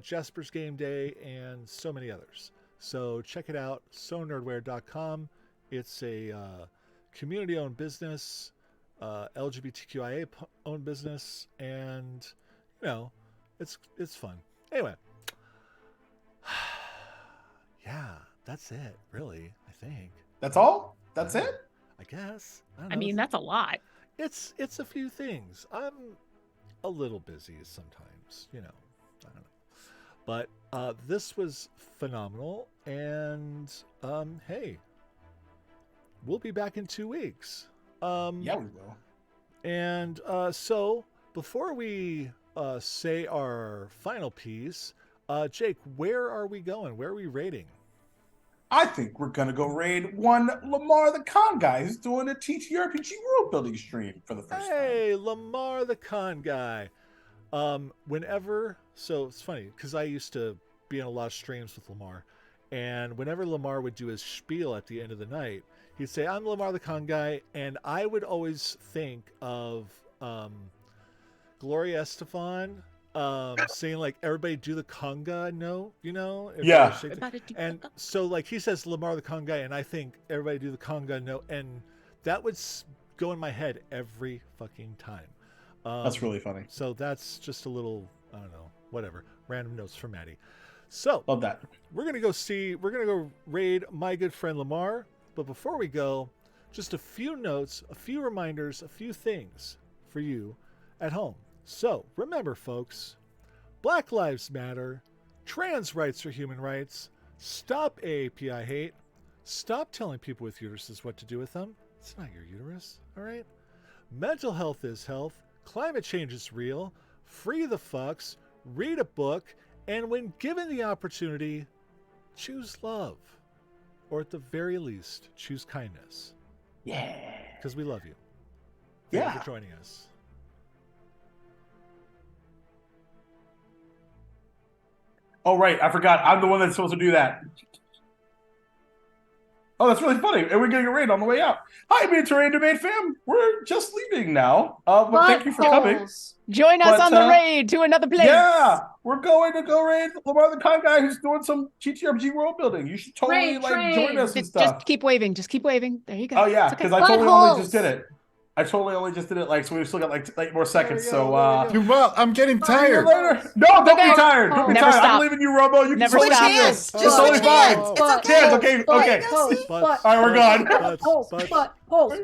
Jasper's Game Day and so many others. So check it out, sonerdwear.com. It's a community-owned business, LGBTQIA-owned business, and, you know, it's fun. Anyway. Yeah, that's it, really, I think. That's all? That's it? I guess. I mean, that's a lot. It's a few things. I'm a little busy sometimes, you know. I don't know. But this was phenomenal, and hey, we'll be back in 2 weeks. Yeah, we will. And so before we say our final piece, Jake, where are we going? Where are we rating? I think we're going to go raid one Lamar the Con guy who's doing a TTRPG world building stream for the first time. Hey, Lamar the Con guy. So it's funny because I used to be in a lot of streams with Lamar, and whenever Lamar would do his spiel at the end of the night, he'd say, "I'm Lamar the Con guy," and I would always think of Gloria Estefan saying like, "Everybody do the conga," no, you know? Yeah. And so like he says Lamar the Con guy, and I think everybody do the conga, no, and that would go in my head every fucking time. That's really funny. So that's just a little, I don't know, whatever, random notes for Maddie. So Love that. we're gonna go raid my good friend Lamar. But before we go, just a few notes, a few reminders, a few things for you at home. So remember, folks, Black Lives Matter, trans rights are human rights, stop AAPI hate, stop telling people with uteruses what to do with them. It's not your uterus, all right? Mental health is health, climate change is real, free the fucks, read a book, and when given the opportunity, choose love. Or at the very least, choose kindness. Yeah. Because we love you. Thank you for joining us. Oh, right. I forgot. I'm the one that's supposed to do that. Oh, that's really funny. And we're getting a raid on the way out. Hi, me and Terrain Debate fam. We're just leaving now. But thank you for coming. Join us on the raid to another place. Yeah, we're going to go raid Lamar the Con guy who's doing some TTRPG world building. You should totally join us and stuff. Just keep waving. Just keep waving. There you go. Oh, yeah, because I totally only just did it. I totally only just did it like so. We still got like 8 more seconds. There we go, So there we go. Well, I'm getting see you tired. later. No, don't be Okay. tired. Don't be Never tired. I stop. believe in you, Robo. You can Never switch stop. hands. Just It's totally switch fine. hands. It's But- okay. Hands, okay, But- okay. Go see. Butts, But- All right, we're gone. butts, Pulse, butts. but, pulse,